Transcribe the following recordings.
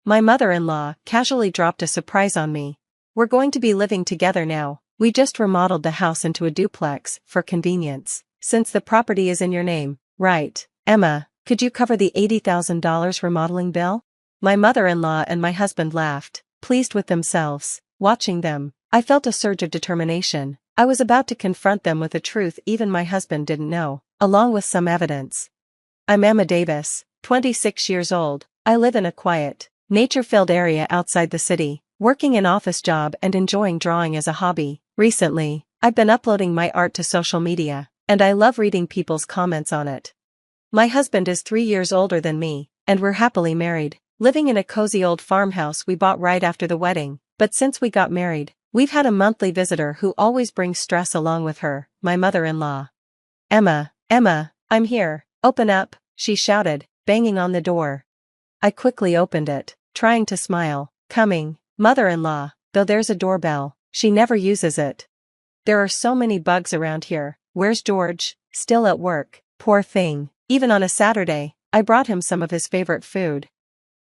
My mother-in-law casually dropped a surprise on me. We're going to be living together now. We just remodeled the house into a duplex for convenience. Since the property is in your name, right? Emma, could you cover the $80,000 remodeling bill? My mother-in-law and my husband laughed, pleased with themselves. Watching them, I felt a surge of determination. I was about to confront them with a truth even my husband didn't know, along with some evidence. I'm Emma Davis, 26 years old. I live in a quiet, nature-filled area outside the city, working an office job and enjoying drawing as a hobby. Recently, I've been uploading my art to social media, and I love reading people's comments on it. My husband is 3 years older than me, and we're happily married, living in a cozy old farmhouse we bought right after the wedding. But since we got married, we've had a monthly visitor who always brings stress along with her, my mother-in-law. Emma, I'm here, open up, she shouted, banging on the door. I quickly opened it, trying to smile. Coming, mother-in-law, though there's a doorbell, she never uses it. There are so many bugs around here. Where's George? Still at work, poor thing. Even on a Saturday, I brought him some of his favorite food.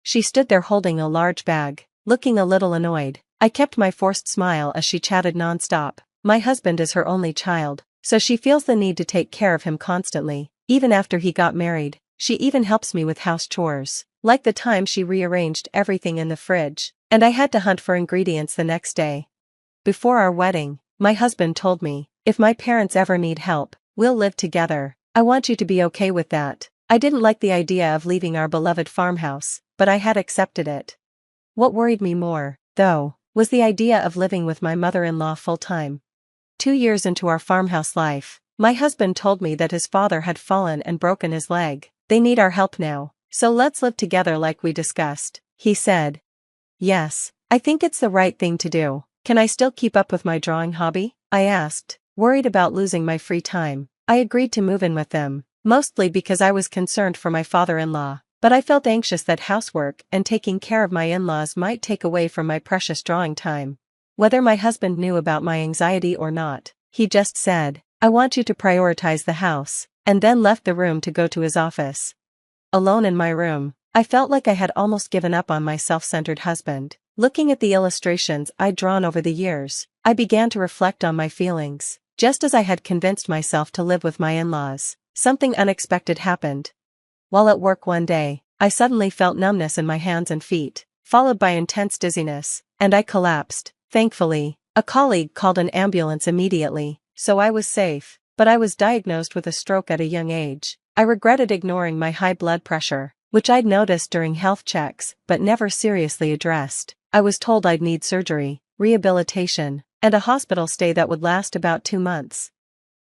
She stood there holding a large bag, looking a little annoyed. I kept my forced smile as she chatted nonstop. My husband is her only child, so she feels the need to take care of him constantly. Even after he got married, she even helps me with house chores, like the time she rearranged everything in the fridge, and I had to hunt for ingredients the next day. Before our wedding, my husband told me, if my parents ever need help, we'll live together. I want you to be okay with that. I didn't like the idea of leaving our beloved farmhouse, but I had accepted it. What worried me more, though, was the idea of living with my mother-in-law full-time. 2 years into our farmhouse life, my husband told me that his father had fallen and broken his leg. They need our help now, so let's live together like we discussed, he said. Yes, I think it's the right thing to do. Can I still keep up with my drawing hobby? I asked, worried about losing my free time. I agreed to move in with them, mostly because I was concerned for my father-in-law, but I felt anxious that housework and taking care of my in-laws might take away from my precious drawing time. Whether my husband knew about my anxiety or not, he just said, I want you to prioritize the house, and then left the room to go to his office. Alone in my room, I felt like I had almost given up on my self-centered husband. Looking at the illustrations I'd drawn over the years, I began to reflect on my feelings. Just as I had convinced myself to live with my in-laws, something unexpected happened. While at work one day, I suddenly felt numbness in my hands and feet, followed by intense dizziness, and I collapsed. Thankfully, a colleague called an ambulance immediately, so I was safe, but I was diagnosed with a stroke at a young age. I regretted ignoring my high blood pressure, which I'd noticed during health checks but never seriously addressed. I was told I'd need surgery, rehabilitation, and a hospital stay that would last about 2 months.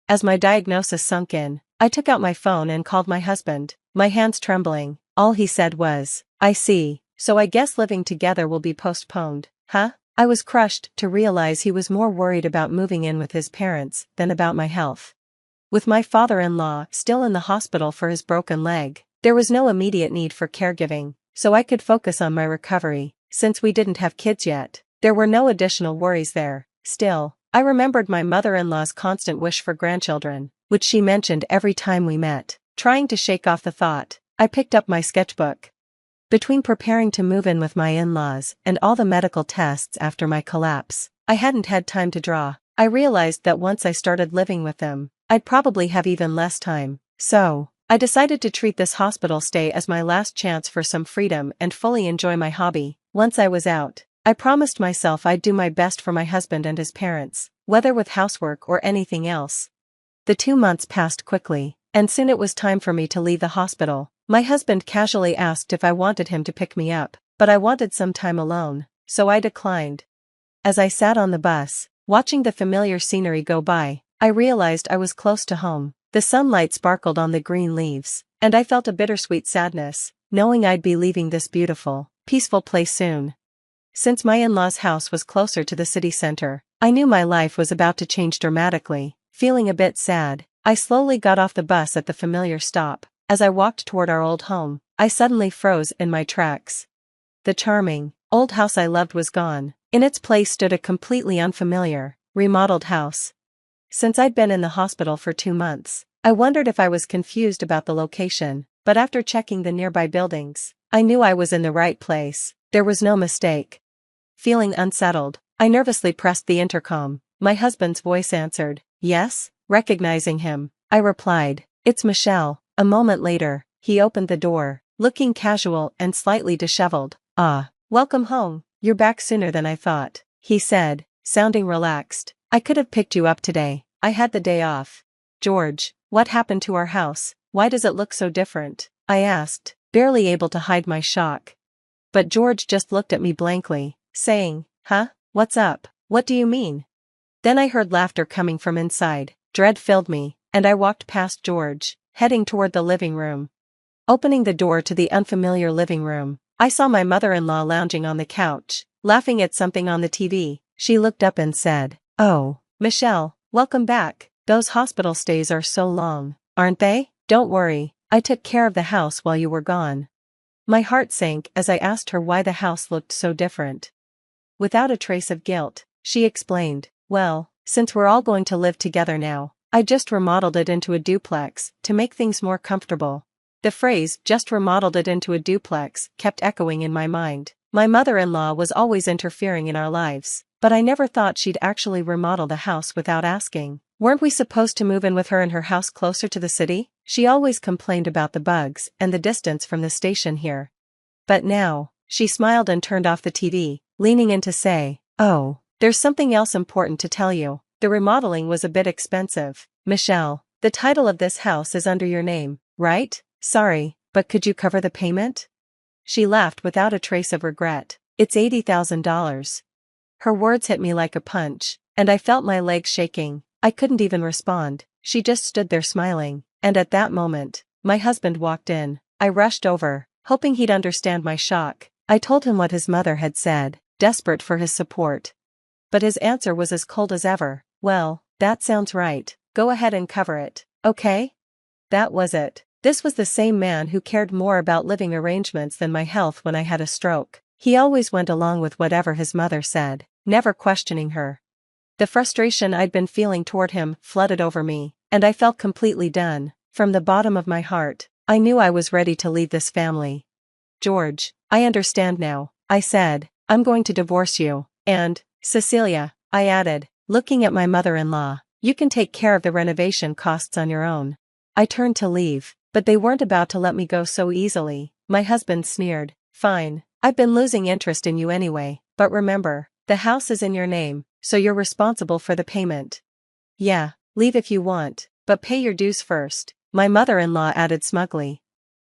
As my diagnosis sunk in, I took out my phone and called my husband, my hands trembling. All he said was, I see, so I guess living together will be postponed, huh? I was crushed to realize he was more worried about moving in with his parents than about my health. With my father-in-law still in the hospital for his broken leg, there was no immediate need for caregiving, so I could focus on my recovery. Since we didn't have kids yet, there were no additional worries there. Still, I remembered my mother-in-law's constant wish for grandchildren, which she mentioned every time we met. Trying to shake off the thought, I picked up my sketchbook. Between preparing to move in with my in-laws and all the medical tests after my collapse, I hadn't had time to draw. I realized that once I started living with them, I'd probably have even less time. So, I decided to treat this hospital stay as my last chance for some freedom and fully enjoy my hobby. Once I was out, I promised myself I'd do my best for my husband and his parents, whether with housework or anything else. The 2 months passed quickly, and soon it was time for me to leave the hospital. My husband casually asked if I wanted him to pick me up, but I wanted some time alone, so I declined. As I sat on the bus, watching the familiar scenery go by, I realized I was close to home. The sunlight sparkled on the green leaves, and I felt a bittersweet sadness, knowing I'd be leaving this beautiful, peaceful place soon. Since my in-laws' house was closer to the city center, I knew my life was about to change dramatically. Feeling a bit sad, I slowly got off the bus at the familiar stop. As I walked toward our old home, I suddenly froze in my tracks. The charming, old house I loved was gone. In its place stood a completely unfamiliar, remodeled house. Since I'd been in the hospital for 2 months, I wondered if I was confused about the location, but after checking the nearby buildings, I knew I was in the right place. There was no mistake. Feeling unsettled, I nervously pressed the intercom. My husband's voice answered. Yes? Recognizing him, I replied, "It's Michelle." A moment later, he opened the door, looking casual and slightly disheveled. "Ah, welcome home. You're back sooner than I thought," he said, sounding relaxed. "I could have picked you up today. I had the day off." "George, what happened to our house? Why does it look so different?" I asked, barely able to hide my shock. But George just looked at me blankly, saying, "Huh? What's up? What do you mean?" Then I heard laughter coming from inside. Dread filled me, and I walked past George, heading toward the living room. Opening the door to the unfamiliar living room, I saw my mother-in-law lounging on the couch, laughing at something on the TV. She looked up and said, "Oh, Michelle, welcome back. Those hospital stays are so long, aren't they?" "Don't worry, I took care of the house while you were gone." My heart sank as I asked her why the house looked so different. Without a trace of guilt, she explained, "Well, since we're all going to live together now, I just remodeled it into a duplex to make things more comfortable." The phrase, "just remodeled it into a duplex," kept echoing in my mind. My mother-in-law was always interfering in our lives, but I never thought she'd actually remodel the house without asking. Weren't we supposed to move in with her in her house closer to the city? She always complained about the bugs and the distance from the station here. But now, she smiled and turned off the TV, leaning in to say, "Oh, there's something else important to tell you. The remodeling was a bit expensive. Michelle, the title of this house is under your name, right? Sorry, but could you cover the payment?" She laughed without a trace of regret. "It's $80,000. Her words hit me like a punch, and I felt my legs shaking. I couldn't even respond. She just stood there smiling, and at that moment, my husband walked in. I rushed over, hoping he'd understand my shock. I told him what his mother had said, desperate for his support. But his answer was as cold as ever. "Well, that sounds right. Go ahead and cover it, okay?" That was it. This was the same man who cared more about living arrangements than my health when I had a stroke. He always went along with whatever his mother said, never questioning her. The frustration I'd been feeling toward him flooded over me, and I felt completely done. From the bottom of my heart, I knew I was ready to leave this family. "George, I understand now," I said. "I'm going to divorce you. And, Cecilia," I added, looking at my mother-in-law, "you can take care of the renovation costs on your own." I turned to leave, but they weren't about to let me go so easily. My husband sneered. "Fine, I've been losing interest in you anyway, but remember, the house is in your name, so you're responsible for the payment." "Yeah, leave if you want, but pay your dues first," my mother-in-law added smugly.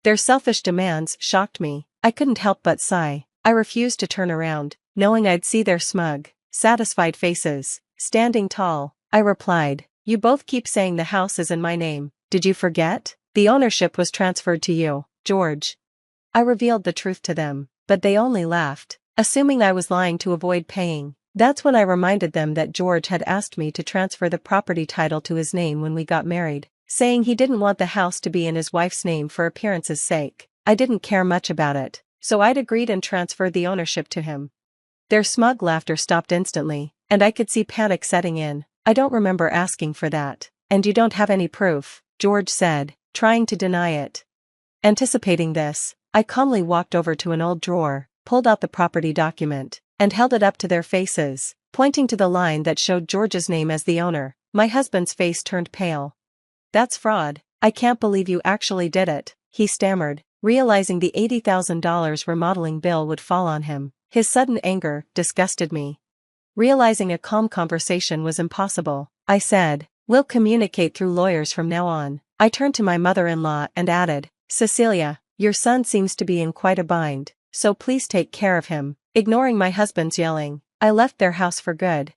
Their selfish demands shocked me. I couldn't help but sigh. I refused to turn around, knowing I'd see their smug, satisfied faces. Standing tall, I replied, "You both keep saying the house is in my name. Did you forget? The ownership was transferred to you, George." I revealed the truth to them, but they only laughed, assuming I was lying to avoid paying. That's when I reminded them that George had asked me to transfer the property title to his name when we got married, saying he didn't want the house to be in his wife's name for appearance's sake. I didn't care much about it, so I'd agreed and transferred the ownership to him. Their smug laughter stopped instantly, and I could see panic setting in. "I don't remember asking for that, and you don't have any proof," George said, trying to deny it. Anticipating this, I calmly walked over to an old drawer, pulled out the property document, and held it up to their faces, pointing to the line that showed George's name as the owner. My husband's face turned pale. "That's fraud. I can't believe you actually did it," he stammered, realizing the $80,000 remodeling bill would fall on him. His sudden anger disgusted me. Realizing a calm conversation was impossible, I said, "We'll communicate through lawyers from now on." I turned to my mother-in-law and added, "Cecilia, your son seems to be in quite a bind, so please take care of him." Ignoring my husband's yelling, I left their house for good.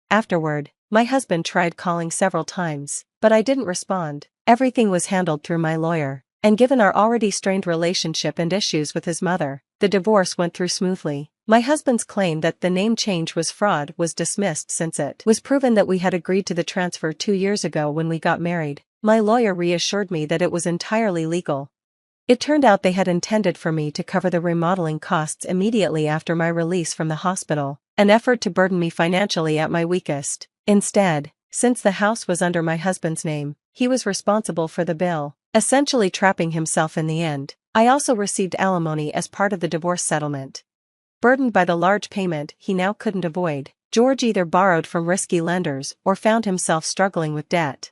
Afterward, my husband tried calling several times, but I didn't respond. Everything was handled through my lawyer, and given our already strained relationship and issues with his mother, the divorce went through smoothly. My husband's claim that the name change was fraud was dismissed since it was proven that we had agreed to the transfer 2 years ago when we got married. My lawyer reassured me that it was entirely legal. It turned out they had intended for me to cover the remodeling costs immediately after my release from the hospital, an effort to burden me financially at my weakest. Instead, since the house was under my husband's name, he was responsible for the bill, essentially trapping himself in the end. I also received alimony as part of the divorce settlement. Burdened by the large payment he now couldn't avoid, George either borrowed from risky lenders or found himself struggling with debt.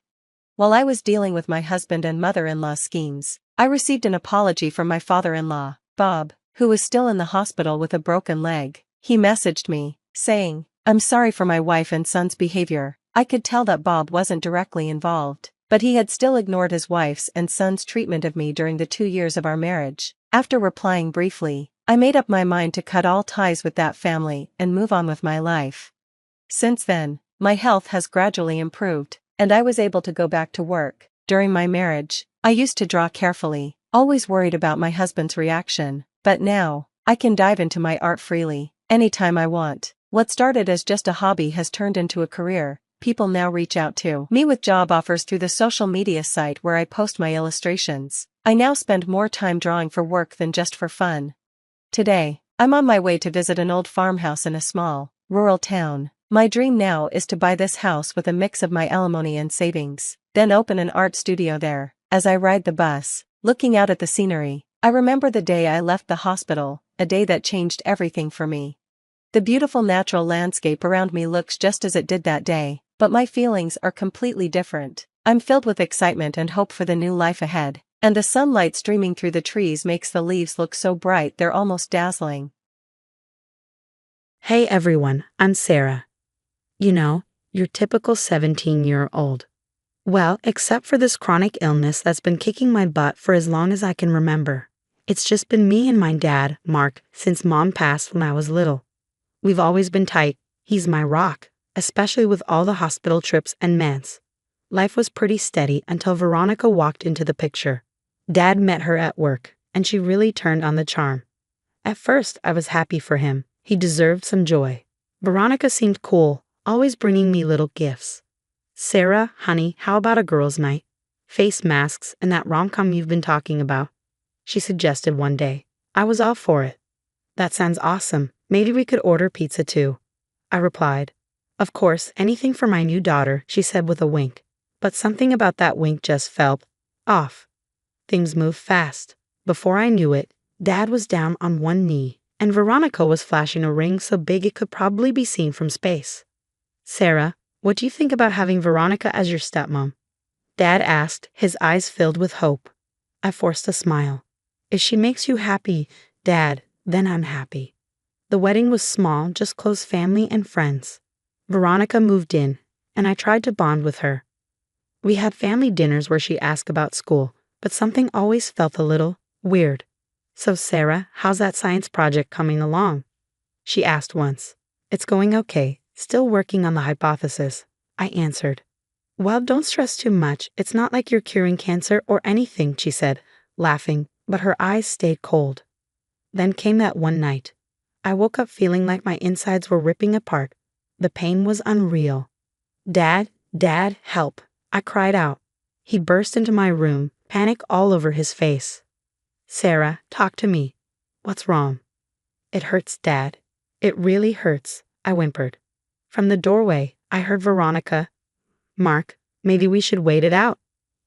While I was dealing with my husband and mother-in-law's schemes, I received an apology from my father-in-law, Bob, who was still in the hospital with a broken leg. He messaged me, saying, "I'm sorry for my wife and son's behavior." I could tell that Bob wasn't directly involved, but he had still ignored his wife's and son's treatment of me during the 2 years of our marriage. After replying briefly, I made up my mind to cut all ties with that family and move on with my life. Since then, my health has gradually improved, and I was able to go back to work. During my marriage, I used to draw carefully, always worried about my husband's reaction, but now, I can dive into my art freely, anytime I want. What started as just a hobby has turned into a career. People now reach out to me with job offers through the social media site where I post my illustrations. I now spend more time drawing for work than just for fun. Today, I'm on my way to visit an old farmhouse in a small, rural town. My dream now is to buy this house with a mix of my alimony and savings, then open an art studio there. As I ride the bus, looking out at the scenery, I remember the day I left the hospital, a day that changed everything for me. The beautiful natural landscape around me looks just as it did that day, but my feelings are completely different. I'm filled with excitement and hope for the new life ahead, and the sunlight streaming through the trees makes the leaves look so bright they're almost dazzling. Hey everyone, I'm Sarah. You know, your typical 17-year-old. Well, except for this chronic illness that's been kicking my butt for as long as I can remember. It's just been me and my dad, Mark, since Mom passed when I was little. We've always been tight. He's my rock, especially with all the hospital trips and meds. Life was pretty steady until Veronica walked into the picture. Dad met her at work, and she really turned on the charm. At first, I was happy for him. He deserved some joy. Veronica seemed cool, always bringing me little gifts. "Sarah, honey, how about a girls' night? Face masks and that rom-com you've been talking about," she suggested one day. I was all for it. "That sounds awesome. Maybe we could order pizza too," I replied. "Of course, anything for my new daughter," she said with a wink. But something about that wink just felt off. Things moved fast. Before I knew it, Dad was down on one knee, and Veronica was flashing a ring so big it could probably be seen from space. "Sarah, what do you think about having Veronica as your stepmom?" Dad asked, his eyes filled with hope. I forced a smile. "If she makes you happy, Dad, then I'm happy." The wedding was small, just close family and friends. Veronica moved in, and I tried to bond with her. We had family dinners where she asked about school, but something always felt a little weird. "So Sarah, how's that science project coming along?" she asked once. "It's going okay, still working on the hypothesis," I answered. "Well, don't stress too much, it's not like you're curing cancer or anything," she said, laughing, but her eyes stayed cold. Then came that one night. I woke up feeling like my insides were ripping apart. The pain was unreal. "Dad, Dad, help," I cried out. He burst into my room, panic all over his face. "Sarah, talk to me. What's wrong?" "It hurts, Dad. It really hurts," I whimpered. From the doorway, I heard Veronica. "Mark, maybe we should wait it out.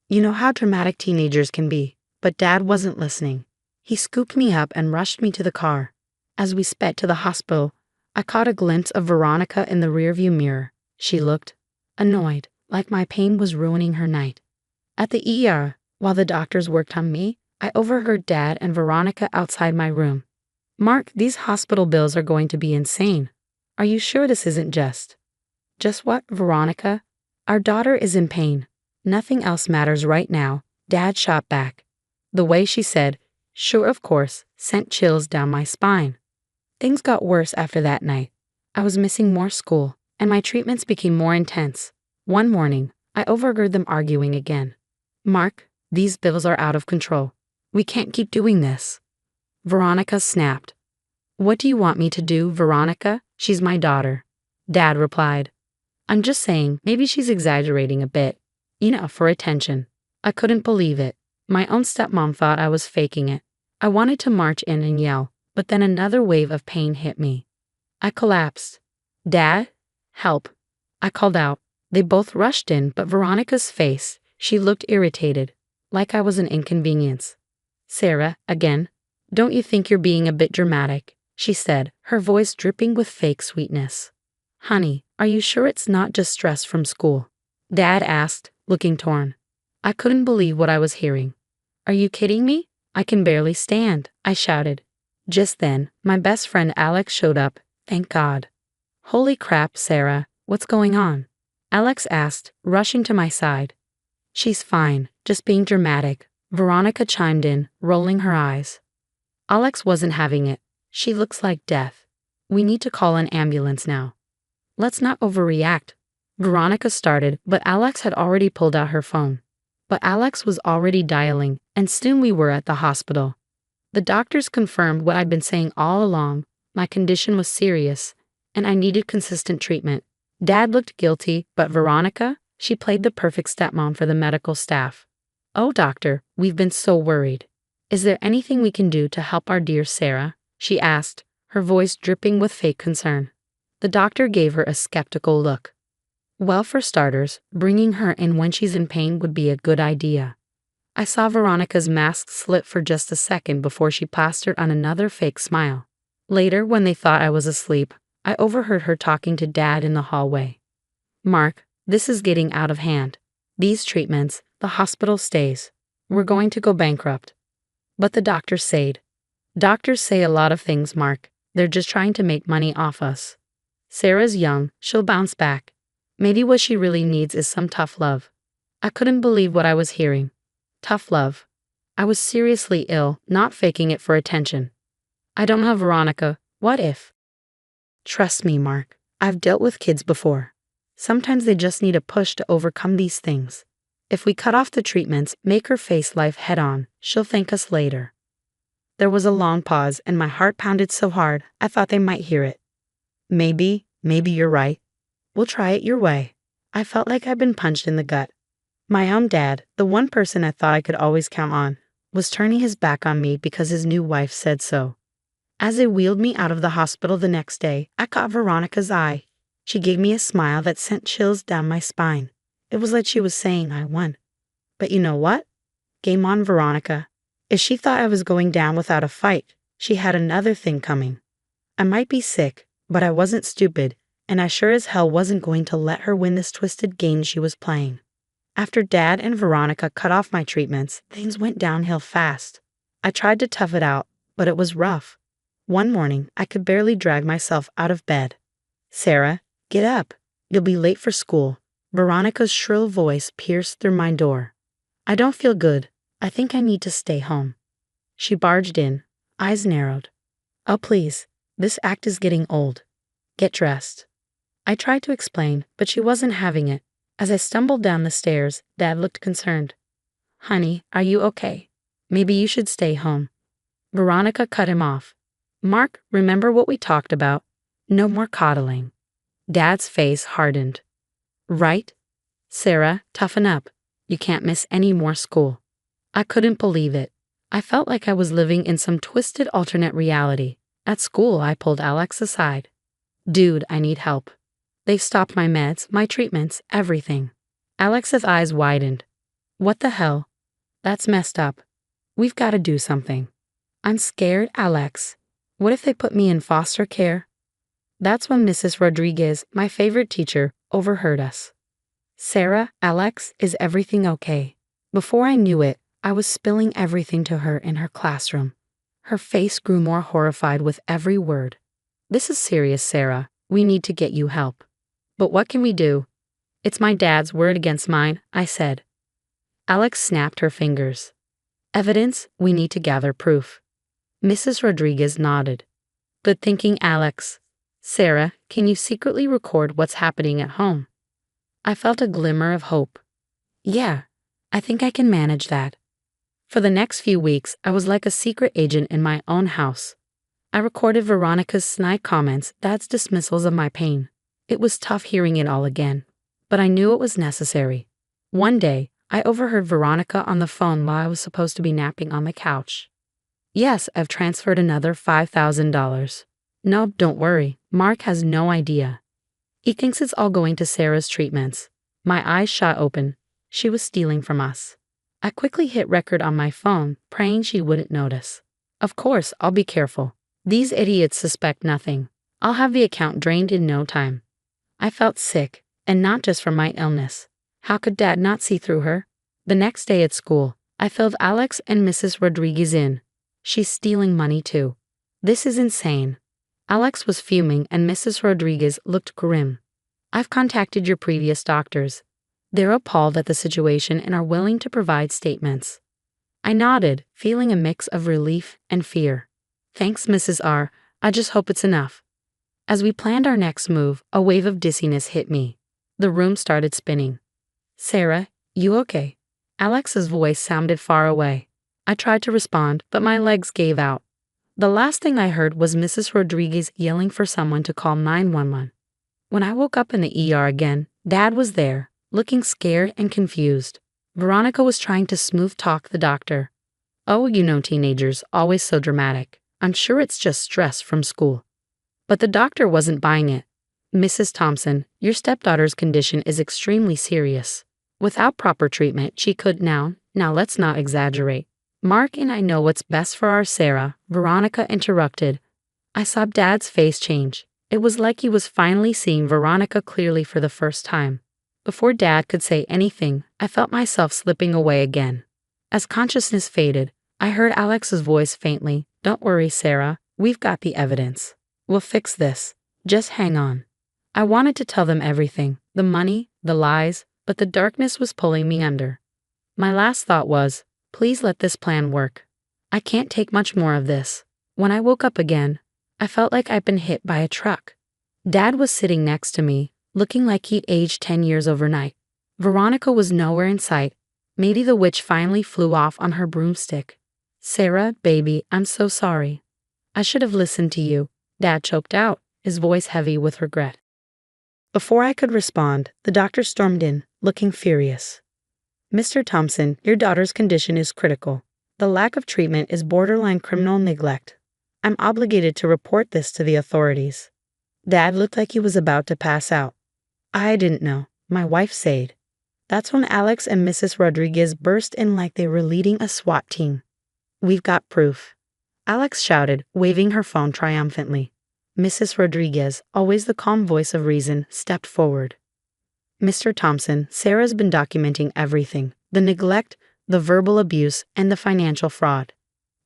You know how dramatic teenagers can be." But Dad wasn't listening. He scooped me up and rushed me to the car. As we sped to the hospital, I caught a glimpse of Veronica in the rearview mirror. She looked annoyed, like my pain was ruining her night. At the ER, while the doctors worked on me, I overheard Dad and Veronica outside my room. "Mark, these hospital bills are going to be insane. Are you sure this isn't just?" "Just what, Veronica?" "Our daughter is in pain. Nothing else matters right now," Dad shot back. The way she said, "Sure of course," sent chills down my spine. Things got worse after that night. I was missing more school, and my treatments became more intense. One morning, I overheard them arguing again. "Mark, these bills are out of control. We can't keep doing this." Veronica snapped. "What do you want me to do, Veronica? She's my daughter." Dad replied. "I'm just saying, maybe she's exaggerating a bit. For attention." I couldn't believe it. My own stepmom thought I was faking it. I wanted to march in and yell, but then another wave of pain hit me. I collapsed. "Dad, help," I called out. They both rushed in, but Veronica's face, she looked irritated, like I was an inconvenience. "Sarah, again, don't you think you're being a bit dramatic?" she said, her voice dripping with fake sweetness. Honey, are you sure it's not just stress from school? Dad asked, looking torn. I couldn't believe what I was hearing. Are you kidding me? I can barely stand, I shouted. Just then, my best friend Alex showed up, thank God. Holy crap, Sarah, what's going on? Alex asked, rushing to my side. She's fine, just being dramatic, Veronica chimed in, rolling her eyes. Alex wasn't having it. She looks like death. We need to call an ambulance now. Let's not overreact. Veronica started, but Alex had already pulled out her phone. But Alex was already dialing, and soon we were at the hospital. The doctors confirmed what I'd been saying all along. My condition was serious, and I needed consistent treatment. Dad looked guilty, but Veronica, she played the perfect stepmom for the medical staff. Oh, doctor, we've been so worried. Is there anything we can do to help our dear Sarah? She asked, her voice dripping with fake concern. The doctor gave her a skeptical look. Well, for starters, bringing her in when she's in pain would be a good idea. I saw Veronica's mask slip for just a second before she plastered on another fake smile. Later, when they thought I was asleep, I overheard her talking to Dad in the hallway. Mark, this is getting out of hand. These treatments, the hospital stays. We're going to go bankrupt. But the doctors said. Doctors say a lot of things, Mark. They're just trying to make money off us. Sarah's young, she'll bounce back. Maybe what she really needs is some tough love. I couldn't believe what I was hearing. Tough love. I was seriously ill, not faking it for attention. I don't have Veronica. What if? Trust me, Mark. I've dealt with kids before. Sometimes they just need a push to overcome these things. If we cut off the treatments, make her face life head-on, she'll thank us later. There was a long pause, and my heart pounded so hard, I thought they might hear it. Maybe you're right. We'll try it your way. I felt like I'd been punched in the gut. My own dad, the one person I thought I could always count on, was turning his back on me because his new wife said so. As they wheeled me out of the hospital the next day, I caught Veronica's eye. She gave me a smile that sent chills down my spine. It was like she was saying I won. But you know what? Game on, Veronica. If she thought I was going down without a fight, she had another thing coming. I might be sick, but I wasn't stupid, and I sure as hell wasn't going to let her win this twisted game she was playing. After Dad and Veronica cut off my treatments, things went downhill fast. I tried to tough it out, but it was rough. One morning, I could barely drag myself out of bed. Sarah, get up. You'll be late for school. Veronica's shrill voice pierced through my door. I don't feel good. I think I need to stay home. She barged in, eyes narrowed. Oh, please. This act is getting old. Get dressed. I tried to explain, but she wasn't having it. As I stumbled down the stairs, Dad looked concerned. Honey, are you okay? Maybe you should stay home. Veronica cut him off. Mark, remember what we talked about? No more coddling. Dad's face hardened. Right? Sarah, toughen up. You can't miss any more school. I couldn't believe it. I felt like I was living in some twisted alternate reality. At school, I pulled Alex aside. Dude, I need help. They've stopped my meds, my treatments, everything. Alex's eyes widened. What the hell? That's messed up. We've got to do something. I'm scared, Alex. What if they put me in foster care? That's when Mrs. Rodriguez, my favorite teacher, overheard us. Sarah, Alex, is everything okay? Before I knew it, I was spilling everything to her in her classroom. Her face grew more horrified with every word. This is serious, Sarah. We need to get you help. But what can we do? It's my dad's word against mine, I said. Alex snapped her fingers. Evidence, we need to gather proof. Mrs. Rodriguez nodded. Good thinking, Alex. Sarah, can you secretly record what's happening at home? I felt a glimmer of hope. Yeah, I think I can manage that. For the next few weeks, I was like a secret agent in my own house. I recorded Veronica's snide comments, Dad's dismissals of my pain. It was tough hearing it all again, but I knew it was necessary. One day, I overheard Veronica on the phone while I was supposed to be napping on the couch. Yes, I've transferred another $5,000. No, don't worry, Mark has no idea. He thinks it's all going to Sarah's treatments. My eyes shot open. She was stealing from us. I quickly hit record on my phone, praying she wouldn't notice. Of course, I'll be careful. These idiots suspect nothing. I'll have the account drained in no time. I felt sick, and not just from my illness. How could Dad not see through her? The next day at school, I filled Alex and Mrs. Rodriguez in. She's stealing money too. This is insane. Alex was fuming and Mrs. Rodriguez looked grim. I've contacted your previous doctors. They're appalled at the situation and are willing to provide statements. I nodded, feeling a mix of relief and fear. Thanks, Mrs. R. I just hope it's enough. As we planned our next move, a wave of dizziness hit me. The room started spinning. Sarah, you okay? Alex's voice sounded far away. I tried to respond, but my legs gave out. The last thing I heard was Mrs. Rodriguez yelling for someone to call 911. When I woke up in the ER again, Dad was there, looking scared and confused. Veronica was trying to smooth talk the doctor. Oh, you know teenagers, always so dramatic. I'm sure it's just stress from school. But the doctor wasn't buying it. Mrs. Thompson, your stepdaughter's condition is extremely serious. Without proper treatment, she could now let's not exaggerate. Mark and I know what's best for our Sarah, Veronica interrupted. I saw Dad's face change. It was like he was finally seeing Veronica clearly for the first time. Before Dad could say anything, I felt myself slipping away again. As consciousness faded, I heard Alex's voice faintly. Don't worry, Sarah, we've got the evidence. We'll fix this. Just hang on. I wanted to tell them everything, the money, the lies, but the darkness was pulling me under. My last thought was, please let this plan work. I can't take much more of this. When I woke up again, I felt like I'd been hit by a truck. Dad was sitting next to me, looking like he'd aged 10 years overnight. Veronica was nowhere in sight. Maybe the witch finally flew off on her broomstick. Sarah, baby, I'm so sorry. I should have listened to you, Dad choked out, his voice heavy with regret. Before I could respond, the doctor stormed in, looking furious. Mr. Thompson, your daughter's condition is critical. The lack of treatment is borderline criminal neglect. I'm obligated to report this to the authorities. Dad looked like he was about to pass out. I didn't know. My wife said. That's when Alex and Mrs. Rodriguez burst in like they were leading a SWAT team. We've got proof. Alex shouted, waving her phone triumphantly. Mrs. Rodriguez, always the calm voice of reason, stepped forward. Mr. Thompson, Sarah's been documenting everything. The neglect, the verbal abuse, and the financial fraud.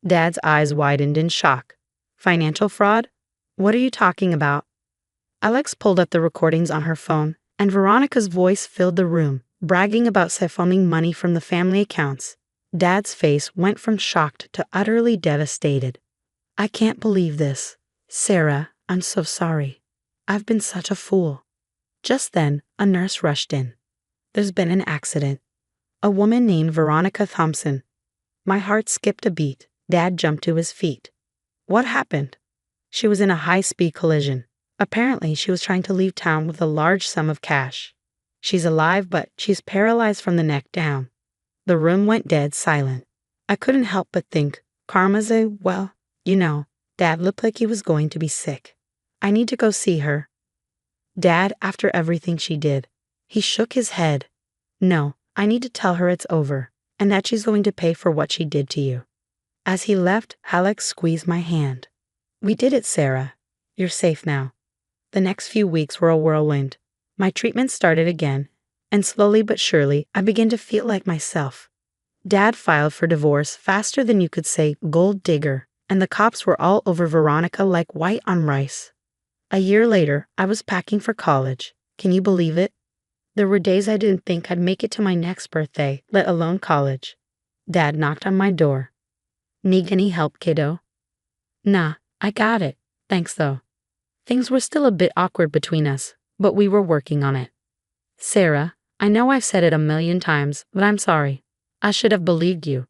Dad's eyes widened in shock. Financial fraud? What are you talking about? Alex pulled up the recordings on her phone, and Veronica's voice filled the room, bragging about siphoning money from the family accounts. Dad's face went from shocked to utterly devastated. I can't believe this. Sarah, I'm so sorry. I've been such a fool. Just then, a nurse rushed in. There's been an accident. A woman named Veronica Thompson. My heart skipped a beat. Dad jumped to his feet. What happened? She was in a high-speed collision. Apparently, she was trying to leave town with a large sum of cash. She's alive, but she's paralyzed from the neck down. The room went dead silent. I couldn't help but think, Karma's Dad looked like he was going to be sick. I need to go see her. Dad, after everything she did. He shook his head. No, I need to tell her it's over, and that she's going to pay for what she did to you. As he left, Alex squeezed my hand. We did it, Sarah. You're safe now. The next few weeks were a whirlwind. My treatment started again, and slowly but surely, I began to feel like myself. Dad filed for divorce faster than you could say gold digger, and the cops were all over Veronica like white on rice. A year later, I was packing for college. Can you believe it? There were days I didn't think I'd make it to my next birthday, let alone college. Dad knocked on my door. Need any help, kiddo? Nah, I got it. Thanks, though. Things were still a bit awkward between us, but we were working on it. Sarah, I know I've said it 1,000,000 times, but I'm sorry. I should have believed you.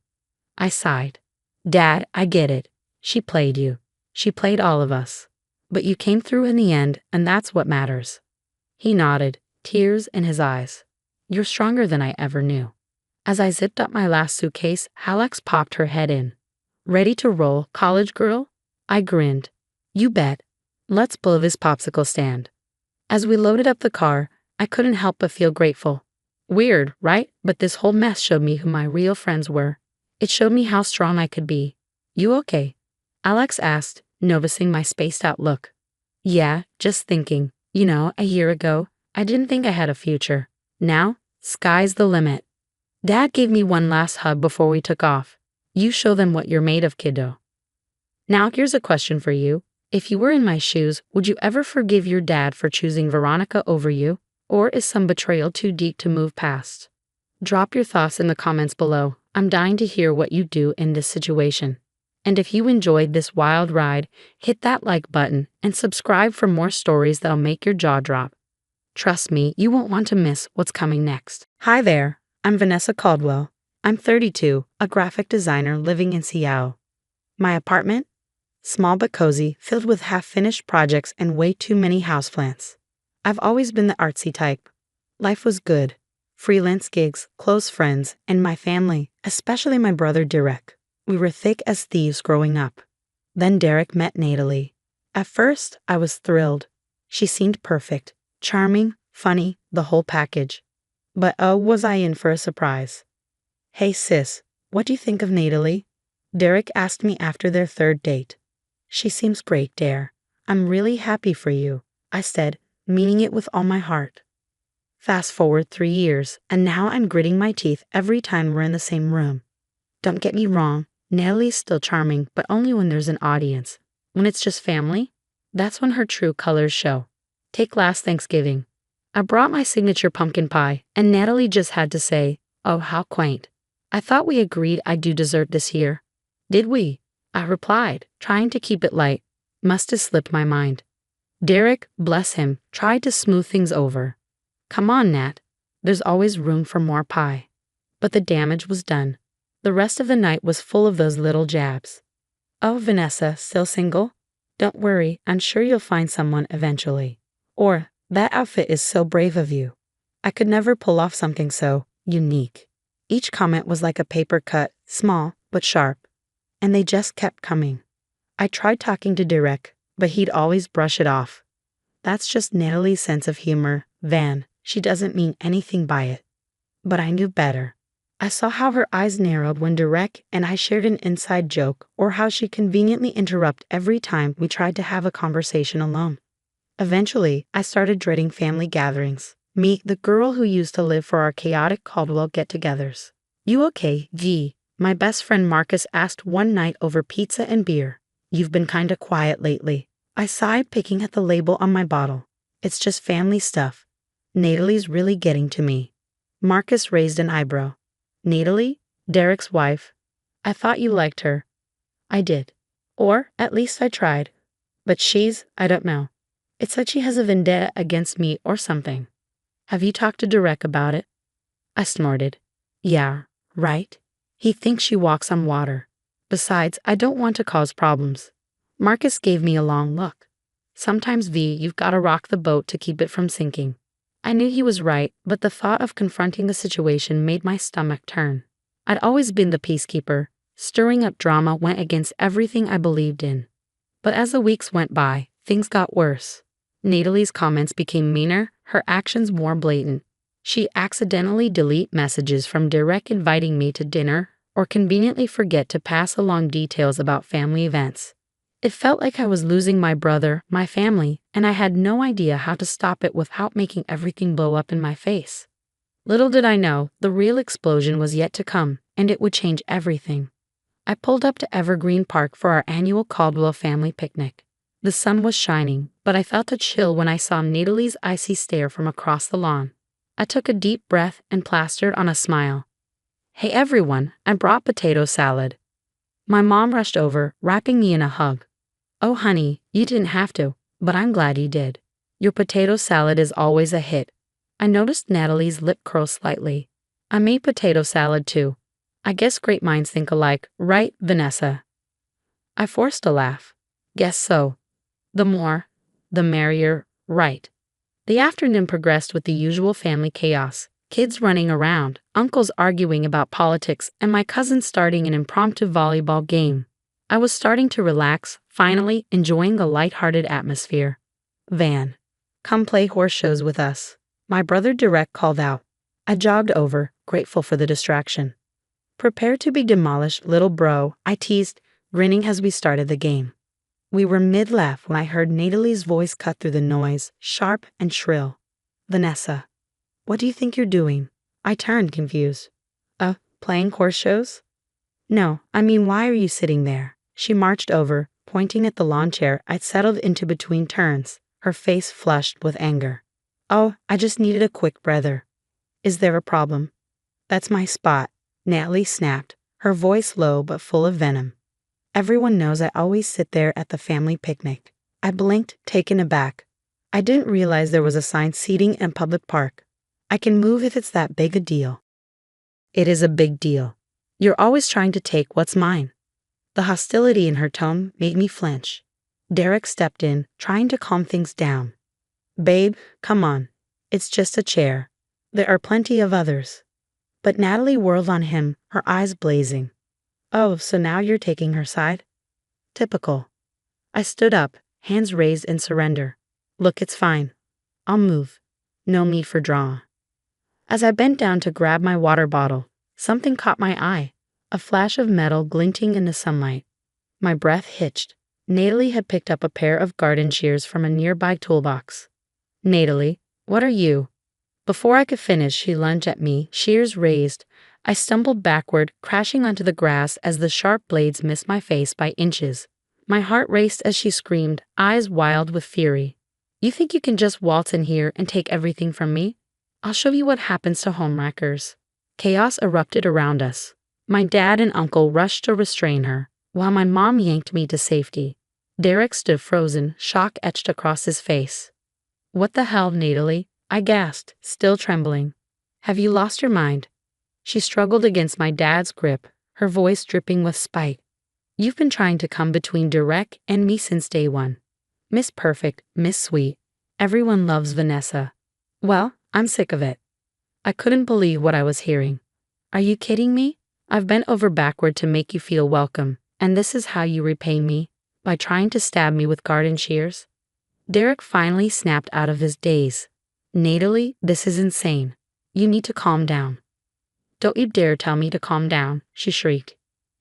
I sighed. Dad, I get it. She played you. She played all of us. But you came through in the end, and that's what matters. He nodded, tears in his eyes. You're stronger than I ever knew. As I zipped up my last suitcase, Alex popped her head in. Ready to roll, college girl? I grinned. You bet. Let's blow this popsicle stand. As we loaded up the car, I couldn't help but feel grateful. Weird, right? But this whole mess showed me who my real friends were. It showed me how strong I could be. You okay? Alex asked, noticing my spaced out look. Yeah, just thinking. A year ago, I didn't think I had a future. Now, sky's the limit. Dad gave me one last hug before we took off. You show them what you're made of, kiddo. Now here's a question for you. If you were in my shoes, would you ever forgive your dad for choosing Veronica over you? Or is some betrayal too deep to move past? Drop your thoughts in the comments below. I'm dying to hear what you do in this situation. And if you enjoyed this wild ride, hit that like button and subscribe for more stories that'll make your jaw drop. Trust me, you won't want to miss what's coming next. Hi there, I'm Vanessa Caldwell. I'm 32, a graphic designer living in Seattle. My apartment? Small but cozy, filled with half-finished projects and way too many houseplants. I've always been the artsy type. Life was good. Freelance gigs, close friends, and my family, especially my brother Derek. We were thick as thieves growing up. Then Derek met Natalie. At first, I was thrilled. She seemed perfect, charming, funny, the whole package. But oh, was I in for a surprise. Hey sis, what do you think of Natalie? Derek asked me after their third date. She seems great, Dare. I'm really happy for you, I said, meaning it with all my heart. Fast forward 3 years, and now I'm gritting my teeth every time we're in the same room. Don't get me wrong, Natalie's still charming, but only when there's an audience. When it's just family, that's when her true colors show. Take last Thanksgiving. I brought my signature pumpkin pie, and Natalie just had to say, "Oh, how quaint. I thought we agreed I'd do dessert this year." Did we? I replied, trying to keep it light. Must have slipped my mind. Derek, bless him, tried to smooth things over. Come on, Nat. There's always room for more pie. But the damage was done. The rest of the night was full of those little jabs. Oh, Vanessa, still single? Don't worry, I'm sure you'll find someone eventually. Or, that outfit is so brave of you. I could never pull off something so unique. Each comment was like a paper cut, small but sharp. And they just kept coming. I tried talking to Derek, but he'd always brush it off. That's just Natalie's sense of humor, Van. She doesn't mean anything by it. But I knew better. I saw how her eyes narrowed when Derek and I shared an inside joke, or how she conveniently interrupted every time we tried to have a conversation alone. Eventually, I started dreading family gatherings. Me, the girl who used to live for our chaotic Caldwell get-togethers. You okay, V? My best friend Marcus asked one night over pizza and beer. You've been kinda quiet lately. I sighed, picking at the label on my bottle. It's just family stuff. Natalie's really getting to me. Marcus raised an eyebrow. Natalie? Derek's wife. I thought you liked her. I did. Or, at least I tried. But I don't know. It's like she has a vendetta against me or something. Have you talked to Derek about it? I snorted. Yeah, right? He thinks she walks on water. Besides, I don't want to cause problems. Marcus gave me a long look. Sometimes, V, you've got to rock the boat to keep it from sinking. I knew he was right, but the thought of confronting the situation made my stomach turn. I'd always been the peacekeeper. Stirring up drama went against everything I believed in. But as the weeks went by, things got worse. Natalie's comments became meaner, her actions more blatant. She'd accidentally delete messages from Derek inviting me to dinner, or conveniently forget to pass along details about family events. It felt like I was losing my brother, my family, and I had no idea how to stop it without making everything blow up in my face. Little did I know, the real explosion was yet to come, and it would change everything. I pulled up to Evergreen Park for our annual Caldwell family picnic. The sun was shining, but I felt a chill when I saw Natalie's icy stare from across the lawn. I took a deep breath and plastered on a smile. Hey everyone, I brought potato salad. My mom rushed over, wrapping me in a hug. Oh honey, you didn't have to, but I'm glad you did. Your potato salad is always a hit. I noticed Natalie's lip curl slightly. I made potato salad too. I guess great minds think alike, right, Vanessa? I forced a laugh. Guess so. The more, the merrier, right? The afternoon progressed with the usual family chaos. Kids running around, uncles arguing about politics, and my cousin starting an impromptu volleyball game. I was starting to relax, finally enjoying the light-hearted atmosphere. Van, come play horse shows with us. My brother Derek called out. I jogged over, grateful for the distraction. Prepare to be demolished, little bro, I teased, grinning as we started the game. We were mid-laugh when I heard Natalie's voice cut through the noise, sharp and shrill. Vanessa, what do you think you're doing? I turned, confused. Playing horse shows? No, I mean, why are you sitting there? She marched over, pointing at the lawn chair I'd settled into between turns, her face flushed with anger. Oh, I just needed a quick breather. Is there a problem? That's my spot, Natalie snapped, her voice low but full of venom. Everyone knows I always sit there at the family picnic. I blinked, taken aback. I didn't realize there was assigned seating in public park. I can move if it's that big a deal. It is a big deal. You're always trying to take what's mine. The hostility in her tone made me flinch. Derek stepped in, trying to calm things down. Babe, come on. It's just a chair. There are plenty of others. But Natalie whirled on him, her eyes blazing. Oh, so now you're taking her side? Typical. I stood up, hands raised in surrender. Look, it's fine. I'll move. No need for drama. As I bent down to grab my water bottle, something caught my eye, a flash of metal glinting in the sunlight. My breath hitched. Natalie had picked up a pair of garden shears from a nearby toolbox. Natalie, what are you? Before I could finish, she lunged at me, shears raised. I stumbled backward, crashing onto the grass as the sharp blades missed my face by inches. My heart raced as she screamed, eyes wild with fury. You think you can just waltz in here and take everything from me? I'll show you what happens to homewreckers. Chaos erupted around us. My dad and uncle rushed to restrain her, while my mom yanked me to safety. Derek stood frozen, shock etched across his face. What the hell, Natalie? I gasped, still trembling. Have you lost your mind? She struggled against my dad's grip, her voice dripping with spite. You've been trying to come between Derek and me since day one. Miss Perfect, Miss Sweet. Everyone loves Vanessa. Well, I'm sick of it. I couldn't believe what I was hearing. Are you kidding me? I've bent over backward to make you feel welcome, and this is how you repay me? By trying to stab me with garden shears? Derek finally snapped out of his daze. Natalie, this is insane. You need to calm down. Don't you dare tell me to calm down, she shrieked.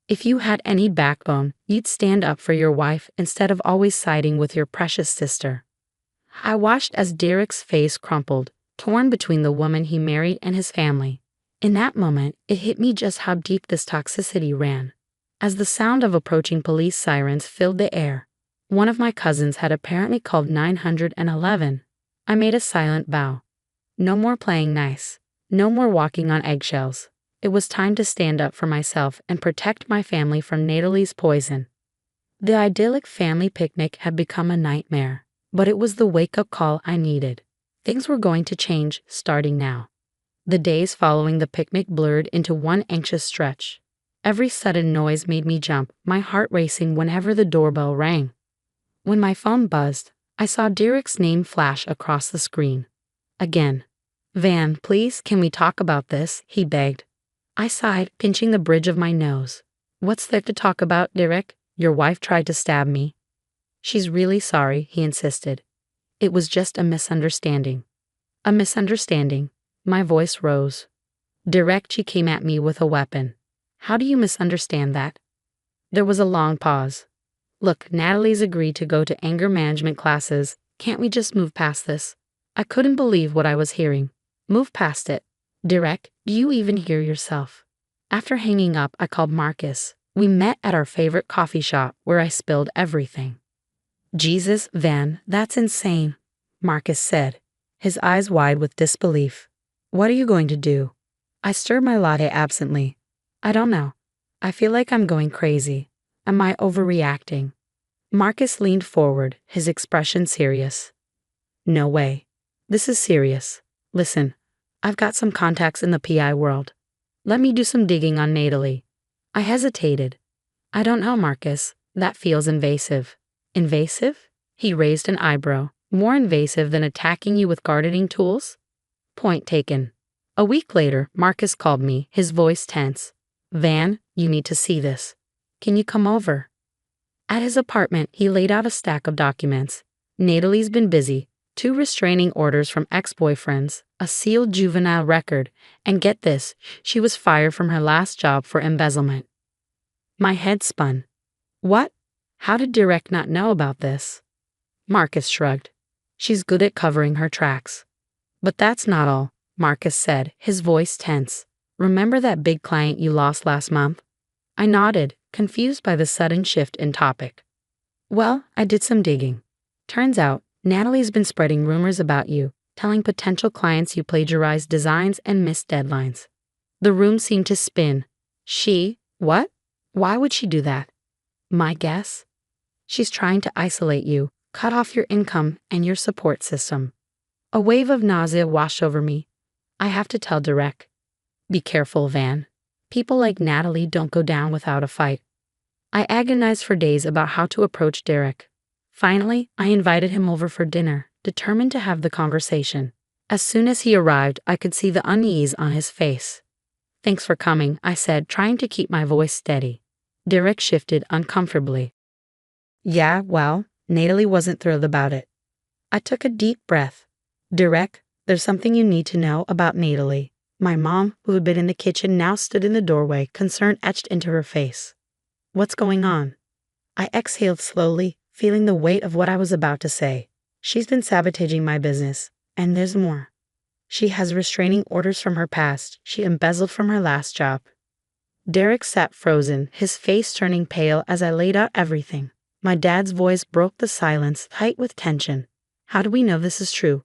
If you had any backbone, you'd stand up for your wife instead of always siding with your precious sister. I watched as Derek's face crumpled, torn between the woman he married and his family. In that moment, it hit me just how deep this toxicity ran. As the sound of approaching police sirens filled the air, one of my cousins had apparently called 911. I made a silent bow. No more playing nice. No more walking on eggshells. It was time to stand up for myself and protect my family from Natalie's poison. The idyllic family picnic had become a nightmare, but it was the wake-up call I needed. Things were going to change starting now. The days following the picnic blurred into one anxious stretch. Every sudden noise made me jump, my heart racing whenever the doorbell rang. When my phone buzzed, I saw Derek's name flash across the screen. Again. Van, please, can we talk about this? He begged. I sighed, pinching the bridge of my nose. What's there to talk about, Derek? Your wife tried to stab me. She's really sorry, he insisted. It was just a misunderstanding. A misunderstanding. My voice rose. Direct, she came at me with a weapon. How do you misunderstand that? There was a long pause. Look, Natalie's agreed to go to anger management classes. Can't we just move past this? I couldn't believe what I was hearing. Move past it. Direct, do you even hear yourself? After hanging up, I called Marcus. We met at our favorite coffee shop where I spilled everything. Jesus, Van, that's insane, Marcus said, his eyes wide with disbelief. What are you going to do? I stirred my latte absently. I don't know. I feel like I'm going crazy. Am I overreacting? Marcus leaned forward, his expression serious. No way. This is serious. Listen, I've got some contacts in the PI world. Let me do some digging on Natalie. I hesitated. I don't know, Marcus. That feels invasive. Invasive? He raised an eyebrow. More invasive than attacking you with gardening tools? Point taken. A week later, Marcus called me, his voice tense. Van, you need to see this. Can you come over? At his apartment, he laid out a stack of documents. Natalie's been busy. 2 restraining orders from ex-boyfriends, a sealed juvenile record, and get this, she was fired from her last job for embezzlement. My head spun. What? How did Derek not know about this? Marcus shrugged. She's good at covering her tracks. But that's not all, Marcus said, his voice tense. Remember that big client you lost last month? I nodded, confused by the sudden shift in topic. Well, I did some digging. Turns out, Natalie's been spreading rumors about you, telling potential clients you plagiarized designs and missed deadlines. The room seemed to spin. What? Why would she do that? My guess? She's trying to isolate you, cut off your income and your support system. A wave of nausea washed over me. I have to tell Derek. Be careful, Van. People like Natalie don't go down without a fight. I agonized for days about how to approach Derek. Finally, I invited him over for dinner, determined to have the conversation. As soon as he arrived, I could see the unease on his face. Thanks for coming, I said, trying to keep my voice steady. Derek shifted uncomfortably. Yeah, well, Natalie wasn't thrilled about it. I took a deep breath. Derek, there's something you need to know about Natalie. My mom, who had been in the kitchen, now stood in the doorway, concern etched into her face. What's going on? I exhaled slowly, feeling the weight of what I was about to say. She's been sabotaging my business, and there's more. She has restraining orders from her past. She embezzled from her last job. Derek sat frozen, his face turning pale as I laid out everything. My dad's voice broke the silence, tight with tension. How do we know this is true?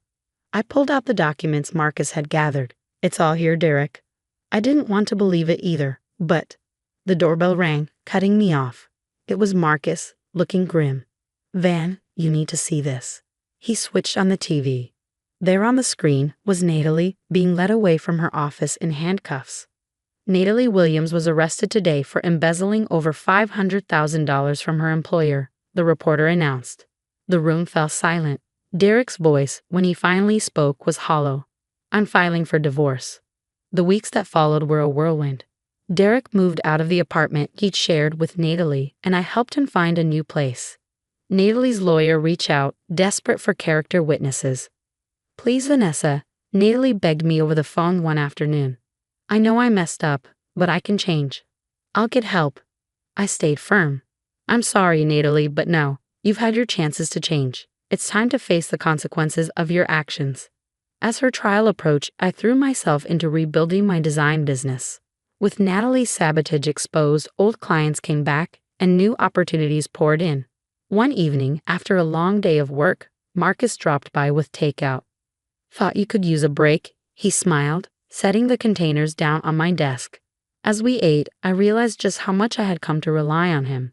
I pulled out the documents Marcus had gathered. It's all here, Derek. I didn't want to believe it either, but the doorbell rang, cutting me off. It was Marcus, looking grim. Van, you need to see this. He switched on the TV. There on the screen was Natalie being led away from her office in handcuffs. Natalie Williams was arrested today for embezzling over $500,000 from her employer, the reporter announced. The room fell silent. Derek's voice, when he finally spoke, was hollow. I'm filing for divorce. The weeks that followed were a whirlwind. Derek moved out of the apartment he'd shared with Natalie, and I helped him find a new place. Natalie's lawyer reached out, desperate for character witnesses. Please, Vanessa, Natalie begged me over the phone one afternoon. I know I messed up, but I can change. I'll get help. I stayed firm. I'm sorry, Natalie, but no, you've had your chances to change. It's time to face the consequences of your actions. As her trial approached, I threw myself into rebuilding my design business. With Natalie's sabotage exposed, old clients came back, and new opportunities poured in. One evening, after a long day of work, Marcus dropped by with takeout. Thought you could use a break, he smiled, setting the containers down on my desk. As we ate, I realized just how much I had come to rely on him.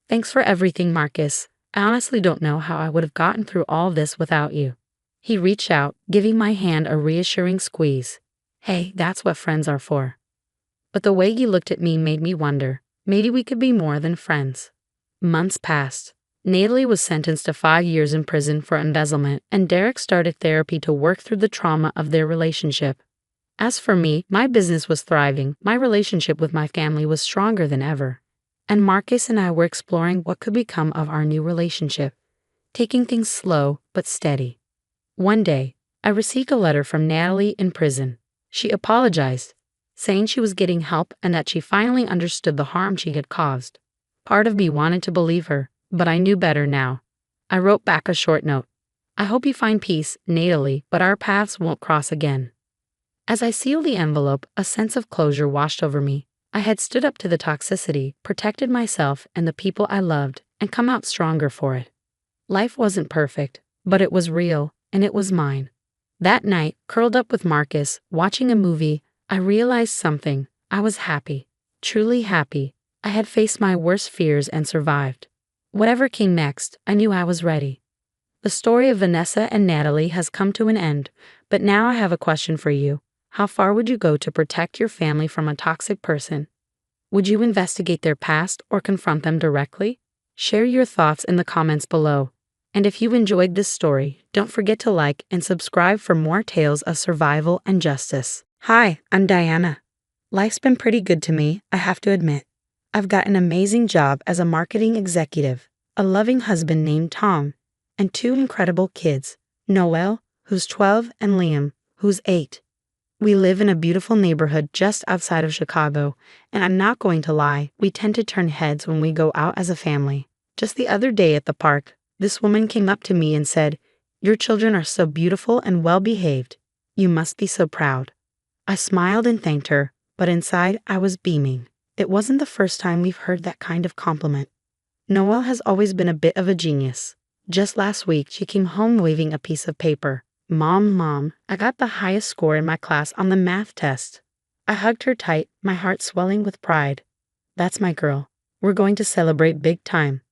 Thanks for everything, Marcus. I honestly don't know how I would have gotten through all this without you. He reached out, giving my hand a reassuring squeeze. Hey, that's what friends are for. But the way he looked at me made me wonder, maybe we could be more than friends. Months passed. Natalie was sentenced to 5 years in prison for embezzlement, and Derek started therapy to work through the trauma of their relationship. As for me, my business was thriving, my relationship with my family was stronger than ever. And Marcus and I were exploring what could become of our new relationship, taking things slow but steady. One day, I received a letter from Natalie in prison. She apologized, saying she was getting help and that she finally understood the harm she had caused. Part of me wanted to believe her, but I knew better now. I wrote back a short note. I hope you find peace, Natalie, but our paths won't cross again. As I sealed the envelope, a sense of closure washed over me. I had stood up to the toxicity, protected myself and the people I loved, and come out stronger for it. Life wasn't perfect, but it was real, and it was mine. That night, curled up with Marcus, watching a movie, I realized something. I was happy, truly happy. I had faced my worst fears and survived. Whatever came next, I knew I was ready. The story of Vanessa and Natalie has come to an end, but now I have a question for you. How far would you go to protect your family from a toxic person? Would you investigate their past or confront them directly? Share your thoughts in the comments below. And if you enjoyed this story, don't forget to like and subscribe for more tales of survival and justice. Hi, I'm Diana. Life's been pretty good to me, I have to admit. I've got an amazing job as a marketing executive, a loving husband named Tom, and 2 incredible kids, Noel, who's 12, and Liam, who's 8. We live in a beautiful neighborhood just outside of Chicago, and I'm not going to lie, we tend to turn heads when we go out as a family. Just the other day at the park, this woman came up to me and said, "Your children are so beautiful and well behaved. You must be so proud." I smiled and thanked her, but inside I was beaming. It wasn't the first time we've heard that kind of compliment. Noelle has always been a bit of a genius. Just last week, she came home waving a piece of paper. Mom, I got the highest score in my class on the math test." I hugged her tight, my heart swelling with pride. "That's my girl. We're going to celebrate big time."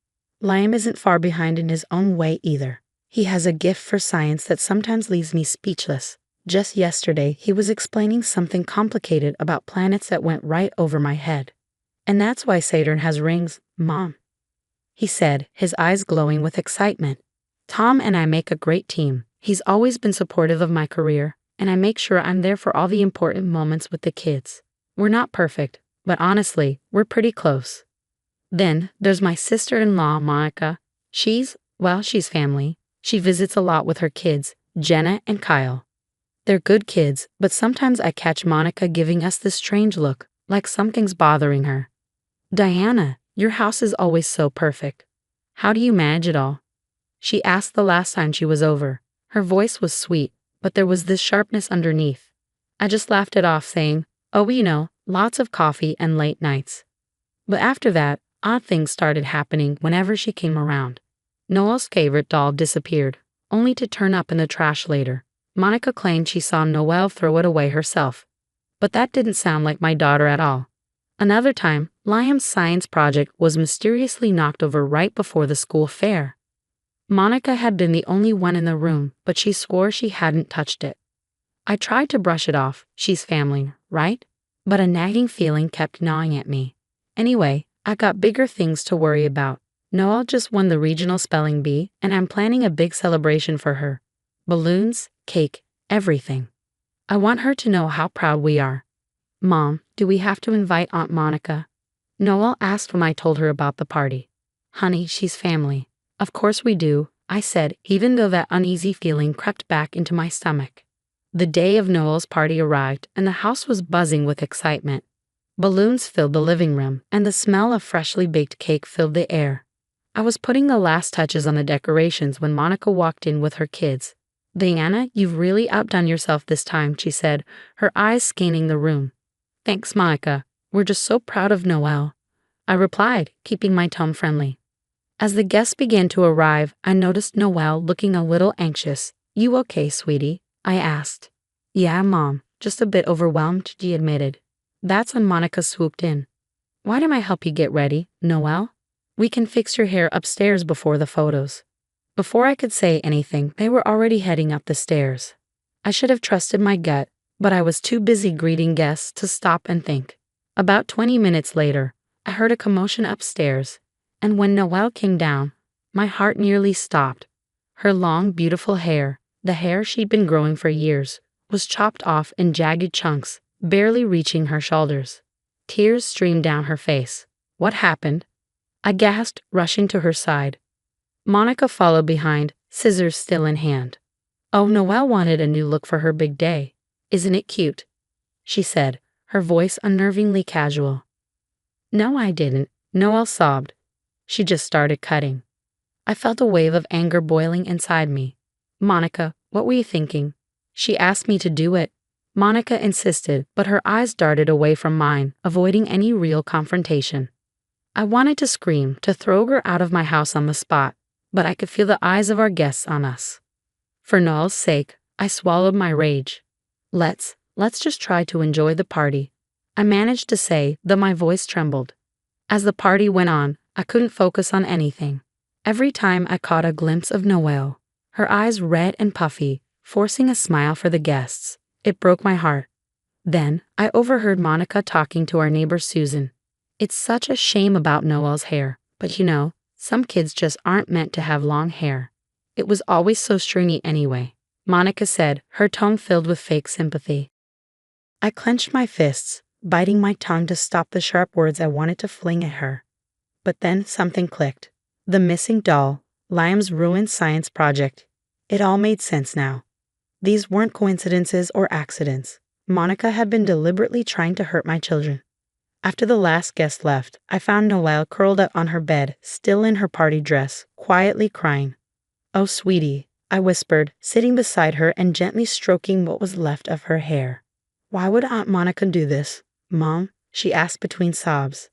Liam isn't far behind in his own way either. He has a gift for science that sometimes leaves me speechless. Just yesterday, he was explaining something complicated about planets that went right over my head. "And that's why Saturn has rings, Mom," he said, his eyes glowing with excitement. "Tom and I make a great team. He's always been supportive of my career, and I make sure I'm there for all the important moments with the kids. We're not perfect, but honestly, we're pretty close." Then there's my sister-in-law, Monica. She's family. She visits a lot with her kids, Jenna and Kyle. They're good kids, but sometimes I catch Monica giving us this strange look, like something's bothering her. "Diana, your house is always so perfect. How do you manage it all?" she asked the last time she was over. Her voice was sweet, but there was this sharpness underneath. I just laughed it off, saying, "Oh, lots of coffee and late nights." But after that, odd things started happening whenever she came around. Noelle's favorite doll disappeared, only to turn up in the trash later. Monica claimed she saw Noelle throw it away herself. But that didn't sound like my daughter at all. Another time, Liam's science project was mysteriously knocked over right before the school fair. Monica had been the only one in the room, but she swore she hadn't touched it. I tried to brush it off, she's family, right? But a nagging feeling kept gnawing at me. Anyway, I got bigger things to worry about. Noelle just won the regional spelling bee, and I'm planning a big celebration for her. Balloons, cake, everything. I want her to know how proud we are. "Mom, do we have to invite Aunt Monica?" Noelle asked when I told her about the party. "Honey, she's family. Of course we do," I said, even though that uneasy feeling crept back into my stomach. The day of Noelle's party arrived, and the house was buzzing with excitement. Balloons filled the living room, and the smell of freshly baked cake filled the air. I was putting the last touches on the decorations when Monica walked in with her kids. "Diana, you've really outdone yourself this time," she said, her eyes scanning the room. "Thanks, Monica. We're just so proud of Noelle," I replied, keeping my tone friendly. As the guests began to arrive, I noticed Noelle looking a little anxious. "You okay, sweetie?" I asked. "Yeah, Mom, just a bit overwhelmed," she admitted. That's when Monica swooped in. "Why don't I help you get ready, Noelle? We can fix your hair upstairs before the photos." Before I could say anything, they were already heading up the stairs. I should have trusted my gut, but I was too busy greeting guests to stop and think. About 20 minutes later, I heard a commotion upstairs, and when Noelle came down, my heart nearly stopped. Her long, beautiful hair, the hair she'd been growing for years, was chopped off in jagged chunks, barely reaching her shoulders. Tears streamed down her face. "What happened?" I gasped, rushing to her side. Monica followed behind, scissors still in hand. "Oh, Noelle wanted a new look for her big day. Isn't it cute?" she said, her voice unnervingly casual. "No, I didn't," Noelle sobbed. "She just started cutting." I felt a wave of anger boiling inside me. "Monica, what were you thinking?" She asked me to do it. Monica insisted, but her eyes darted away from mine, avoiding any real confrontation. I wanted to scream, to throw her out of my house on the spot, but I could feel the eyes of our guests on us. For Noelle's sake, I swallowed my rage. Let's just try to enjoy the party," I managed to say, though my voice trembled. As the party went on, I couldn't focus on anything. Every time I caught a glimpse of Noelle, her eyes red and puffy, forcing a smile for the guests, it broke my heart. Then, I overheard Monica talking to our neighbor Susan. "It's such a shame about Noelle's hair, but some kids just aren't meant to have long hair. It was always so stringy anyway," Monica said, her tone filled with fake sympathy. I clenched my fists, biting my tongue to stop the sharp words I wanted to fling at her. But then something clicked. The missing doll, Liam's ruined science project. It all made sense now. These weren't coincidences or accidents. Monica had been deliberately trying to hurt my children. After the last guest left, I found Noelle curled up on her bed, still in her party dress, quietly crying. "Oh, sweetie," I whispered, sitting beside her and gently stroking what was left of her hair. "Why would Aunt Monica do this, Mom?" she asked between sobs.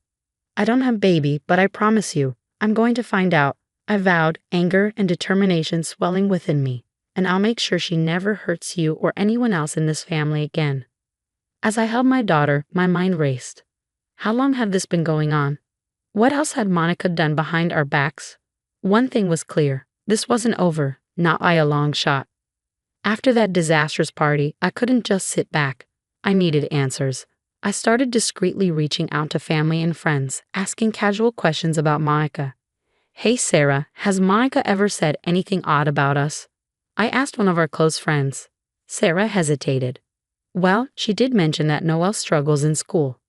"I don't have baby, but I promise you, I'm going to find out," I vowed, anger and determination swelling within me, "and I'll make sure she never hurts you or anyone else in this family again." As I held my daughter, my mind raced. How long had this been going on? What else had Monica done behind our backs? One thing was clear. This wasn't over, not by a long shot. After that disastrous party, I couldn't just sit back. I needed answers. I started discreetly reaching out to family and friends, asking casual questions about Monica. "Hey Sarah, has Monica ever said anything odd about us?" I asked one of our close friends. Sarah hesitated. "Well, she did mention that Noelle struggles in school."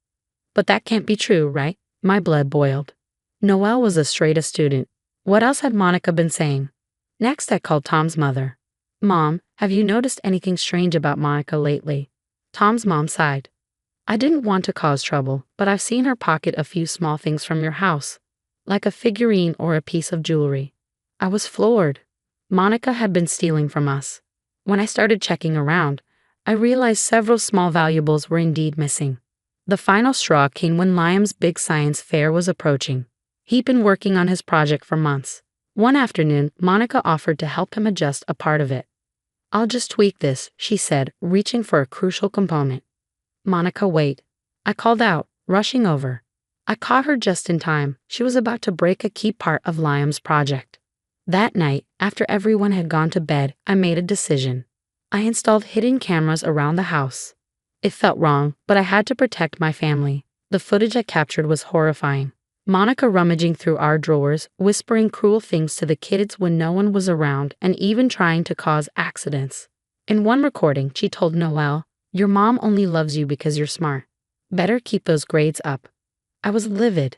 "But that can't be true, right?" My blood boiled. Noelle was a straight-A student. What else had Monica been saying? Next, I called Tom's mother. "Mom, have you noticed anything strange about Monica lately?" Tom's mom sighed. "I didn't want to cause trouble, but I've seen her pocket a few small things from your house, like a figurine or a piece of jewelry." I was floored. Monica had been stealing from us. When I started checking around, I realized several small valuables were indeed missing. The final straw came when Liam's big science fair was approaching. He'd been working on his project for months. One afternoon, Monica offered to help him adjust a part of it. "I'll just tweak this," she said, reaching for a crucial component. "Monica, wait." I called out, rushing over. I caught her just in time. She was about to break a key part of Liam's project. That night, after everyone had gone to bed, I made a decision. I installed hidden cameras around the house. It felt wrong, but I had to protect my family. The footage I captured was horrifying. Monica rummaging through our drawers, whispering cruel things to the kids when no one was around, and even trying to cause accidents. In one recording, she told Noelle, "Your mom only loves you because you're smart. Better keep those grades up." I was livid.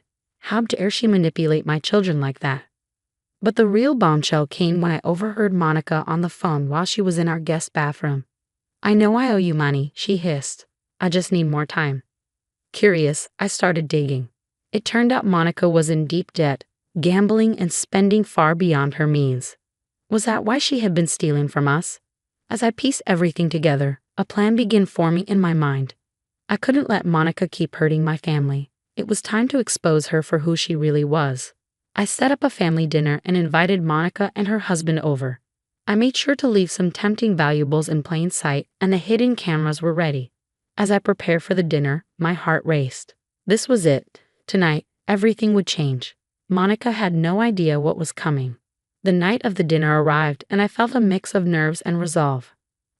How dare she manipulate my children like that? But the real bombshell came when I overheard Monica on the phone while she was in our guest bathroom. "I know I owe you money," she hissed. "I just need more time." Curious, I started digging. It turned out Monica was in deep debt, gambling and spending far beyond her means. Was that why she had been stealing from us? As I pieced everything together, a plan began forming in my mind. I couldn't let Monica keep hurting my family. It was time to expose her for who she really was. I set up a family dinner and invited Monica and her husband over. I made sure to leave some tempting valuables in plain sight, and the hidden cameras were ready. As I prepared for the dinner, my heart raced. This was it. Tonight, everything would change. Monica had no idea what was coming. The night of the dinner arrived, and I felt a mix of nerves and resolve.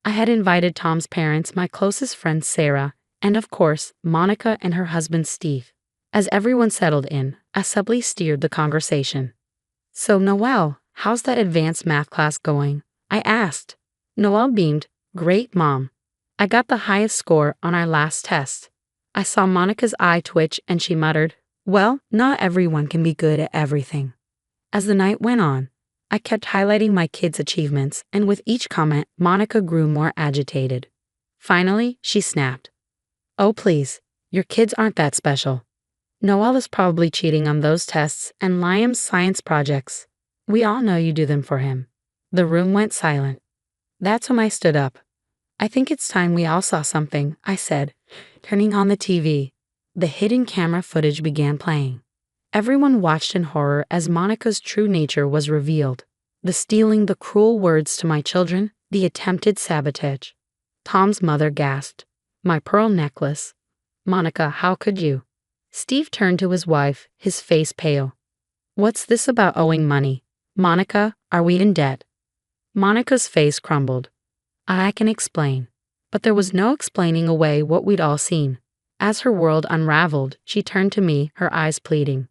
I had invited Tom's parents, my closest friend Sarah, and of course, Monica and her husband Steve. As everyone settled in, I subtly steered the conversation. "So, Noelle, how's that advanced math class going?" I asked. Noelle beamed. "Great, Mom. I got the highest score on our last test." I saw Monica's eye twitch and she muttered, "Well, not everyone can be good at everything." As the night went on, I kept highlighting my kids' achievements, and with each comment, Monica grew more agitated. Finally, she snapped. "Oh, please, your kids aren't that special. Noelle is probably cheating on those tests and Liam's science projects. We all know you do them for him." The room went silent. That's when I stood up. "I think it's time we all saw something," I said, turning on the TV. The hidden camera footage began playing. Everyone watched in horror as Monica's true nature was revealed. The stealing, the cruel words to my children, the attempted sabotage. Tom's mother gasped. "My pearl necklace. Monica, how could you?" Steve turned to his wife, his face pale. "What's this about owing money? Monica, are we in debt?" Monica's face crumbled. "I can explain." But there was no explaining away what we'd all seen. As her world unraveled, she turned to me, her eyes pleading.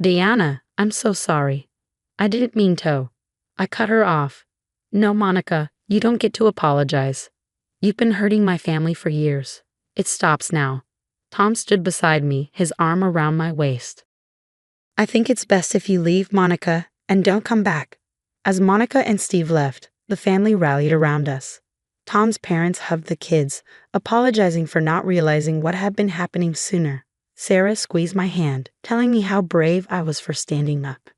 "Diana, I'm so sorry. I didn't mean to." I cut her off. "No, Monica, you don't get to apologize. You've been hurting my family for years. It stops now." Tom stood beside me, his arm around my waist. "I think it's best if you leave, Monica, and don't come back." As Monica and Steve left, the family rallied around us. Tom's parents hugged the kids, apologizing for not realizing what had been happening sooner. Sarah squeezed my hand, telling me how brave I was for standing up.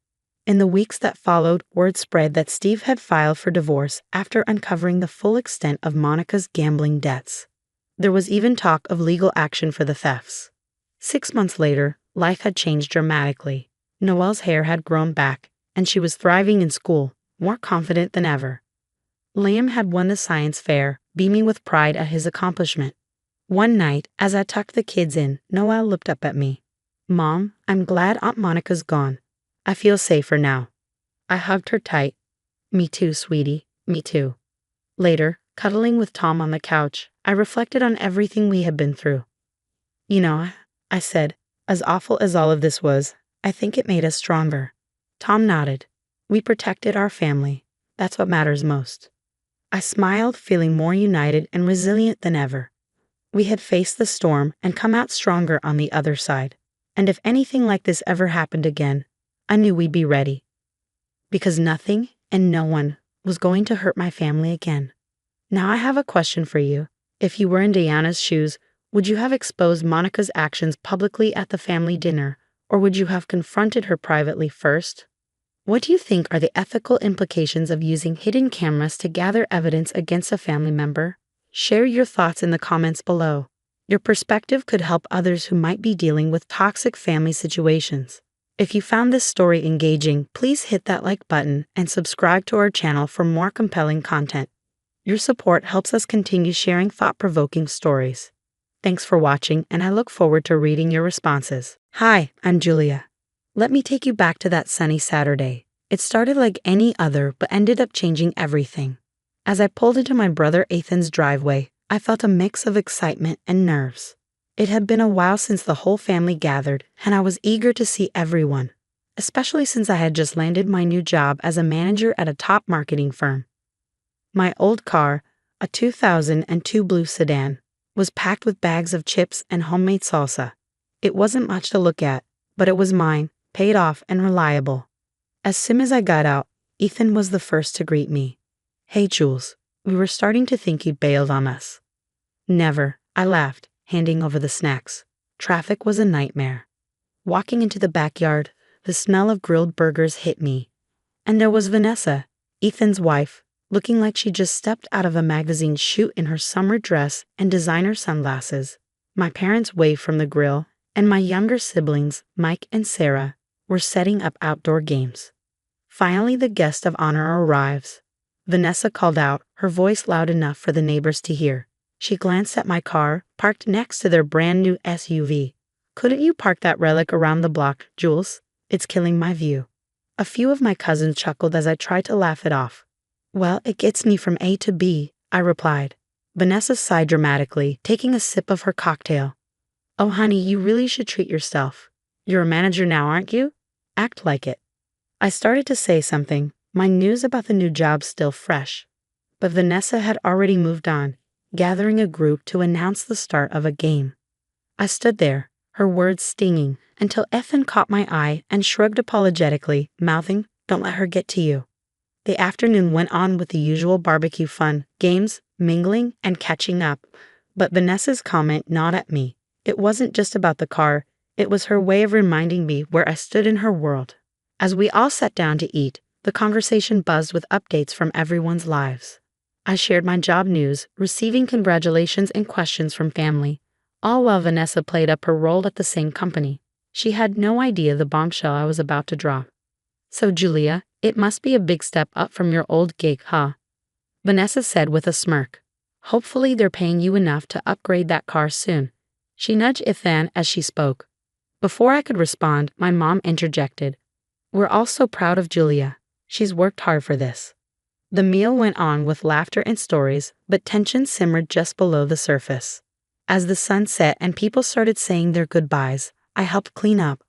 In the weeks that followed, word spread that Steve had filed for divorce after uncovering the full extent of Monica's gambling debts. There was even talk of legal action for the thefts. 6 months later, life had changed dramatically. Noelle's hair had grown back, and she was thriving in school, more confident than ever. Liam had won the science fair, beaming with pride at his accomplishment. One night, as I tucked the kids in, Noelle looked up at me. "Mom, I'm glad Aunt Monica's gone. I feel safer now." I hugged her tight. "Me too, sweetie, me too." Later, cuddling with Tom on the couch, I reflected on everything we had been through. "You know," I said, "as awful as all of this was, I think it made us stronger." Tom nodded. "We protected our family. That's what matters most." I smiled, feeling more united and resilient than ever. We had faced the storm and come out stronger on the other side. And if anything like this ever happened again, I knew we'd be ready. Because nothing and no one was going to hurt my family again. Now I have a question for you. If you were in Diana's shoes, would you have exposed Monica's actions publicly at the family dinner, or would you have confronted her privately first? What do you think are the ethical implications of using hidden cameras to gather evidence against a family member? Share your thoughts in the comments below. Your perspective could help others who might be dealing with toxic family situations. If you found this story engaging, please hit that like button and subscribe to our channel for more compelling content. Your support helps us continue sharing thought-provoking stories. Thanks for watching, and I look forward to reading your responses. Hi, I'm Julia. Let me take you back to that sunny Saturday. It started like any other, but ended up changing everything. As I pulled into my brother Ethan's driveway, I felt a mix of excitement and nerves. It had been a while since the whole family gathered, and I was eager to see everyone, especially since I had just landed my new job as a manager at a top marketing firm. My old car, a 2002 blue sedan, was packed with bags of chips and homemade salsa. It wasn't much to look at, but it was mine, paid off and reliable. As soon as I got out, Ethan was the first to greet me. "Hey, Jules, we were starting to think you'd bailed on us." "Never," I laughed, handing over the snacks. Traffic was a nightmare. Walking into the backyard, the smell of grilled burgers hit me. And there was Vanessa, Ethan's wife, looking like she just stepped out of a magazine shoot in her summer dress and designer sunglasses. My parents waved from the grill, and my younger siblings, Mike and Sarah, were setting up outdoor games. Finally, the guest of honor arrives. Vanessa called out, her voice loud enough for the neighbors to hear. She glanced at my car, parked next to their brand new SUV. "Couldn't you park that relic around the block, Jules? It's killing my view." A few of my cousins chuckled as I tried to laugh it off. "Well, it gets me from A to B," I replied. Vanessa sighed dramatically, taking a sip of her cocktail. "Oh, honey, you really should treat yourself. You're a manager now, aren't you? Act like it." I started to say something, my news about the new job still fresh. But Vanessa had already moved on, gathering a group to announce the start of a game. I stood there, her words stinging, until Ethan caught my eye and shrugged apologetically, mouthing, "Don't let her get to you." The afternoon went on with the usual barbecue fun, games, mingling, and catching up. But Vanessa's comment gnawed at me. It wasn't just about the car, it was her way of reminding me where I stood in her world. As we all sat down to eat, the conversation buzzed with updates from everyone's lives. I shared my job news, receiving congratulations and questions from family, all while Vanessa played up her role at the same company. She had no idea the bombshell I was about to drop. "So, Julia, it must be a big step up from your old gig, huh?" Vanessa said with a smirk. "Hopefully they're paying you enough to upgrade that car soon." She nudged Ethan as she spoke. Before I could respond, my mom interjected. "We're all so proud of Julia. She's worked hard for this." The meal went on with laughter and stories, but tension simmered just below the surface. As the sun set and people started saying their goodbyes, I helped clean up,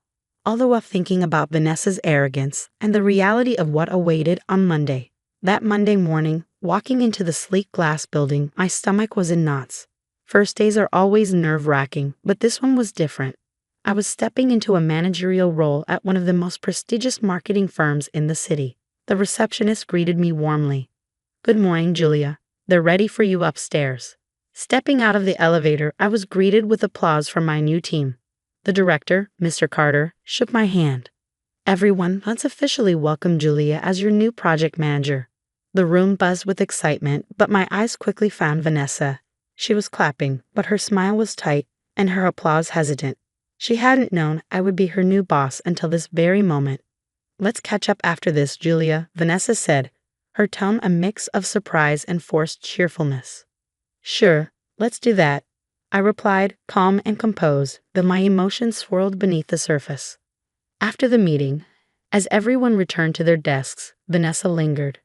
all the while thinking about Vanessa's arrogance and the reality of what awaited on Monday. That Monday morning, walking into the sleek glass building, my stomach was in knots. First days are always nerve-wracking, but this one was different. I was stepping into a managerial role at one of the most prestigious marketing firms in the city. The receptionist greeted me warmly. "Good morning, Julia. They're ready for you upstairs." Stepping out of the elevator, I was greeted with applause from my new team. The director, Mr. Carter, shook my hand. Everyone, let's officially welcome Julia as your new project manager. The room buzzed with excitement, but my eyes quickly found Vanessa. She was clapping, but her smile was tight and her applause hesitant. She hadn't known I would be her new boss until this very moment. Let's catch up after this, Julia, Vanessa said, her tone a mix of surprise and forced cheerfulness. Sure, let's do that, I replied, calm and composed, though my emotions swirled beneath the surface. After the meeting, as everyone returned to their desks, Vanessa lingered.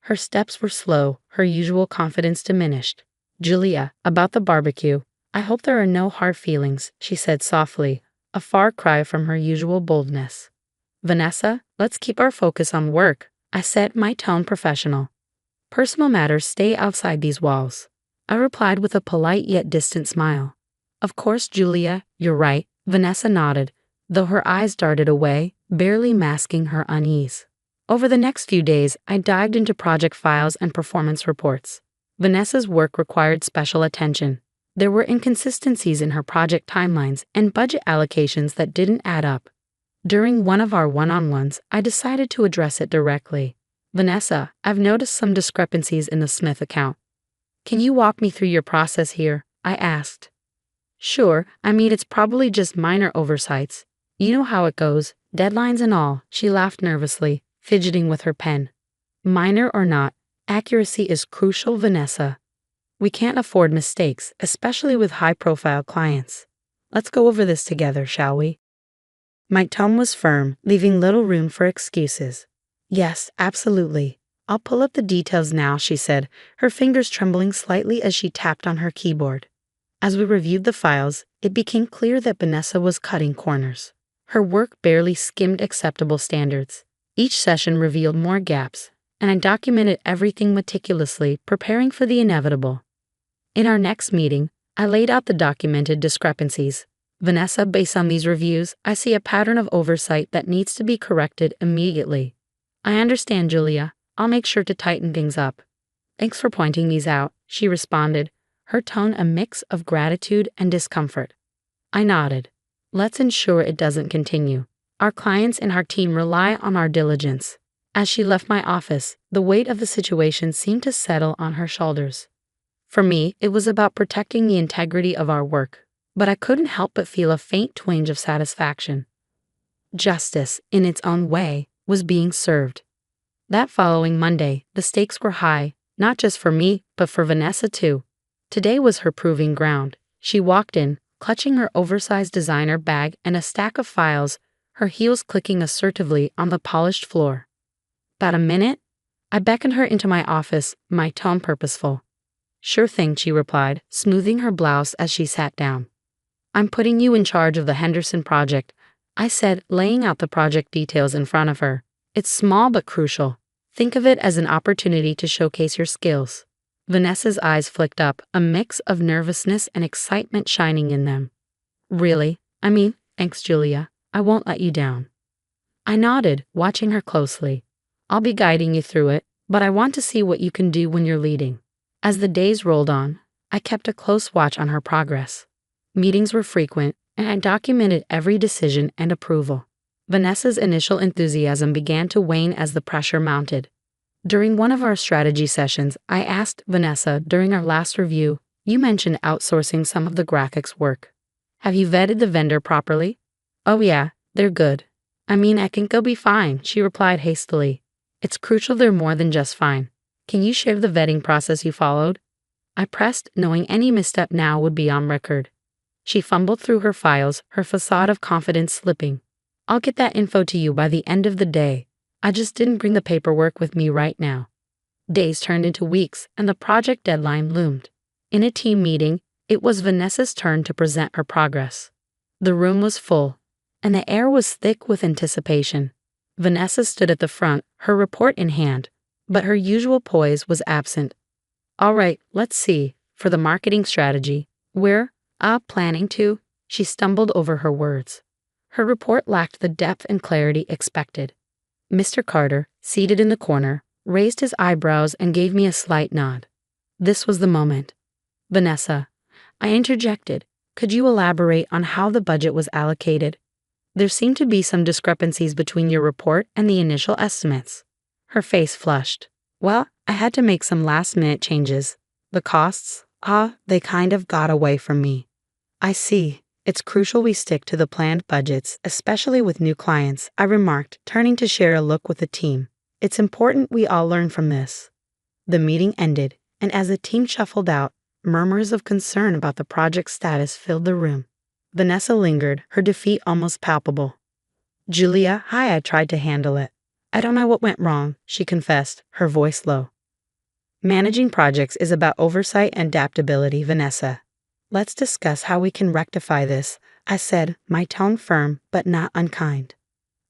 Her steps were slow, her usual confidence diminished. Julia, about the barbecue, I hope there are no hard feelings, she said softly, a far cry from her usual boldness. Vanessa, let's keep our focus on work, I said, my tone professional. Personal matters stay outside these walls, I replied with a polite yet distant smile. Of course, Julia, you're right, Vanessa nodded, though her eyes darted away, barely masking her unease. Over the next few days, I dived into project files and performance reports. Vanessa's work required special attention. There were inconsistencies in her project timelines and budget allocations that didn't add up. During one of our one-on-ones, I decided to address it directly. Vanessa, I've noticed some discrepancies in the Smith account. Can you walk me through your process here? I asked. Sure, it's probably just minor oversights. You know how it goes, deadlines and all, she laughed nervously, fidgeting with her pen. Minor or not, accuracy is crucial, Vanessa. We can't afford mistakes, especially with high-profile clients. Let's go over this together, shall we? My tone was firm, leaving little room for excuses. Yes, absolutely. I'll pull up the details now, she said, her fingers trembling slightly as she tapped on her keyboard. As we reviewed the files, it became clear that Vanessa was cutting corners. Her work barely skimmed acceptable standards. Each session revealed more gaps, and I documented everything meticulously, preparing for the inevitable. In our next meeting, I laid out the documented discrepancies. Vanessa, based on these reviews, I see a pattern of oversight that needs to be corrected immediately. I understand, Julia. I'll make sure to tighten things up. Thanks for pointing these out, she responded, her tone a mix of gratitude and discomfort. I nodded. Let's ensure it doesn't continue. Our clients and our team rely on our diligence. As she left my office, the weight of the situation seemed to settle on her shoulders. For me, it was about protecting the integrity of our work, but I couldn't help but feel a faint twinge of satisfaction. Justice, in its own way, was being served. That following Monday, the stakes were high, not just for me, but for Vanessa too. Today was her proving ground. She walked in, clutching her oversized designer bag and a stack of files, her heels clicking assertively on the polished floor. About a minute? I beckoned her into my office, my tone purposeful. Sure thing, she replied, smoothing her blouse as she sat down. I'm putting you in charge of the Henderson project, I said, laying out the project details in front of her. It's small but crucial. Think of it as an opportunity to showcase your skills. Vanessa's eyes flicked up, a mix of nervousness and excitement shining in them. Really? Thanks, Julia. I won't let you down. I nodded, watching her closely. I'll be guiding you through it, but I want to see what you can do when you're leading. As the days rolled on, I kept a close watch on her progress. Meetings were frequent, and I documented every decision and approval. Vanessa's initial enthusiasm began to wane as the pressure mounted. During one of our strategy sessions, I asked Vanessa during our last review, you mentioned outsourcing some of the graphics work. Have you vetted the vendor properly? Oh yeah, they're good. I think they'll be fine, she replied hastily. It's crucial they're more than just fine. Can you share the vetting process you followed? I pressed, knowing any misstep now would be on record. She fumbled through her files, her facade of confidence slipping. I'll get that info to you by the end of the day. I just didn't bring the paperwork with me right now. Days turned into weeks, and the project deadline loomed. In a team meeting, it was Vanessa's turn to present her progress. The room was full, and the air was thick with anticipation. Vanessa stood at the front, her report in hand, but her usual poise was absent. All right, let's see. For the marketing strategy, we're planning to, she stumbled over her words. Her report lacked the depth and clarity expected. Mr. Carter, seated in the corner, raised his eyebrows and gave me a slight nod. This was the moment. Vanessa, I interjected, Could you elaborate on how the budget was allocated? There seemed to be some discrepancies between your report and the initial estimates. Her face flushed. Well, I had to make some last-minute changes. The costs, they kind of got away from me. I see. It's crucial we stick to the planned budgets, especially with new clients, I remarked, turning to share a look with the team. It's important we all learn from this. The meeting ended, and as the team shuffled out, murmurs of concern about the project's status filled the room. Vanessa lingered, her defeat almost palpable. Julia, I tried to handle it. I don't know what went wrong, she confessed, her voice low. Managing projects is about oversight and adaptability, Vanessa. Let's discuss how we can rectify this, I said, my tone firm but not unkind.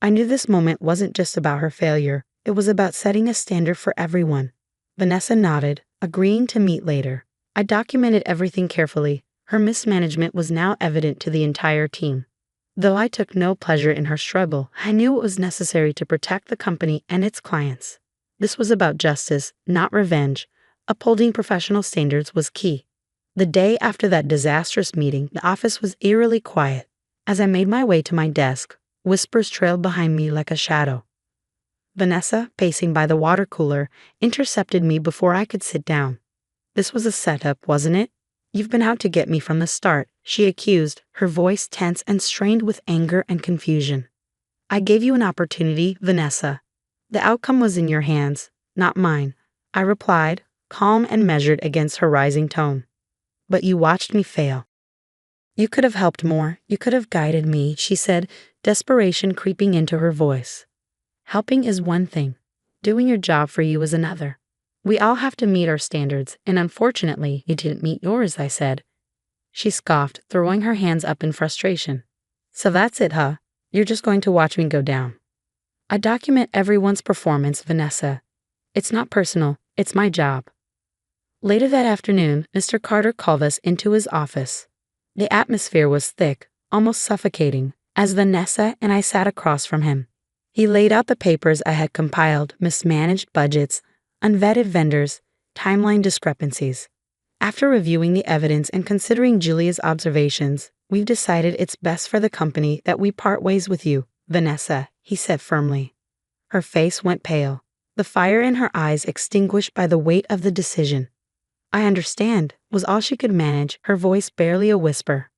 I knew this moment wasn't just about her failure, it was about setting a standard for everyone. Vanessa nodded, agreeing to meet later. I documented everything carefully. Her mismanagement was now evident to the entire team. Though I took no pleasure in her struggle, I knew it was necessary to protect the company and its clients. This was about justice, not revenge. Upholding professional standards was key. The day after that disastrous meeting, the office was eerily quiet. As I made my way to my desk, whispers trailed behind me like a shadow. Vanessa, pacing by the water cooler, intercepted me before I could sit down. This was a setup, wasn't it? You've been out to get me from the start, she accused, her voice tense and strained with anger and confusion. I gave you an opportunity, Vanessa. The outcome was in your hands, not mine, I replied, calm and measured against her rising tone. But you watched me fail. You could have helped more, you could have guided me, she said, desperation creeping into her voice. Helping is one thing. Doing your job for you is another. We all have to meet our standards, and unfortunately, you didn't meet yours, I said. She scoffed, throwing her hands up in frustration. So that's it, huh? You're just going to watch me go down. I document everyone's performance, Vanessa. It's not personal, it's my job. Later that afternoon, Mr. Carter called us into his office. The atmosphere was thick, almost suffocating, as Vanessa and I sat across from him. He laid out the papers I had compiled, mismanaged budgets, unvetted vendors, timeline discrepancies. After reviewing the evidence and considering Julia's observations, we've decided it's best for the company that we part ways with you, Vanessa, he said firmly. Her face went pale, the fire in her eyes extinguished by the weight of the decision. I understand, was all she could manage, her voice barely a whisper.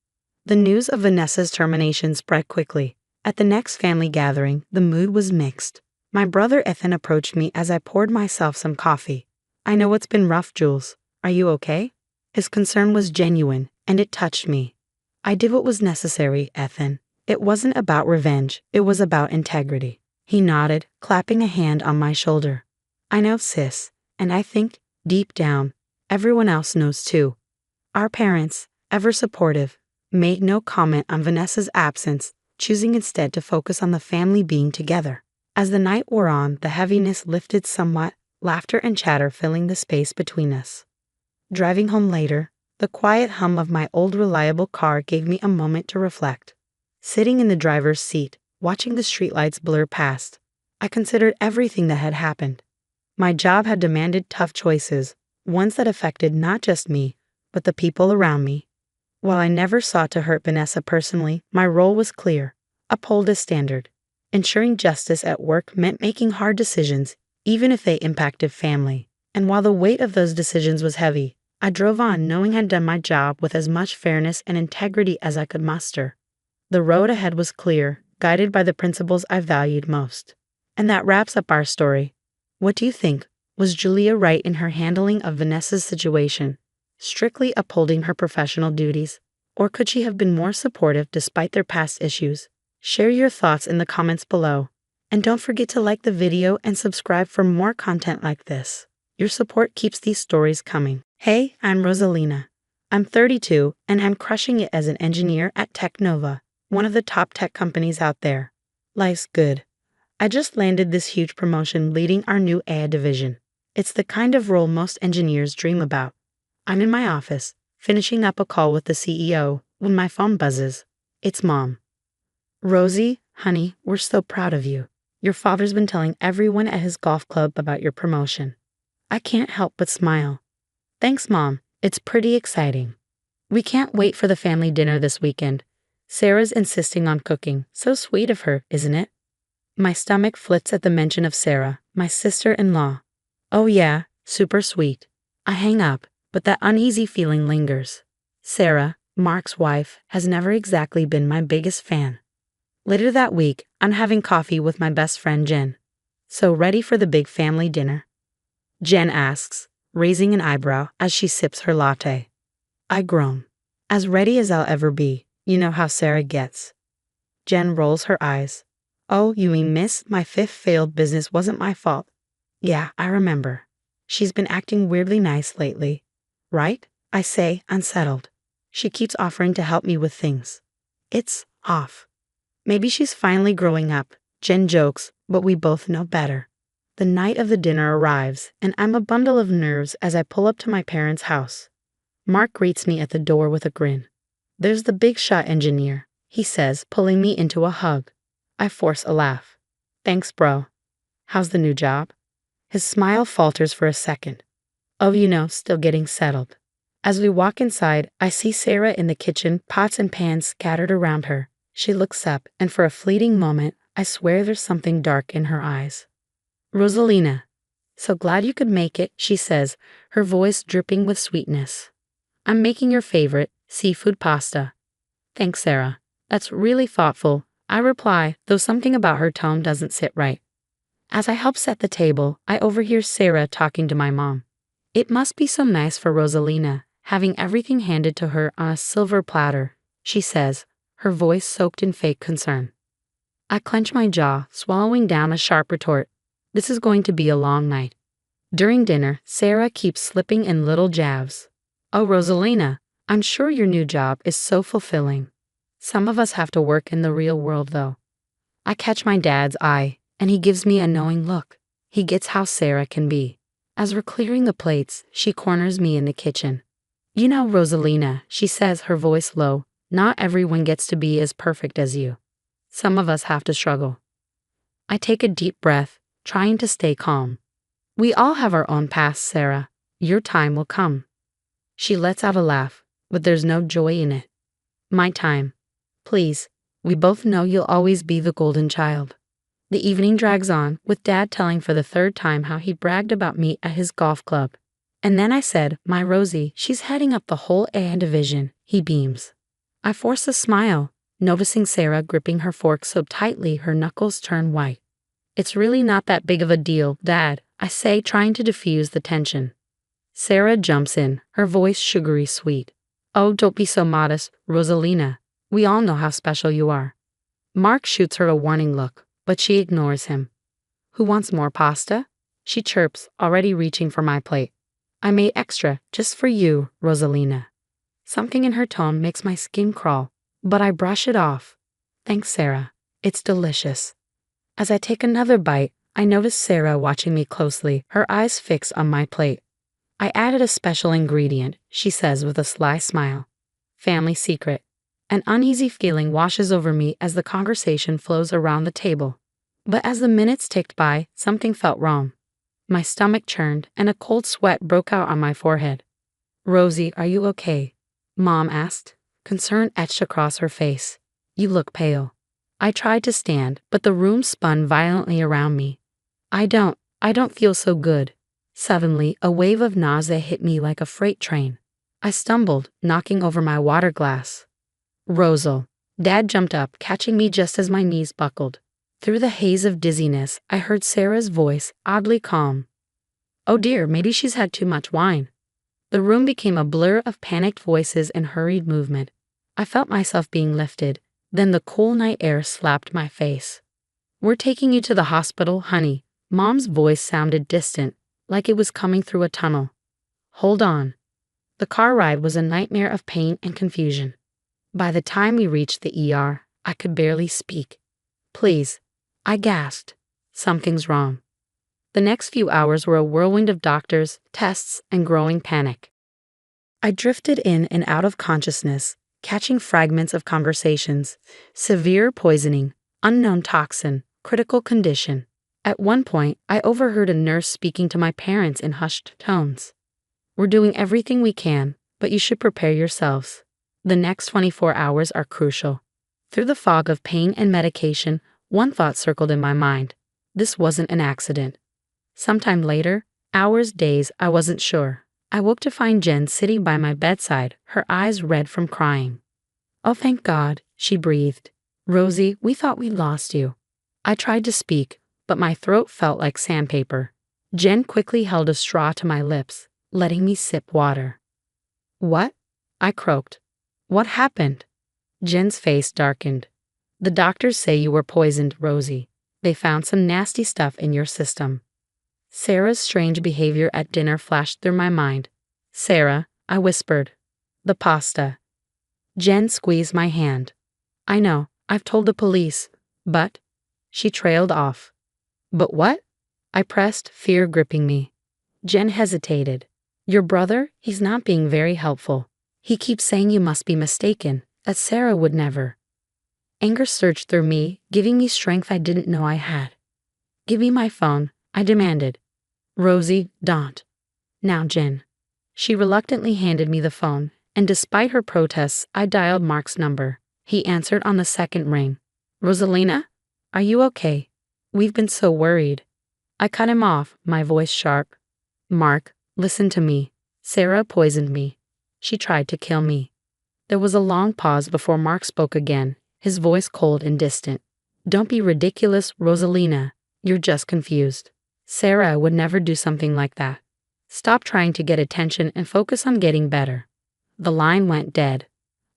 The news of Vanessa's termination spread quickly. At the next family gathering, the mood was mixed. My brother Ethan approached me as I poured myself some coffee. I know it's been rough, Jules. Are you okay? His concern was genuine, and it touched me. I did what was necessary, Ethan. It wasn't about revenge, it was about integrity. He nodded, clapping a hand on my shoulder. I know, sis, and I think, deep down, everyone else knows too. Our parents, ever supportive, made no comment on Vanessa's absence, choosing instead to focus on the family being together. As the night wore on, the heaviness lifted somewhat, laughter and chatter filling the space between us. Driving home later, the quiet hum of my old reliable car gave me a moment to reflect. Sitting in the driver's seat, watching the streetlights blur past, I considered everything that had happened. My job had demanded tough choices, ones that affected not just me, but the people around me. While I never sought to hurt Vanessa personally, my role was clear: uphold a standard. Ensuring justice at work meant making hard decisions, even if they impacted family. And while the weight of those decisions was heavy, I drove on knowing I'd done my job with as much fairness and integrity as I could muster. The road ahead was clear, guided by the principles I valued most. And that wraps up our story. What do you think? Was Julia right in her handling of Vanessa's situation, strictly upholding her professional duties? Or could she have been more supportive despite their past issues? Share your thoughts in the comments below. And don't forget to like the video and subscribe for more content like this. Your support keeps these stories coming. Hey, I'm Rosalina. I'm 32 and I'm crushing it as an engineer at Technova, one of the top tech companies out there. Life's good. I just landed this huge promotion leading our new AI division. It's the kind of role most engineers dream about. I'm in my office, finishing up a call with the CEO, when my phone buzzes. It's Mom. Rosie, honey, we're so proud of you. Your father's been telling everyone at his golf club about your promotion. I can't help but smile. Thanks, Mom. It's pretty exciting. We can't wait for the family dinner this weekend. Sarah's insisting on cooking. So sweet of her, isn't it? My stomach flits at the mention of Sarah, my sister-in-law. Oh yeah, super sweet. I hang up, but that uneasy feeling lingers. Sarah, Mark's wife, has never exactly been my biggest fan. Later that week, I'm having coffee with my best friend Jen. So ready for the big family dinner? Jen asks, raising an eyebrow as she sips her latte. I groan. As ready as I'll ever be. You know how Sarah gets. Jen rolls her eyes. Oh, you mean miss, my fifth failed business wasn't my fault. Yeah, I remember. She's been acting weirdly nice lately. Right? I say, unsettled. She keeps offering to help me with things. It's off. Maybe she's finally growing up, Jen jokes, but we both know better. The night of the dinner arrives, and I'm a bundle of nerves as I pull up to my parents' house. Mark greets me at the door with a grin. There's the big shot engineer, he says, pulling me into a hug. I force a laugh. Thanks, bro. How's the new job? His smile falters for a second. Oh, still getting settled. As we walk inside, I see Sarah in the kitchen, pots and pans scattered around her. She looks up, and for a fleeting moment, I swear there's something dark in her eyes. Rosalina. So glad you could make it, she says, her voice dripping with sweetness. I'm making your favorite, seafood pasta. Thanks, Sarah. That's really thoughtful, I reply, though something about her tone doesn't sit right. As I help set the table, I overhear Sarah talking to my mom. It must be so nice for Rosalina, having everything handed to her on a silver platter, she says, her voice soaked in fake concern. I clench my jaw, swallowing down a sharp retort. This is going to be a long night. During dinner, Sarah keeps slipping in little jabs. Oh, Rosalina, I'm sure your new job is so fulfilling. Some of us have to work in the real world, though. I catch my dad's eye, and he gives me a knowing look. He gets how Sarah can be. As we're clearing the plates, she corners me in the kitchen. Rosalina, she says, her voice low, not everyone gets to be as perfect as you. Some of us have to struggle. I take a deep breath, trying to stay calm. We all have our own paths, Sarah. Your time will come. She lets out a laugh, but there's no joy in it. My time. Please, we both know you'll always be the golden child. The evening drags on, with Dad telling for the third time how he bragged about me at his golf club. And then I said, my Rosie, she's heading up the whole A division. He beams. I force a smile, noticing Sarah gripping her fork so tightly her knuckles turn white. It's really not that big of a deal, Dad, I say, trying to diffuse the tension. Sarah jumps in, her voice sugary sweet. Oh, don't be so modest, Rosalina. We all know how special you are. Mark shoots her a warning look, but she ignores him. Who wants more pasta? She chirps, already reaching for my plate. I made extra, just for you, Rosalina. Something in her tone makes my skin crawl, but I brush it off. Thanks, Sarah. It's delicious. As I take another bite, I notice Sarah watching me closely, her eyes fixed on my plate. I added a special ingredient, she says with a sly smile. Family secret. An uneasy feeling washes over me as the conversation flows around the table. But as the minutes ticked by, something felt wrong. My stomach churned, and a cold sweat broke out on my forehead. Rosie, are you okay? Mom asked. Concern etched across her face. You look pale. I tried to stand, but the room spun violently around me. I don't feel so good. Suddenly, a wave of nausea hit me like a freight train. I stumbled, knocking over my water glass. Rosal. Dad jumped up, catching me just as my knees buckled. Through the haze of dizziness, I heard Sarah's voice, oddly calm. Oh dear, maybe she's had too much wine. The room became a blur of panicked voices and hurried movement. I felt myself being lifted, then the cool night air slapped my face. We're taking you to the hospital, honey. Mom's voice sounded distant, like it was coming through a tunnel. Hold on. The car ride was a nightmare of pain and confusion. By the time we reached the ER, I could barely speak. Please, I gasped. Something's wrong. The next few hours were a whirlwind of doctors, tests, and growing panic. I drifted in and out of consciousness, catching fragments of conversations. Severe poisoning, unknown toxin, critical condition. At one point, I overheard a nurse speaking to my parents in hushed tones. We're doing everything we can, But you should prepare yourselves. The next 24 hours are crucial. Through the fog of pain and medication, one thought circled in my mind. This wasn't an accident. Sometime later, hours, days, I wasn't sure. I woke to find Jen sitting by my bedside, her eyes red from crying. "Oh, thank God," she breathed. "Rosie, we thought we'd lost you." I tried to speak, but my throat felt like sandpaper. Jen quickly held a straw to my lips, letting me sip water. "What?" I croaked. "What happened?" Jen's face darkened. "The doctors say you were poisoned, Rosie. They found some nasty stuff in your system." Sarah's strange behavior at dinner flashed through my mind. "Sarah," I whispered. "The pasta." Jen squeezed my hand. "I know, I've told the police, but—" She trailed off. "But what?" I pressed, fear gripping me. Jen hesitated. "Your brother, he's not being very helpful. He keeps saying you must be mistaken, that Sarah would never." Anger surged through me, giving me strength I didn't know I had. "Give me my phone," I demanded. "Rosie, don't." "Now, Jen." She reluctantly handed me the phone, and despite her protests, I dialed Mark's number. He answered on the second ring. "Rosalina? Are you okay? We've been so worried." I cut him off, my voice sharp. "Mark, listen to me. Sarah poisoned me. She tried to kill me." There was a long pause before Mark spoke again, his voice cold and distant. "Don't be ridiculous, Rosalina. You're just confused. Sarah would never do something like that. Stop trying to get attention and focus on getting better." The line went dead.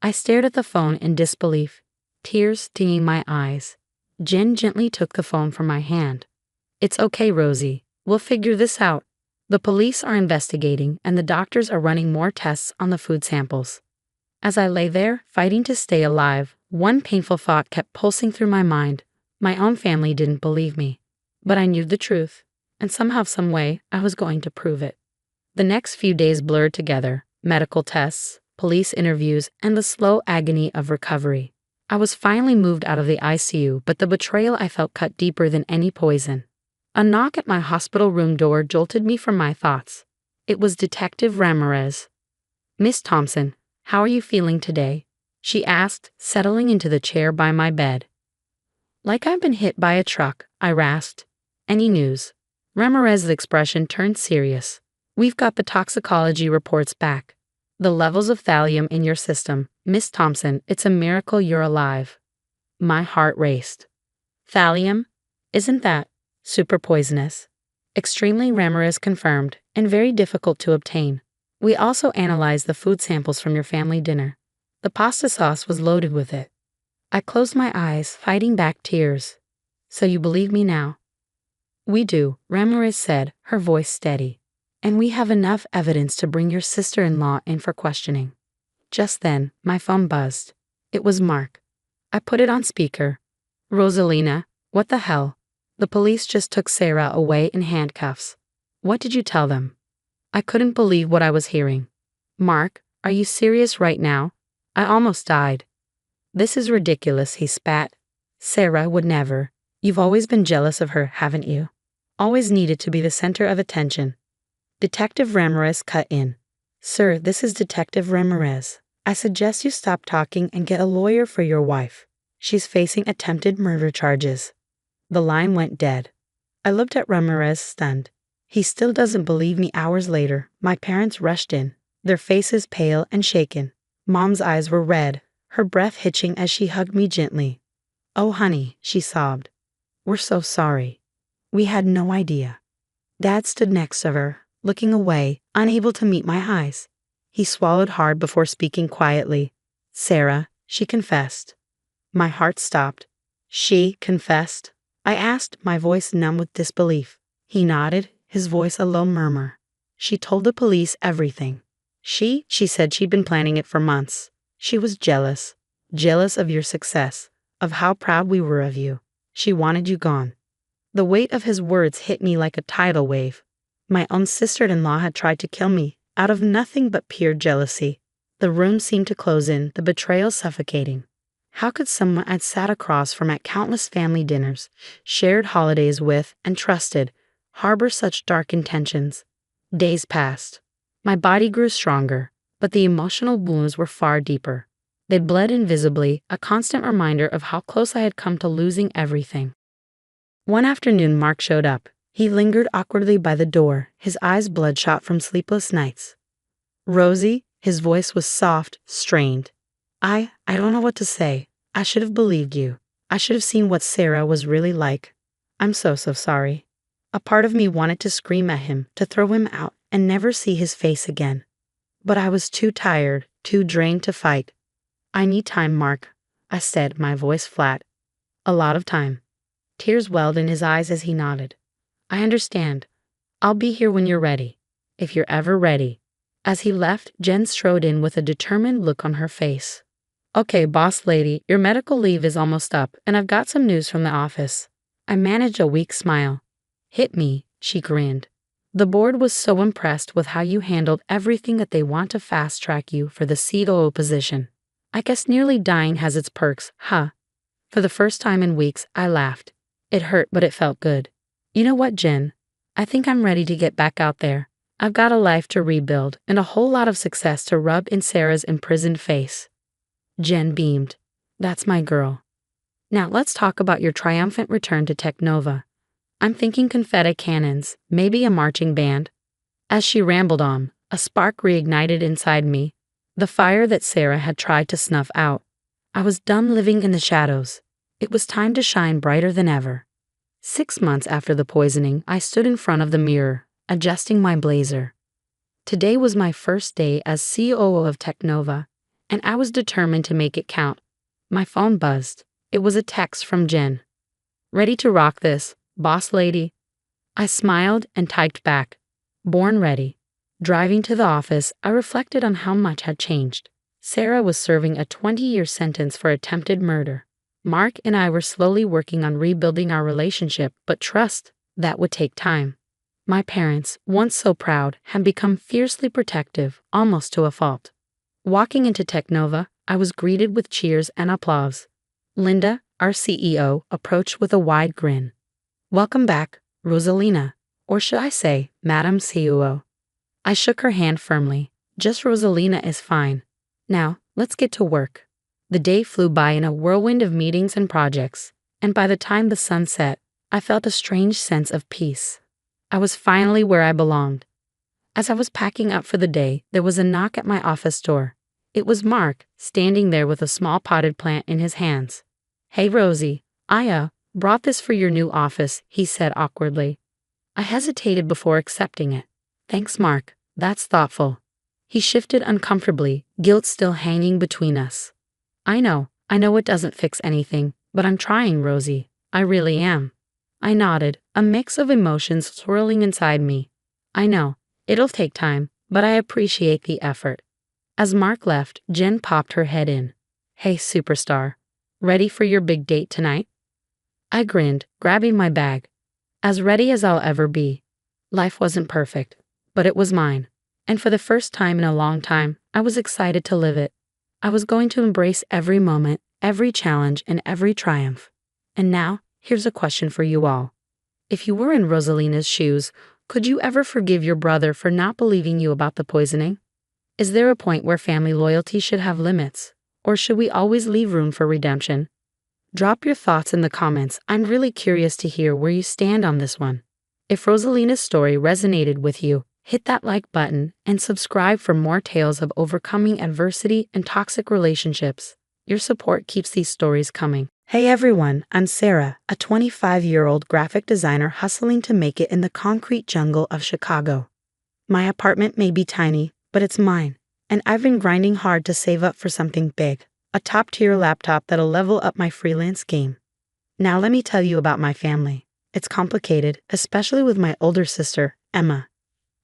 I stared at the phone in disbelief, tears stinging my eyes. Jen gently took the phone from my hand. "It's okay, Rosie. We'll figure this out. The police are investigating and the doctors are running more tests on the food samples." As I lay there, fighting to stay alive, one painful thought kept pulsing through my mind. My own family didn't believe me. But I knew the truth, and somehow, some way, I was going to prove it. The next few days blurred together: medical tests, police interviews, and the slow agony of recovery. I was finally moved out of the ICU, but the betrayal I felt cut deeper than any poison. A knock at my hospital room door jolted me from my thoughts. It was Detective Ramirez. "Miss Thompson, how are you feeling today?" she asked, settling into the chair by my bed. "Like I've been hit by a truck," I rasped. "Any news?" Ramirez's expression turned serious. "We've got the toxicology reports back. The levels of thallium in your system. Miss Thompson, it's a miracle you're alive." My heart raced. "Thallium? Isn't that super poisonous?" "Extremely," Ramirez confirmed, "and very difficult to obtain. We also analyzed the food samples from your family dinner. The pasta sauce was loaded with it." I closed my eyes, fighting back tears. "So you believe me now?" "We do," Ramirez said, her voice steady. "And we have enough evidence to bring your sister-in-law in for questioning." Just then, my phone buzzed. It was Mark. I put it on speaker. "Rosalina, what the hell? The police just took Sarah away in handcuffs. What did you tell them?" I couldn't believe what I was hearing. "Mark, are you serious right now? I almost died." "This is ridiculous," he spat. "Sarah would never. You've always been jealous of her, haven't you? Always needed to be the center of attention." Detective Ramirez cut in. "Sir, this is Detective Ramirez. I suggest you stop talking and get a lawyer for your wife. She's facing attempted murder charges." The line went dead. I looked at Ramirez, stunned. He still doesn't believe me. Hours later, my parents rushed in, their faces pale and shaken. Mom's eyes were red, her breath hitching as she hugged me gently. "Oh, honey," she sobbed. "We're so sorry. We had no idea." Dad stood next to her, looking away, unable to meet my eyes. He swallowed hard before speaking quietly. "Sarah," she confessed. My heart stopped. "She confessed?" I asked, my voice numb with disbelief. He nodded, his voice a low murmur. "She told the police everything. She said she'd been planning it for months. She was jealous. Jealous of your success, of how proud we were of you. She wanted you gone." The weight of his words hit me like a tidal wave. My own sister-in-law had tried to kill me, out of nothing but pure jealousy. The room seemed to close in, the betrayal suffocating. How could someone I'd sat across from at countless family dinners, shared holidays with, and trusted, harbor such dark intentions? Days passed. My body grew stronger, but the emotional wounds were far deeper. They bled invisibly, a constant reminder of how close I had come to losing everything. One afternoon, Mark showed up. He lingered awkwardly by the door, his eyes bloodshot from sleepless nights. "Rosie," his voice was soft, strained. I don't know what to say. I should have believed you. I should have seen what Sarah was really like. I'm so sorry." A part of me wanted to scream at him, to throw him out, and never see his face again. But I was too tired, too drained to fight. "I need time, Mark," I said, my voice flat. "A lot of time." Tears welled in his eyes as he nodded. "I understand. I'll be here when you're ready. If you're ever ready." As he left, Jen strode in with a determined look on her face. "Okay, boss lady, your medical leave is almost up, and I've got some news from the office." I managed a weak smile. "Hit me," she grinned. "The board was so impressed with how you handled everything that they want to fast-track you for the COO position. I guess nearly dying has its perks, huh?" For the first time in weeks, I laughed. It hurt, but it felt good. "You know what, Jen? I think I'm ready to get back out there. I've got a life to rebuild and a whole lot of success to rub in Sarah's imprisoned face." Jen beamed. "That's my girl. Now let's talk about your triumphant return to Technova. I'm thinking confetti cannons, maybe a marching band." As she rambled on, a spark reignited inside me, the fire that Sarah had tried to snuff out. I was done living in the shadows. It was time to shine brighter than ever. 6 months after the poisoning, I stood in front of the mirror, adjusting my blazer. Today was my first day as COO of Technova, and I was determined to make it count. My phone buzzed. It was a text from Jen. "Ready to rock this, boss lady?" I smiled and typed back, "Born ready." Driving to the office, I reflected on how much had changed. Sarah was serving a 20-year sentence for attempted murder. Mark and I were slowly working on rebuilding our relationship, but trust, that would take time. My parents, once so proud, had become fiercely protective, almost to a fault. Walking into Technova, I was greeted with cheers and applause. Linda, our CEO, approached with a wide grin. "Welcome back, Rosalina, or should I say, Madam COO." I shook her hand firmly. "Just Rosalina is fine. Now, let's get to work." The day flew by in a whirlwind of meetings and projects, and by the time the sun set, I felt a strange sense of peace. I was finally where I belonged. As I was packing up for the day, there was a knock at my office door. It was Mark, standing there with a small potted plant in his hands. "Hey, Rosie, I brought this for your new office," he said awkwardly. I hesitated before accepting it. "Thanks, Mark. That's thoughtful." He shifted uncomfortably, guilt still hanging between us. I know it doesn't fix anything, but I'm trying, Rosie. I really am." I nodded, a mix of emotions swirling inside me. "I know, it'll take time, but I appreciate the effort." As Mark left, Jen popped her head in. "Hey, superstar. Ready for your big date tonight?" I grinned, grabbing my bag. As ready as I'll ever be. Life wasn't perfect, but it was mine. And for the first time in a long time, I was excited to live it. I was going to embrace every moment, every challenge, and every triumph. And now, here's a question for you all. If you were in Rosalina's shoes, could you ever forgive your brother for not believing you about the poisoning? Is there a point where family loyalty should have limits? Or should we always leave room for redemption? Drop your thoughts in the comments. I'm really curious to hear where you stand on this one. If Rosalina's story resonated with you, hit that like button and subscribe for more tales of overcoming adversity and toxic relationships. Your support keeps these stories coming. Hey everyone, I'm Sarah, a 25-year-old graphic designer hustling to make it in the concrete jungle of Chicago. My apartment may be tiny, but it's mine, and I've been grinding hard to save up for something big, a top-tier laptop that'll level up my freelance game. Now let me tell you about my family. It's complicated, especially with my older sister, Emma.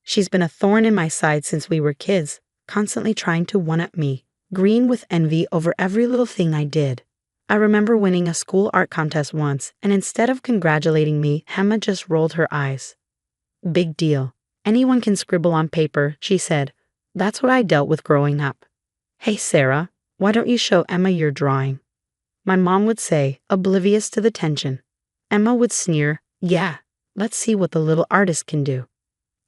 She's been a thorn in my side since we were kids, constantly trying to one-up me, green with envy over every little thing I did. I remember winning a school art contest once, and instead of congratulating me, Emma just rolled her eyes. "Big deal. Anyone can scribble on paper," she said. That's what I dealt with growing up. "Hey, Sarah, why don't you show Emma your drawing?" My mom would say, oblivious to the tension. Emma would sneer, "Yeah, let's see what the little artist can do."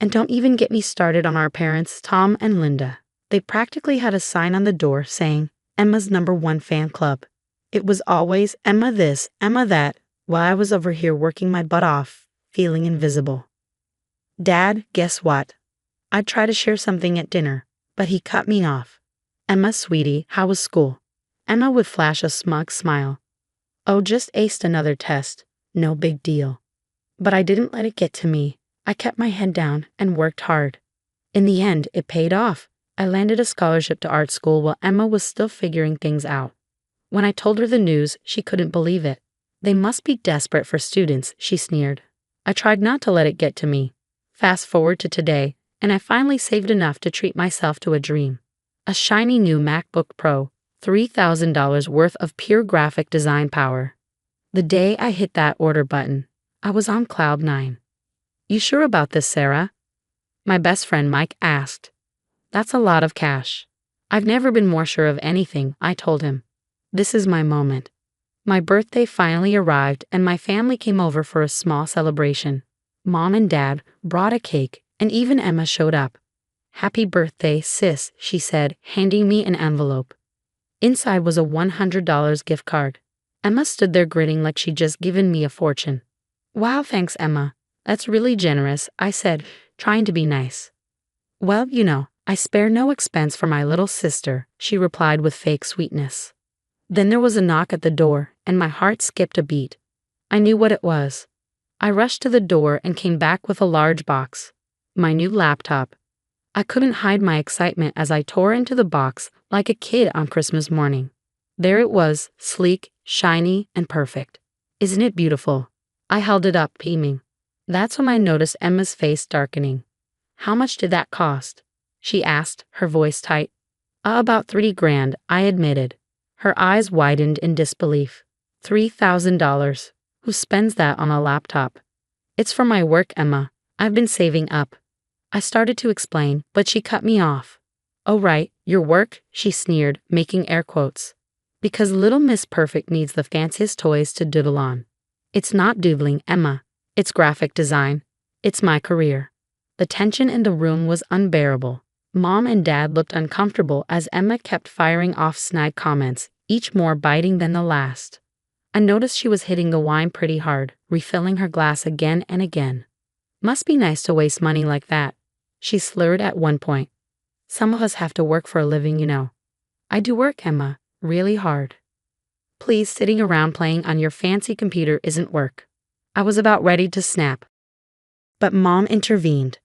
And don't even get me started on our parents, Tom and Linda. They practically had a sign on the door saying, Emma's #1 fan club. It was always Emma this, Emma that, while I was over here working my butt off, feeling invisible. Dad, guess what? I'd try to share something at dinner, but he cut me off. Emma, sweetie, how was school? Emma would flash a smug smile. Oh, just aced another test. No big deal. But I didn't let it get to me. I kept my head down and worked hard. In the end, it paid off. I landed a scholarship to art school while Emma was still figuring things out. When I told her the news, she couldn't believe it. They must be desperate for students, she sneered. I tried not to let it get to me. Fast forward to today, and I finally saved enough to treat myself to a dream. A shiny new MacBook Pro, $3,000 worth of pure graphic design power. The day I hit that order button, I was on cloud 9. You sure about this, Sarah? My best friend Mike asked. That's a lot of cash. I've never been more sure of anything, I told him. This is my moment. My birthday finally arrived and my family came over for a small celebration. Mom and Dad brought a cake and even Emma showed up. Happy birthday, sis, she said, handing me an envelope. Inside was a $100 gift card. Emma stood there grinning like she'd just given me a fortune. Wow, thanks, Emma. That's really generous, I said, trying to be nice. Well, you know, I spare no expense for my little sister, she replied with fake sweetness. Then there was a knock at the door, and my heart skipped a beat. I knew what it was. I rushed to the door and came back with a large box. My new laptop. I couldn't hide my excitement as I tore into the box like a kid on Christmas morning. There it was, sleek, shiny, and perfect. Isn't it beautiful? I held it up, beaming. That's when I noticed Emma's face darkening. How much did that cost? She asked, her voice tight. About $3,000, I admitted. Her eyes widened in disbelief. $3,000. Who spends that on a laptop? It's for my work, Emma. I've been saving up. I started to explain, but she cut me off. Oh right, your work, she sneered, making air quotes. Because little Miss Perfect needs the fanciest toys to doodle on. It's not doodling, Emma. It's graphic design. It's my career. The tension in the room was unbearable. Mom and Dad looked uncomfortable as Emma kept firing off snide comments, each more biting than the last. I noticed she was hitting the wine pretty hard, refilling her glass again and again. Must be nice to waste money like that, she slurred at one point. Some of us have to work for a living, you know. I do work, Emma, really hard. Please, sitting around playing on your fancy computer isn't work. I was about ready to snap. But Mom intervened.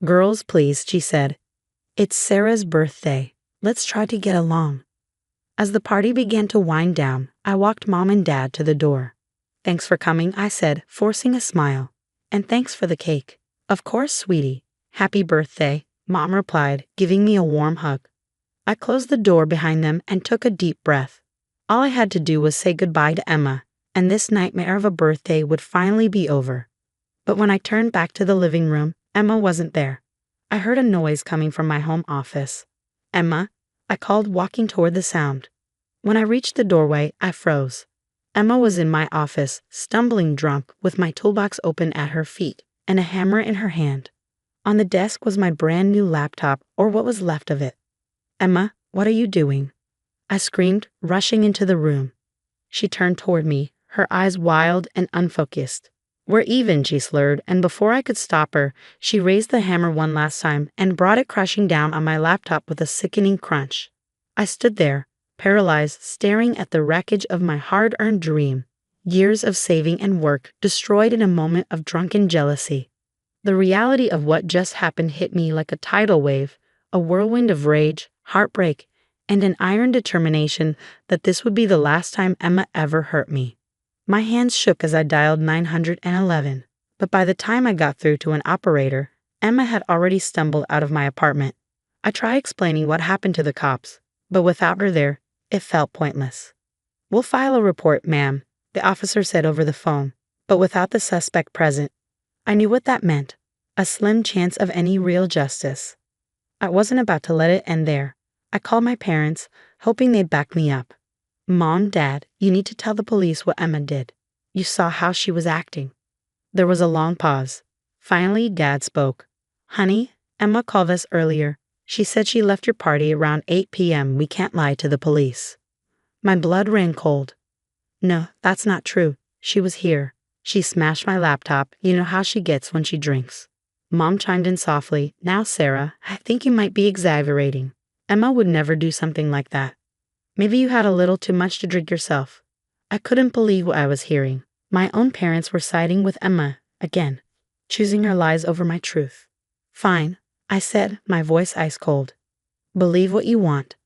Girls, please, she said. It's Sarah's birthday. Let's try to get along. As the party began to wind down, I walked Mom and Dad to the door. Thanks for coming, I said, forcing a smile. And thanks for the cake. Of course, sweetie. Happy birthday, Mom replied, giving me a warm hug. I closed the door behind them and took a deep breath. All I had to do was say goodbye to Emma, and this nightmare of a birthday would finally be over. But when I turned back to the living room, Emma wasn't there. I heard a noise coming from my home office. Emma, I called, walking toward the sound. When I reached the doorway, I froze. Emma was in my office, stumbling drunk, with my toolbox open at her feet and a hammer in her hand. On the desk was my brand new laptop, or what was left of it. Emma, what are you doing? I screamed, rushing into the room. She turned toward me, her eyes wild and unfocused. We're even, she slurred, and before I could stop her, she raised the hammer one last time and brought it crashing down on my laptop with a sickening crunch. I stood there, paralyzed, staring at the wreckage of my hard-earned dream, years of saving and work destroyed in a moment of drunken jealousy. The reality of what just happened hit me like a tidal wave, a whirlwind of rage, heartbreak, and an iron determination that this would be the last time Emma ever hurt me. My hands shook as I dialed 911, but by the time I got through to an operator, Emma had already stumbled out of my apartment. I tried explaining what happened to the cops, but without her there, it felt pointless. We'll file a report, ma'am, the officer said over the phone, but without the suspect present. I knew what that meant, a slim chance of any real justice. I wasn't about to let it end there. I called my parents, hoping they'd back me up. Mom, Dad, you need to tell the police what Emma did. You saw how she was acting. There was a long pause. Finally, Dad spoke. Honey, Emma called us earlier. She said she left your party around 8 p.m. We can't lie to the police. My blood ran cold. No, that's not true. She was here. She smashed my laptop. You know how she gets when she drinks. Mom chimed in softly. Now, Sarah, I think you might be exaggerating. Emma would never do something like that. Maybe you had a little too much to drink yourself. I couldn't believe what I was hearing. My own parents were siding with Emma again, choosing her lies over my truth. Fine, I said, my voice ice cold. Believe what you want.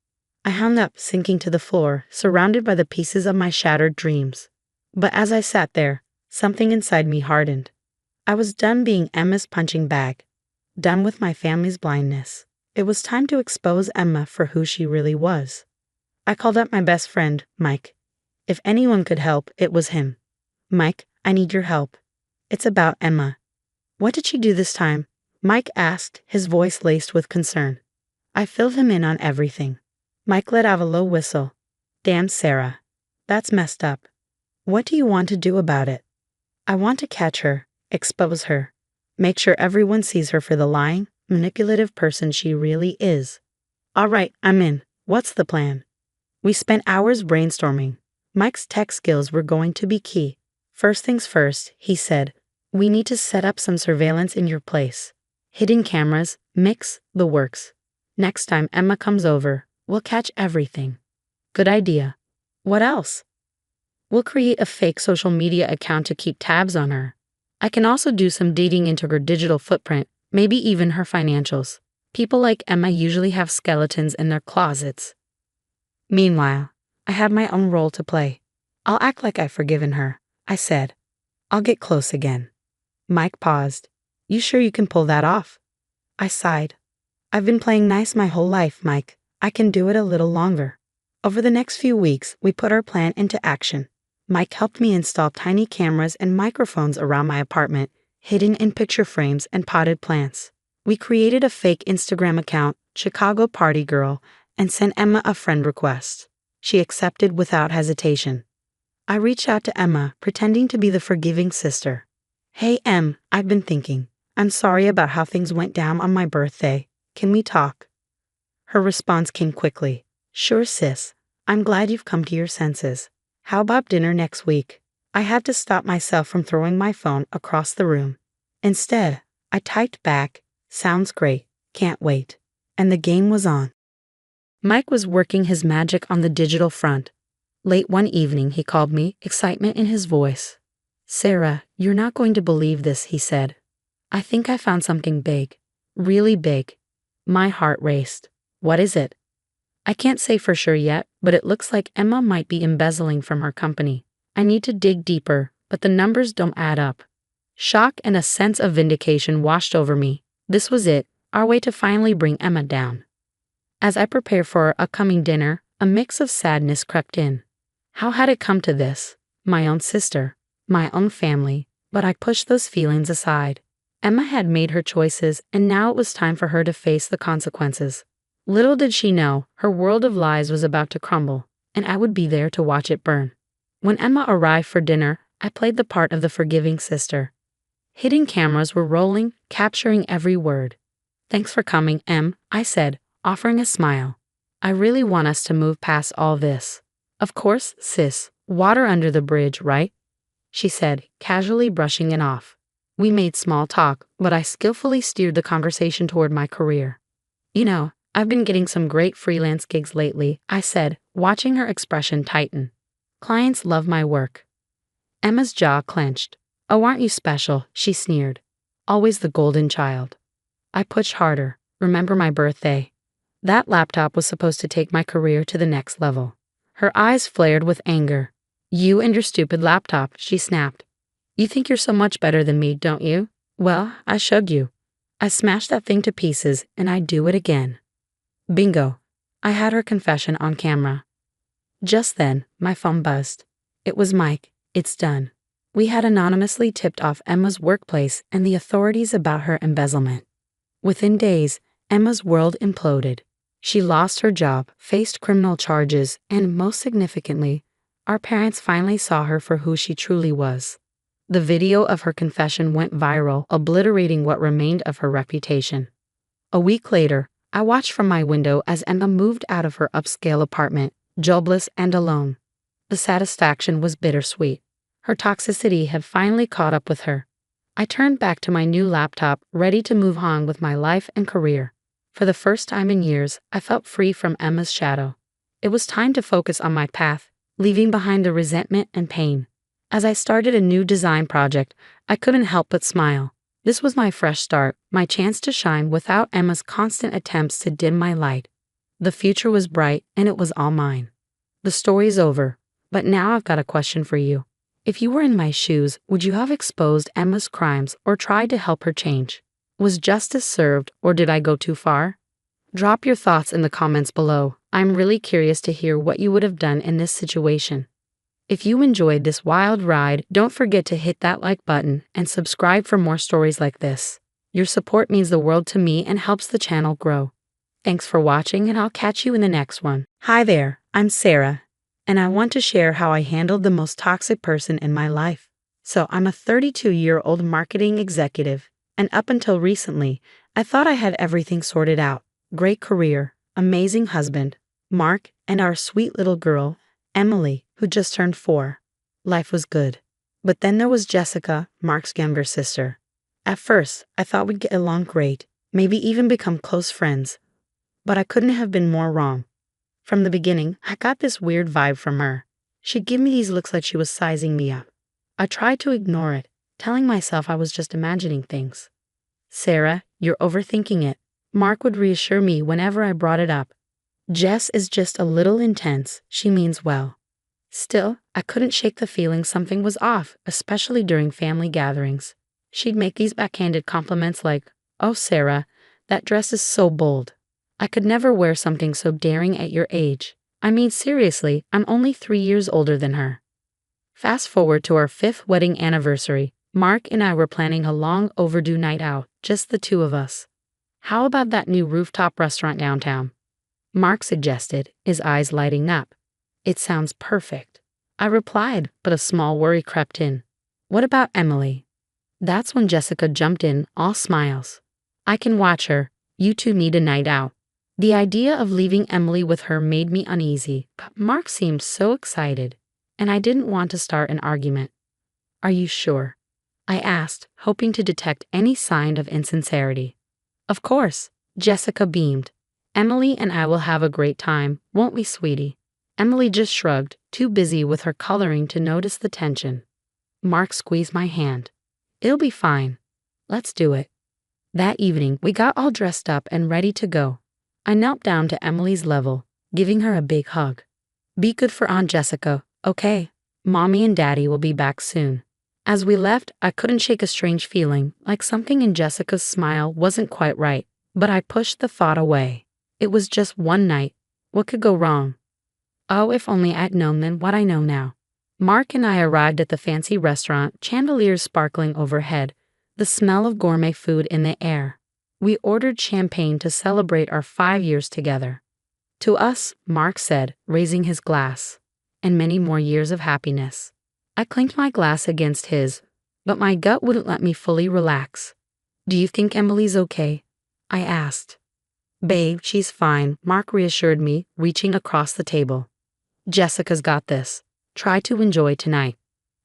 I hung up, sinking to the floor, surrounded by the pieces of my shattered dreams. But as I sat there, something inside me hardened. I was done being Emma's punching bag, done with my family's blindness. It was time to expose Emma for who she really was. I called up my best friend, Mike. If anyone could help, it was him. Mike, I need your help. It's about Emma. What did she do this time? Mike asked, his voice laced with concern. I filled him in on everything. Mike let out a low whistle. Damn, Sarah. That's messed up. What do you want to do about it? I want to catch her, expose her, make sure everyone sees her for the lying, manipulative person she really is. All right, I'm in. What's the plan? We spent hours brainstorming. Mike's tech skills were going to be key. First things first, he said, we need to set up some surveillance in your place. Hidden cameras, mix, the works. Next time Emma comes over, we'll catch everything. Good idea. What else? We'll create a fake social media account to keep tabs on her. I can also do some digging into her digital footprint, maybe even her financials. People like Emma usually have skeletons in their closets. Meanwhile, I had my own role to play. I'll act like I've forgiven her, I said. I'll get close again. Mike paused. You sure you can pull that off? I sighed. I've been playing nice my whole life, Mike. I can do it a little longer. Over the next few weeks, we put our plan into action. Mike helped me install tiny cameras and microphones around my apartment, hidden in picture frames and potted plants. We created a fake Instagram account, Chicago Party Girl, and sent Emma a friend request. She accepted without hesitation. I reached out to Emma, pretending to be the forgiving sister. Hey, Em, I've been thinking. I'm sorry about how things went down on my birthday. Can we talk? Her response came quickly. Sure, sis. I'm glad you've come to your senses. How about dinner next week? I had to stop myself from throwing my phone across the room. Instead, I typed back, sounds great, can't wait. And the game was on. Mike was working his magic on the digital front. Late one evening, he called me, excitement in his voice. Sarah, you're not going to believe this, he said. I think I found something big. Really big. My heart raced. What is it? I can't say for sure yet, but it looks like Emma might be embezzling from her company. I need to dig deeper, but the numbers don't add up. Shock and a sense of vindication washed over me. This was it, our way to finally bring Emma down. As I prepared for our upcoming dinner, a mix of sadness crept in. How had it come to this? My own sister, my own family, but I pushed those feelings aside. Emma had made her choices, and now it was time for her to face the consequences. Little did she know, her world of lies was about to crumble, and I would be there to watch it burn. When Emma arrived for dinner, I played the part of the forgiving sister. Hidden cameras were rolling, capturing every word. Thanks for coming, Em, I said, offering a smile. I really want us to move past all this. Of course, sis, water under the bridge, right? She said, casually brushing it off. We made small talk, but I skillfully steered the conversation toward my career. You know, I've been getting some great freelance gigs lately, I said, watching her expression tighten. Clients love my work. Emma's jaw clenched. Oh, aren't you special? She sneered. Always the golden child. I pushed harder. Remember my birthday? That laptop was supposed to take my career to the next level. Her eyes flared with anger. You and your stupid laptop, she snapped. You think you're so much better than me, don't you? Well, I showed you. I smashed that thing to pieces, and I'd do it again. Bingo. I had her confession on camera. Just then, my phone buzzed. It was Mike. It's done. We had anonymously tipped off Emma's workplace and the authorities about her embezzlement. Within days, Emma's world imploded. She lost her job, faced criminal charges, and most significantly, our parents finally saw her for who she truly was. The video of her confession went viral, obliterating what remained of her reputation. A week later, I watched from my window as Emma moved out of her upscale apartment, jobless and alone. The satisfaction was bittersweet. Her toxicity had finally caught up with her. I turned back to my new laptop, ready to move on with my life and career. For the first time in years, I felt free from Emma's shadow. It was time to focus on my path, leaving behind the resentment and pain. As I started a new design project, I couldn't help but smile. This was my fresh start, my chance to shine without Emma's constant attempts to dim my light. The future was bright, and it was all mine. The story's over, but now I've got a question for you. If you were in my shoes, would you have exposed Emma's crimes or tried to help her change? Was justice served, or did I go too far? Drop your thoughts in the comments below. I'm really curious to hear what you would have done in this situation. If you enjoyed this wild ride, don't forget to hit that like button and subscribe for more stories like this. Your support means the world to me and helps the channel grow. Thanks for watching, and I'll catch you in the next one. Hi there, I'm Sarah, and I want to share how I handled the most toxic person in my life. So I'm a 32-year-old marketing executive, and up until recently, I thought I had everything sorted out. Great career, amazing husband, Mark, and our sweet little girl, Emily, who just turned 4. Life was good. But then there was Jessica, Mark's younger sister. At first, I thought we'd get along great, maybe even become close friends. But I couldn't have been more wrong. From the beginning, I got this weird vibe from her. She'd give me these looks like she was sizing me up. I tried to ignore it, telling myself I was just imagining things. "Sarah, you're overthinking it," Mark would reassure me whenever I brought it up. "Jess is just a little intense, she means well." Still, I couldn't shake the feeling something was off, especially during family gatherings. She'd make these backhanded compliments like, "Oh, Sarah, that dress is so bold. I could never wear something so daring at your age." I mean, seriously, I'm only 3 years older than her. Fast forward to our 5th wedding anniversary, Mark and I were planning a long overdue night out, just the two of us. "How about that new rooftop restaurant downtown?" Mark suggested, his eyes lighting up. "It sounds perfect," I replied, but a small worry crept in. "What about Emily?" That's when Jessica jumped in, all smiles. "I can watch her. You two need a night out." The idea of leaving Emily with her made me uneasy, but Mark seemed so excited, and I didn't want to start an argument. "Are you sure?" I asked, hoping to detect any sign of insincerity. "Of course," Jessica beamed. "Emily and I will have a great time, won't we, sweetie?" Emily just shrugged, too busy with her coloring to notice the tension. Mark squeezed my hand. "It'll be fine. Let's do it." That evening, we got all dressed up and ready to go. I knelt down to Emily's level, giving her a big hug. "Be good for Aunt Jessica, okay? Mommy and Daddy will be back soon." As we left, I couldn't shake a strange feeling, like something in Jessica's smile wasn't quite right, but I pushed the thought away. It was just one night. What could go wrong? Oh, if only I'd known then what I know now. Mark and I arrived at the fancy restaurant, chandeliers sparkling overhead, the smell of gourmet food in the air. We ordered champagne to celebrate our 5 years together. "To us," Mark said, raising his glass, "and many more years of happiness." I clinked my glass against his, but my gut wouldn't let me fully relax. "Do you think Emily's okay?" I asked. "Babe, she's fine," Mark reassured me, reaching across the table. "Jessica's got this. Try to enjoy tonight."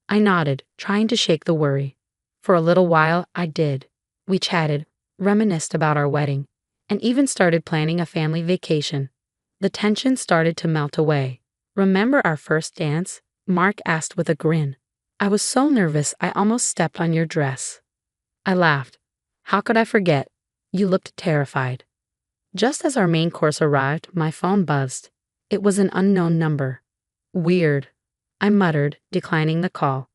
I nodded, trying to shake the worry. For a little while, I did. We chatted, reminisced about our wedding, and even started planning a family vacation. The tension started to melt away. "Remember our first dance?" Mark asked with a grin. "I was so nervous I almost stepped on your dress." I laughed. "How could I forget? You looked terrified." Just as our main course arrived, my phone buzzed. It was an unknown number. "Weird," I muttered, declining the call.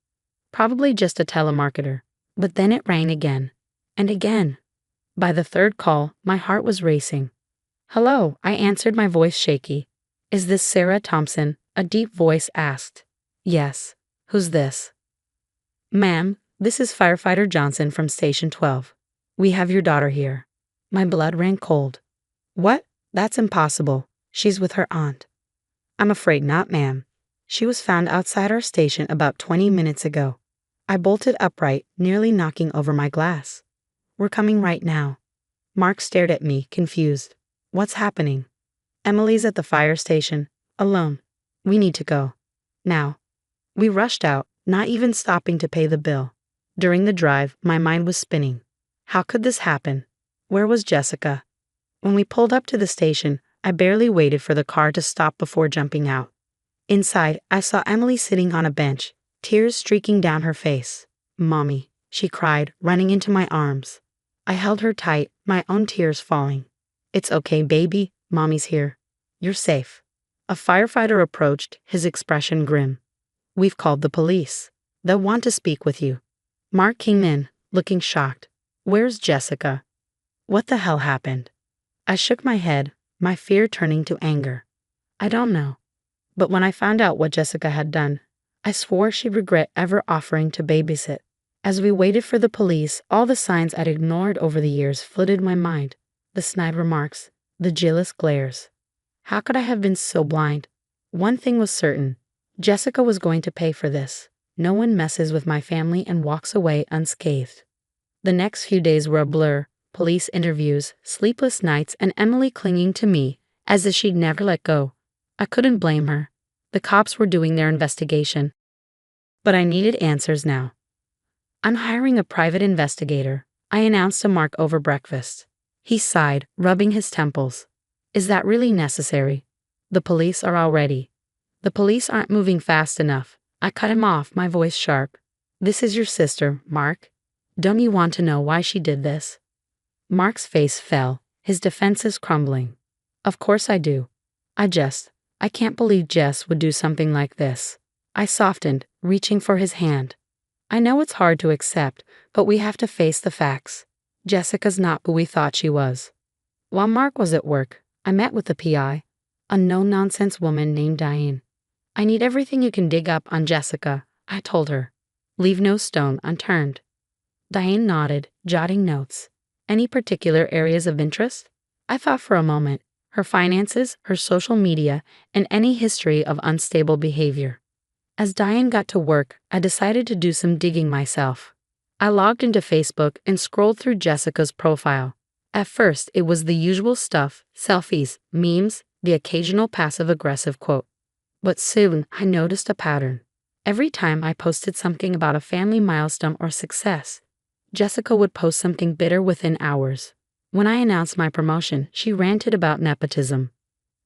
Probably just a telemarketer. But then it rang again. And again. By the 3rd call, my heart was racing. "Hello," I answered, my voice shaky. "Is this Sarah Thompson?" a deep voice asked. "Yes. Who's this?" "Ma'am, this is Firefighter Johnson from Station 12. We have your daughter here." My blood ran cold. "What? That's impossible. She's with her aunt." "I'm afraid not, ma'am. She was found outside our station about 20 minutes ago." I bolted upright, nearly knocking over my glass. "We're coming right now." Mark stared at me, confused. What's happening? Emily's at the fire station, alone. We need to go. Now. We rushed out, not even stopping to pay the bill. During the drive, my mind was spinning. How could this happen? Where was Jessica? When we pulled up to the station, I barely waited for the car to stop before jumping out. Inside, I saw Emily sitting on a bench, tears streaking down her face. "Mommy," she cried, running into my arms. I held her tight, my own tears falling. "It's okay, baby. Mommy's here. You're safe." A firefighter approached, his expression grim. "We've called the police. They'll want to speak with you." Mark came in, looking shocked. "Where's Jessica?" What the hell happened? I shook my head, my fear turning to anger. I don't know. But when I found out what Jessica had done, I swore she'd regret ever offering to babysit. As we waited for the police, all the signs I'd ignored over the years flooded my mind. The snide remarks, the jealous glares. How could I have been so blind? One thing was certain. Jessica was going to pay for this. No one messes with my family and walks away unscathed. The next few days were a blur. Police interviews, sleepless nights, and Emily clinging to me as if she'd never let go. I couldn't blame her. The cops were doing their investigation. But I needed answers now. "I'm hiring a private investigator," I announced to Mark over breakfast. He sighed, rubbing his temples. "Is that really necessary? The police are already." "The police aren't moving fast enough." I cut him off, my voice sharp. "This is your sister, Mark. Don't you want to know why she did this?" Mark's face fell, his defenses crumbling. "Of course I do. I can't believe Jess would do something like this." I softened, reaching for his hand. "I know it's hard to accept, but we have to face the facts. Jessica's not who we thought she was." While Mark was at work, I met with the PI, a no-nonsense woman named Diane. "I need everything you can dig up on Jessica," I told her. "Leave no stone unturned." Diane nodded, jotting notes. "Any particular areas of interest?" I thought for a moment. Her finances, her social media, and any history of unstable behavior. As Diane got to work, I decided to do some digging myself. I logged into Facebook and scrolled through Jessica's profile. At first, it was the usual stuff, selfies, memes, the occasional passive-aggressive quote. But soon, I noticed a pattern. Every time I posted something about a family milestone or success, Jessica would post something bitter within hours. When I announced my promotion, she ranted about nepotism.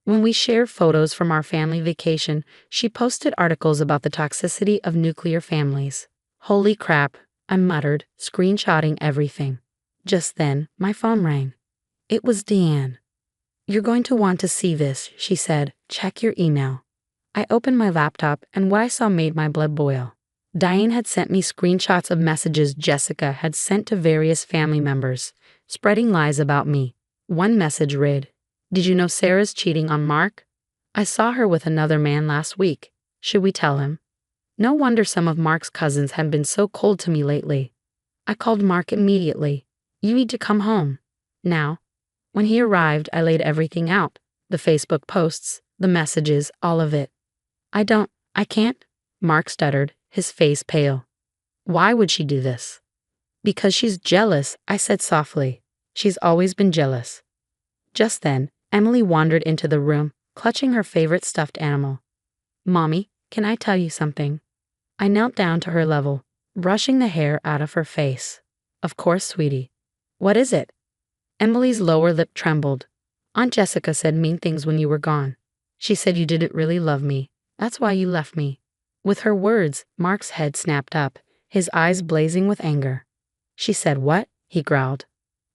When we shared photos from our family vacation, she posted articles about the toxicity of nuclear families. "Holy crap," I muttered, screenshotting everything. Just then, my phone rang. It was Deanne. "You're going to want to see this," she said. "Check your email." I opened my laptop, and what I saw made my blood boil. Diane had sent me screenshots of messages Jessica had sent to various family members, spreading lies about me. One message read, "Did you know Sarah's cheating on Mark? I saw her with another man last week. Should we tell him?" No wonder some of Mark's cousins had been so cold to me lately. I called Mark immediately. "You need to come home. Now." When he arrived, I laid everything out. The Facebook posts, the messages, all of it. I can't," Mark stuttered, his face pale. "Why would she do this?" "Because she's jealous," I said softly. "She's always been jealous." Just then, Emily wandered into the room, clutching her favorite stuffed animal. "Mommy, can I tell you something?" I knelt down to her level, brushing the hair out of her face. "Of course, sweetie." "What is it?" Emily's lower lip trembled. "Aunt Jessica said mean things when you were gone. She said you didn't really love me. That's why you left me." With her words, Mark's head snapped up, his eyes blazing with anger. "She said what?" he growled.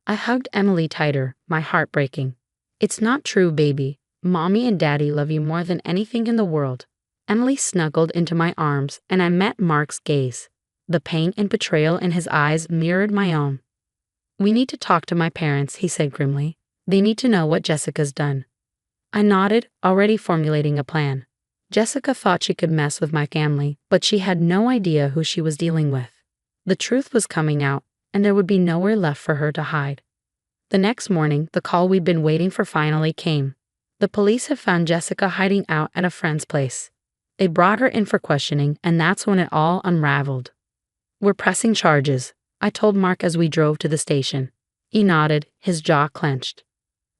I hugged Emily tighter, my heart breaking. "It's not true, baby. Mommy and Daddy love you more than anything in the world." Emily snuggled into my arms, and I met Mark's gaze. The pain and betrayal in his eyes mirrored my own. "We need to talk to my parents," he said grimly. "They need to know what Jessica's done." I nodded, already formulating a plan. Jessica thought she could mess with my family, but she had no idea who she was dealing with. The truth was coming out, and there would be nowhere left for her to hide. The next morning, the call we'd been waiting for finally came. The police had found Jessica hiding out at a friend's place. They brought her in for questioning, and that's when it all unraveled. "We're pressing charges," I told Mark as we drove to the station. He nodded, his jaw clenched.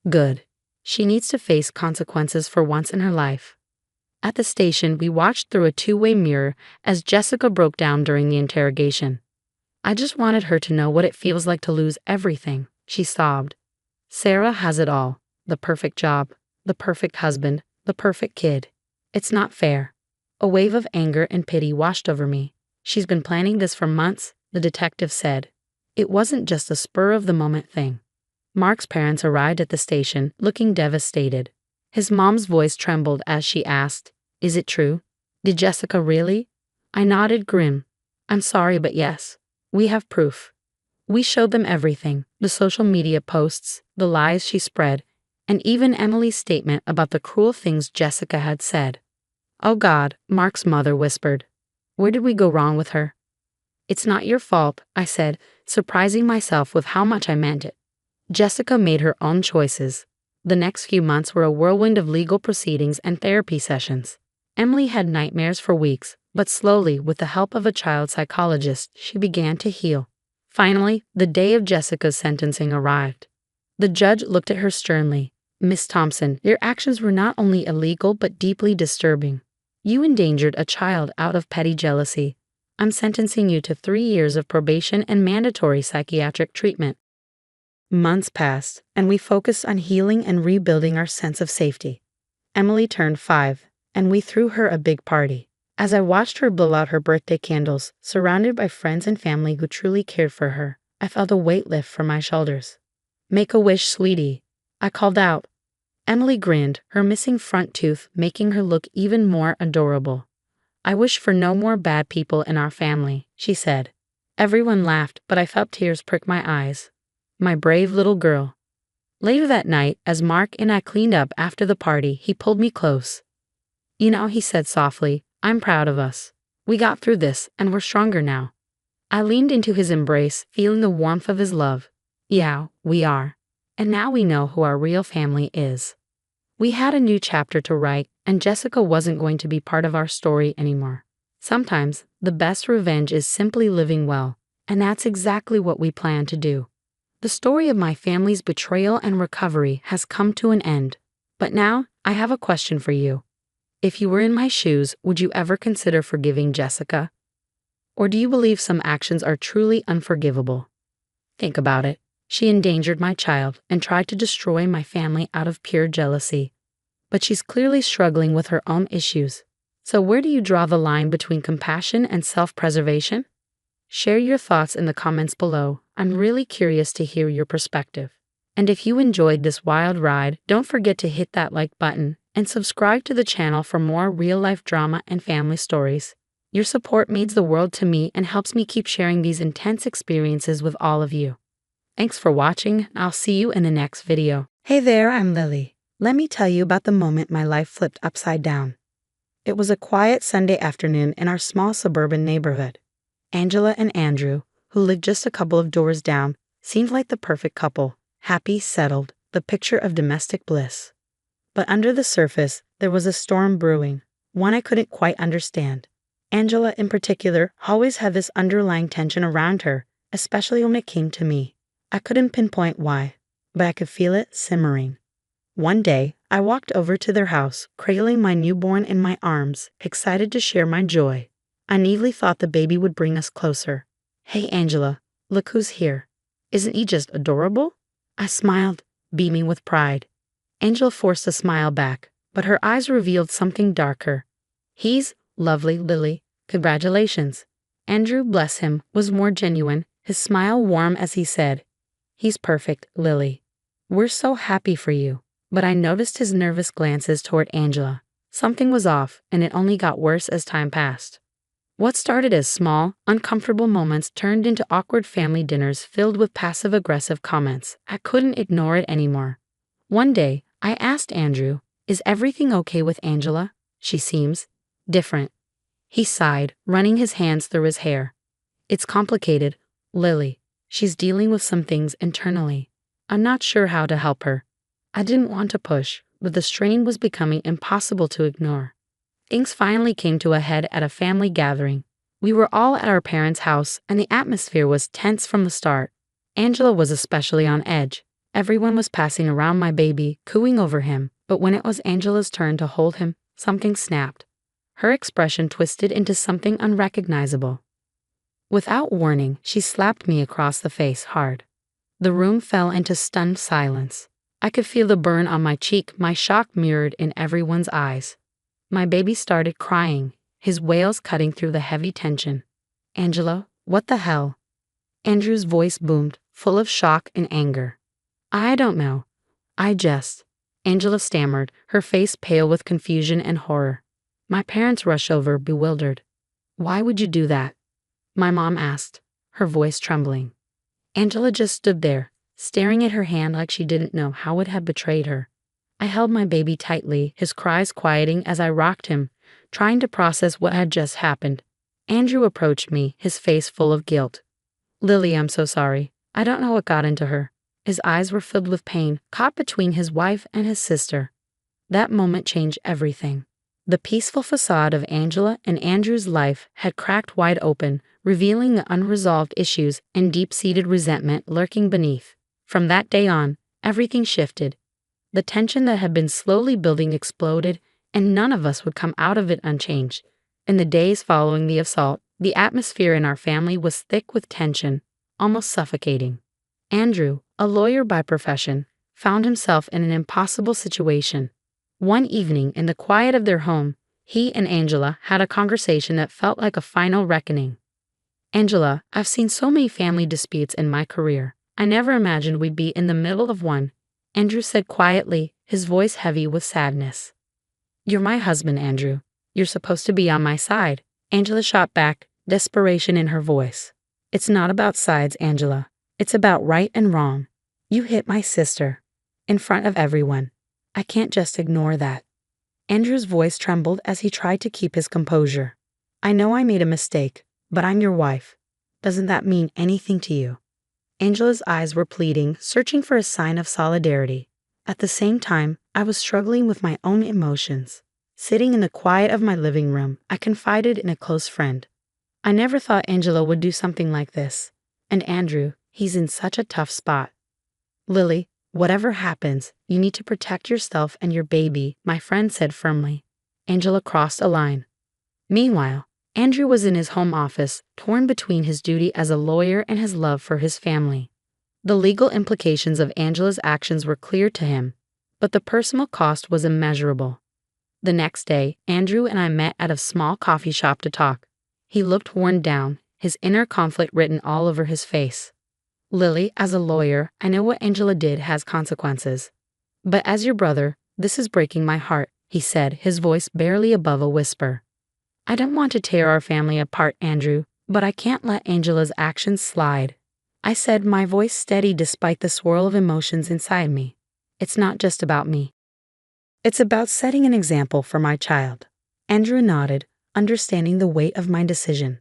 "Good. She needs to face consequences for once in her life. At the station, we watched through a two-way mirror as Jessica broke down during the interrogation. I just wanted her to know what it feels like to lose everything, she sobbed. Sarah has it all: the perfect job, the perfect husband, the perfect kid. It's not fair. A wave of anger and pity washed over me. She's been planning this for months, the detective said. It wasn't just a spur-of-the-moment thing. Mark's parents arrived at the station, looking devastated. His mom's voice trembled as she asked, "Is it true? Did Jessica really?" I nodded, grim. "I'm sorry, but yes. We have proof." We showed them everything: the social media posts, the lies she spread, and even Emily's statement about the cruel things Jessica had said. "Oh God," Mark's mother whispered. "Where did we go wrong with her?" "It's not your fault," I said, surprising myself with how much I meant it. Jessica made her own choices. The next few months were a whirlwind of legal proceedings and therapy sessions. Emily had nightmares for weeks, but slowly, with the help of a child psychologist, she began to heal. Finally, the day of Jessica's sentencing arrived. The judge looked at her sternly. "Miss Thompson, your actions were not only illegal but deeply disturbing. You endangered a child out of petty jealousy. I'm sentencing you to 3 years of probation and mandatory psychiatric treatment." Months passed, and we focused on healing and rebuilding our sense of safety. Emily turned 5, and we threw her a big party. As I watched her blow out her birthday candles, surrounded by friends and family who truly cared for her, I felt a weight lift from my shoulders. "Make a wish, sweetie," I called out. Emily grinned, her missing front tooth making her look even more adorable. "I wish for no more bad people in our family," she said. Everyone laughed, but I felt tears prick my eyes. My brave little girl. Later that night, as Mark and I cleaned up after the party, he pulled me close. "You know," he said softly, "I'm proud of us. We got through this, and we're stronger now." I leaned into his embrace, feeling the warmth of his love. "Yeah, we are. And now we know who our real family is." We had a new chapter to write, and Jessica wasn't going to be part of our story anymore. Sometimes, the best revenge is simply living well, and that's exactly what we plan to do. The story of my family's betrayal and recovery has come to an end. But now, I have a question for you. If you were in my shoes, would you ever consider forgiving Jessica? Or do you believe some actions are truly unforgivable? Think about it. She endangered my child and tried to destroy my family out of pure jealousy. But she's clearly struggling with her own issues. So where do you draw the line between compassion and self-preservation? Share your thoughts in the comments below. I'm really curious to hear your perspective. And if you enjoyed this wild ride, don't forget to hit that like button and subscribe to the channel for more real-life drama and family stories. Your support means the world to me and helps me keep sharing these intense experiences with all of you. Thanks for watching. I'll see you in the next video. Hey there, I'm Lily. Let me tell you about the moment my life flipped upside down. It was a quiet Sunday afternoon in our small suburban neighborhood. Angela and Andrew, who lived just a couple of doors down, seemed like the perfect couple, happy, settled, the picture of domestic bliss. But under the surface, there was a storm brewing, one I couldn't quite understand. Angela, in particular, always had this underlying tension around her, especially when it came to me. I couldn't pinpoint why, but I could feel it simmering. One day, I walked over to their house, cradling my newborn in my arms, excited to share my joy. I naively thought the baby would bring us closer. "Hey, Angela, look who's here. Isn't he just adorable?" I smiled, beaming with pride. Angela forced a smile back, but her eyes revealed something darker. "He's lovely, Lily. Congratulations." Andrew, bless him, was more genuine, his smile warm as he said, "He's perfect, Lily. We're so happy for you." But I noticed his nervous glances toward Angela. Something was off, and it only got worse as time passed. What started as small, uncomfortable moments turned into awkward family dinners filled with passive-aggressive comments. I couldn't ignore it anymore. One day, I asked Andrew, "Is everything okay with Angela? She seems different." He sighed, running his hands through his hair. "It's complicated, Lily. She's dealing with some things internally. I'm not sure how to help her." I didn't want to push, but the strain was becoming impossible to ignore. Things finally came to a head at a family gathering. We were all at our parents' house, and the atmosphere was tense from the start. Angela was especially on edge. Everyone was passing around my baby, cooing over him, but when it was Angela's turn to hold him, something snapped. Her expression twisted into something unrecognizable. Without warning, she slapped me across the face hard. The room fell into stunned silence. I could feel the burn on my cheek, my shock mirrored in everyone's eyes. My baby started crying, his wails cutting through the heavy tension. "Angela, what the hell?" Andrew's voice boomed, full of shock and anger. "I don't know. Angela stammered, her face pale with confusion and horror. My parents rushed over, bewildered. "Why would you do that?" my mom asked, her voice trembling. Angela just stood there, staring at her hand like she didn't know how it had betrayed her. I held my baby tightly, his cries quieting as I rocked him, trying to process what had just happened. Andrew approached me, his face full of guilt. "Lily, I'm so sorry. I don't know what got into her." His eyes were filled with pain, caught between his wife and his sister. That moment changed everything. The peaceful facade of Angela and Andrew's life had cracked wide open, revealing the unresolved issues and deep-seated resentment lurking beneath. From that day on, everything shifted. The tension that had been slowly building exploded, and none of us would come out of it unchanged. In the days following the assault, the atmosphere in our family was thick with tension, almost suffocating. Andrew, a lawyer by profession, found himself in an impossible situation. One evening, in the quiet of their home, he and Angela had a conversation that felt like a final reckoning. "Angela, I've seen so many family disputes in my career. I never imagined we'd be in the middle of one," Andrew said quietly, his voice heavy with sadness. "You're my husband, Andrew. You're supposed to be on my side," Angela shot back, desperation in her voice. "It's not about sides, Angela. It's about right and wrong. You hit my sister. In front of everyone. I can't just ignore that." Andrew's voice trembled as he tried to keep his composure. "I know I made a mistake, but I'm your wife. Doesn't that mean anything to you?" Angela's eyes were pleading, searching for a sign of solidarity. At the same time, I was struggling with my own emotions. Sitting in the quiet of my living room, I confided in a close friend. "I never thought Angela would do something like this. And Andrew, he's in such a tough spot." "Lily, whatever happens, you need to protect yourself and your baby," my friend said firmly. Angela crossed a line. Meanwhile, Andrew was in his home office, torn between his duty as a lawyer and his love for his family. The legal implications of Angela's actions were clear to him, but the personal cost was immeasurable. The next day, Andrew and I met at a small coffee shop to talk. He looked worn down, his inner conflict written all over his face. "Lily, as a lawyer, I know what Angela did has consequences. But as your brother, this is breaking my heart," he said, his voice barely above a whisper. "I don't want to tear our family apart, Andrew, but I can't let Angela's actions slide," I said, my voice steady despite the swirl of emotions inside me. "It's not just about me. It's about setting an example for my child." Andrew nodded, understanding the weight of my decision.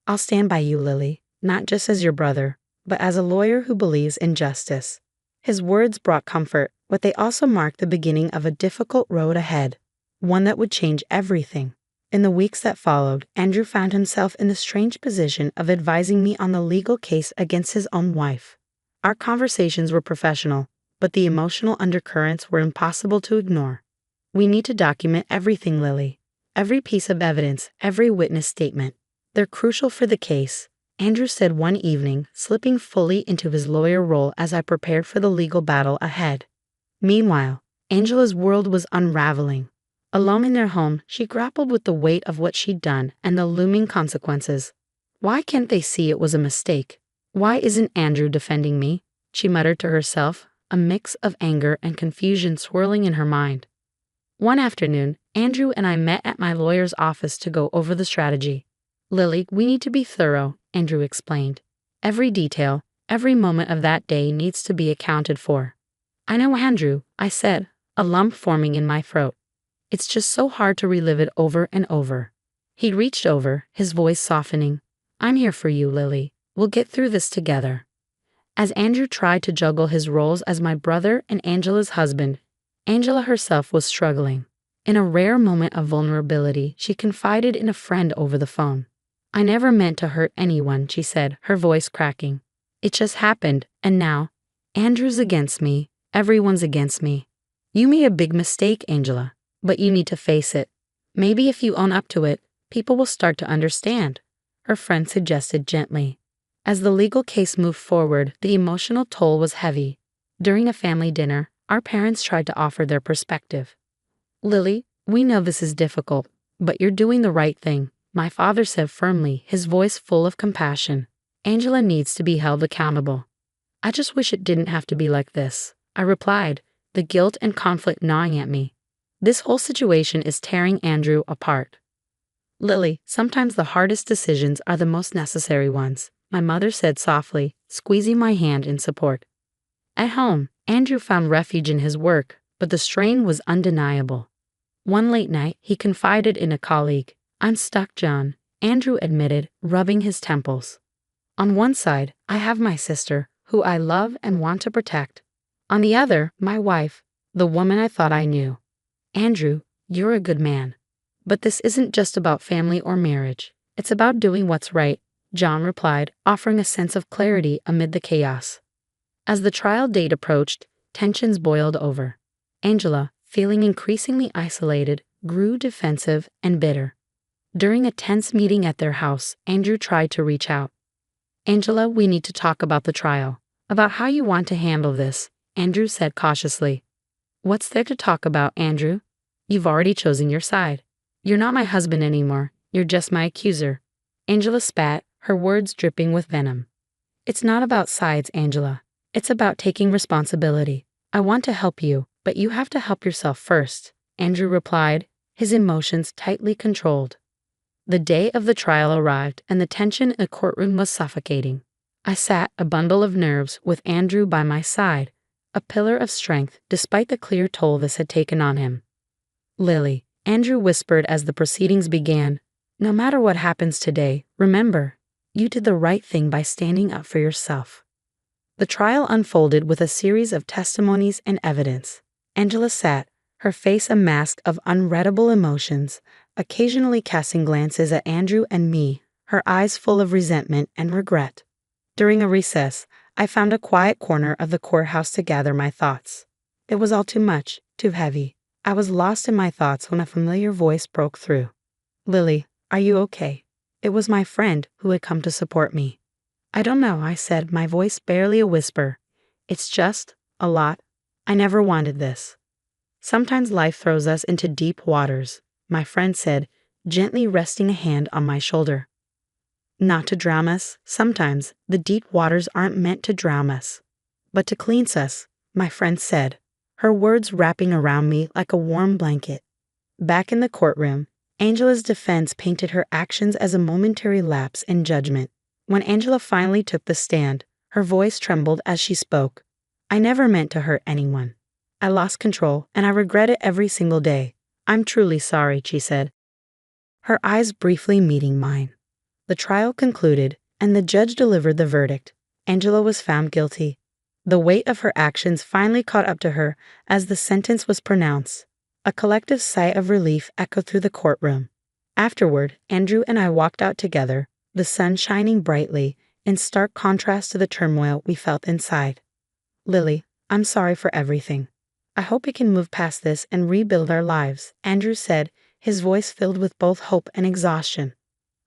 "I'll stand by you, Lily, not just as your brother, but as a lawyer who believes in justice." His words brought comfort, but they also marked the beginning of a difficult road ahead, one that would change everything. In the weeks that followed, Andrew found himself in the strange position of advising me on the legal case against his own wife. Our conversations were professional, but the emotional undercurrents were impossible to ignore. "We need to document everything, Lily. Every piece of evidence, every witness statement. They're crucial for the case," Andrew said one evening, slipping fully into his lawyer role as I prepared for the legal battle ahead. Meanwhile, Angela's world was unraveling. Alone in their home, she grappled with the weight of what she'd done and the looming consequences. "Why can't they see it was a mistake? Why isn't Andrew defending me?" she muttered to herself, a mix of anger and confusion swirling in her mind. One afternoon, Andrew and I met at my lawyer's office to go over the strategy. "Lily, we need to be thorough," Andrew explained. "Every detail, every moment of that day needs to be accounted for." "I know, Andrew," I said, a lump forming in my throat. "It's just so hard to relive it over and over." He reached over, his voice softening. "I'm here for you, Lily. We'll get through this together." As Andrew tried to juggle his roles as my brother and Angela's husband, Angela herself was struggling. In a rare moment of vulnerability, she confided in a friend over the phone. "I never meant to hurt anyone," she said, her voice cracking. "It just happened, and now..." Andrew's against me. Everyone's against me. You made a big mistake, Angela, but you need to face it. Maybe if you own up to it, people will start to understand, her friend suggested gently. As the legal case moved forward, the emotional toll was heavy. During a family dinner, our parents tried to offer their perspective. Lily, we know this is difficult, but you're doing the right thing, my father said firmly, his voice full of compassion. Angela needs to be held accountable. I just wish it didn't have to be like this, I replied, the guilt and conflict gnawing at me. This whole situation is tearing Andrew apart. Lily, sometimes the hardest decisions are the most necessary ones, my mother said softly, squeezing my hand in support. At home, Andrew found refuge in his work, but the strain was undeniable. One late night, he confided in a colleague. I'm stuck, John, Andrew admitted, rubbing his temples. On one side, I have my sister, who I love and want to protect. On the other, my wife, the woman I thought I knew. Andrew, you're a good man. But this isn't just about family or marriage. It's about doing what's right, John replied, offering a sense of clarity amid the chaos. As the trial date approached, tensions boiled over. Angela, feeling increasingly isolated, grew defensive and bitter. During a tense meeting at their house, Andrew tried to reach out. Angela, we need to talk about the trial, about how you want to handle this, Andrew said cautiously. What's there to talk about, Andrew? You've already chosen your side. You're not my husband anymore, you're just my accuser. Angela spat, her words dripping with venom. It's not about sides, Angela. It's about taking responsibility. I want to help you, but you have to help yourself first, Andrew replied, his emotions tightly controlled. The day of the trial arrived, and the tension in the courtroom was suffocating. I sat, a bundle of nerves, with Andrew by my side, a pillar of strength despite the clear toll this had taken on him. Lily, Andrew whispered as the proceedings began, no matter what happens today, remember, you did the right thing by standing up for yourself. The trial unfolded with a series of testimonies and evidence. Angela sat, her face a mask of unreadable emotions, occasionally casting glances at Andrew and me, her eyes full of resentment and regret. During a recess, I found a quiet corner of the courthouse to gather my thoughts. It was all too much, too heavy. I was lost in my thoughts when a familiar voice broke through. Lily, are you okay? It was my friend who had come to support me. I don't know, I said, my voice barely a whisper. It's just a lot. I never wanted this. Sometimes life throws us into deep waters, my friend said, gently resting a hand on my shoulder. Not to drown us, sometimes the deep waters aren't meant to drown us, but to cleanse us, my friend said, her words wrapping around me like a warm blanket. Back in the courtroom, Angela's defense painted her actions as a momentary lapse in judgment. When Angela finally took the stand, her voice trembled as she spoke. I never meant to hurt anyone. I lost control, and I regret it every single day. I'm truly sorry, she said, her eyes briefly meeting mine. The trial concluded, and the judge delivered the verdict. Angela was found guilty. The weight of her actions finally caught up to her as the sentence was pronounced. A collective sigh of relief echoed through the courtroom. Afterward, Andrew and I walked out together, the sun shining brightly, in stark contrast to the turmoil we felt inside. Lily, I'm sorry for everything. I hope we can move past this and rebuild our lives, Andrew said, his voice filled with both hope and exhaustion.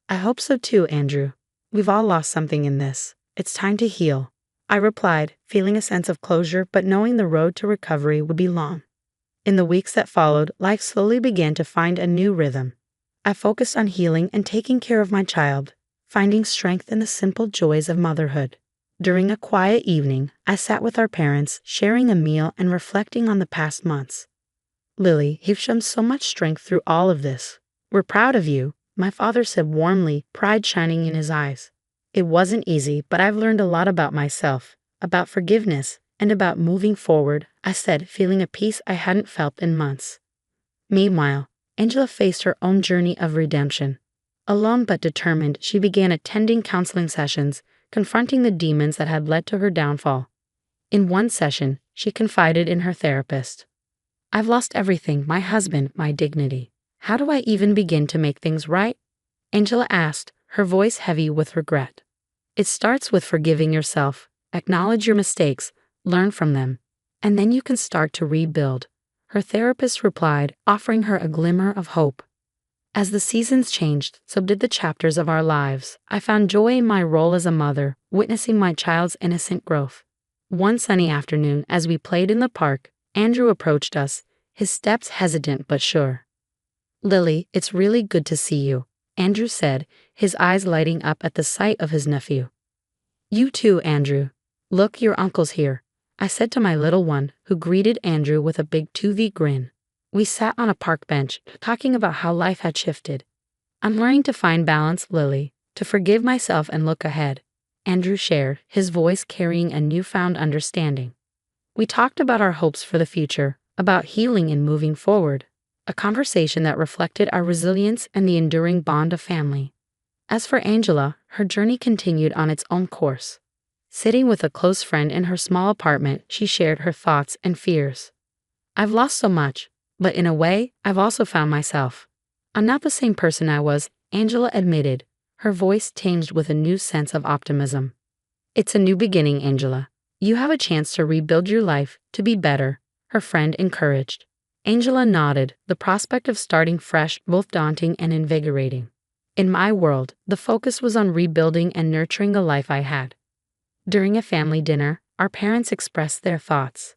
I hope so too, Andrew. We've all lost something in this. It's time to heal, I replied, feeling a sense of closure but knowing the road to recovery would be long. In the weeks that followed, life slowly began to find a new rhythm. I focused on healing and taking care of my child, finding strength in the simple joys of motherhood. During a quiet evening, I sat with our parents, sharing a meal and reflecting on the past months. Lily, you've shown so much strength through all of this. We're proud of you, my father said warmly, pride shining in his eyes. It wasn't easy, but I've learned a lot about myself, about forgiveness, and about moving forward, I said, feeling a peace I hadn't felt in months. Meanwhile, Angela faced her own journey of redemption. Alone but determined, she began attending counseling sessions, confronting the demons that had led to her downfall. In one session, she confided in her therapist. I've lost everything, my husband, my dignity. How do I even begin to make things right? Angela asked, her voice heavy with regret. It starts with forgiving yourself. Acknowledge your mistakes, learn from them, and then you can start to rebuild, her therapist replied, offering her a glimmer of hope. As the seasons changed, so did the chapters of our lives. I found joy in my role as a mother, witnessing my child's innocent growth. One sunny afternoon, as we played in the park, Andrew approached us, his steps hesitant but sure. "Lily, it's really good to see you," Andrew said, his eyes lighting up at the sight of his nephew. "You too, Andrew. Look, your uncle's here," I said to my little one, who greeted Andrew with a big 2V grin. We sat on a park bench, talking about how life had shifted. "I'm learning to find balance, Lily, to forgive myself and look ahead," Andrew shared, his voice carrying a newfound understanding. We talked about our hopes for the future, about healing and moving forward, a conversation that reflected our resilience and the enduring bond of family. As for Angela, her journey continued on its own course. Sitting with a close friend in her small apartment, she shared her thoughts and fears. "I've lost so much, but in a way, I've also found myself. I'm not the same person I was," Angela admitted, her voice tinged with a new sense of optimism. "It's a new beginning, Angela. You have a chance to rebuild your life, to be better," her friend encouraged. Angela nodded, the prospect of starting fresh both daunting and invigorating. In my world, the focus was on rebuilding and nurturing the life I had. During a family dinner, our parents expressed their thoughts.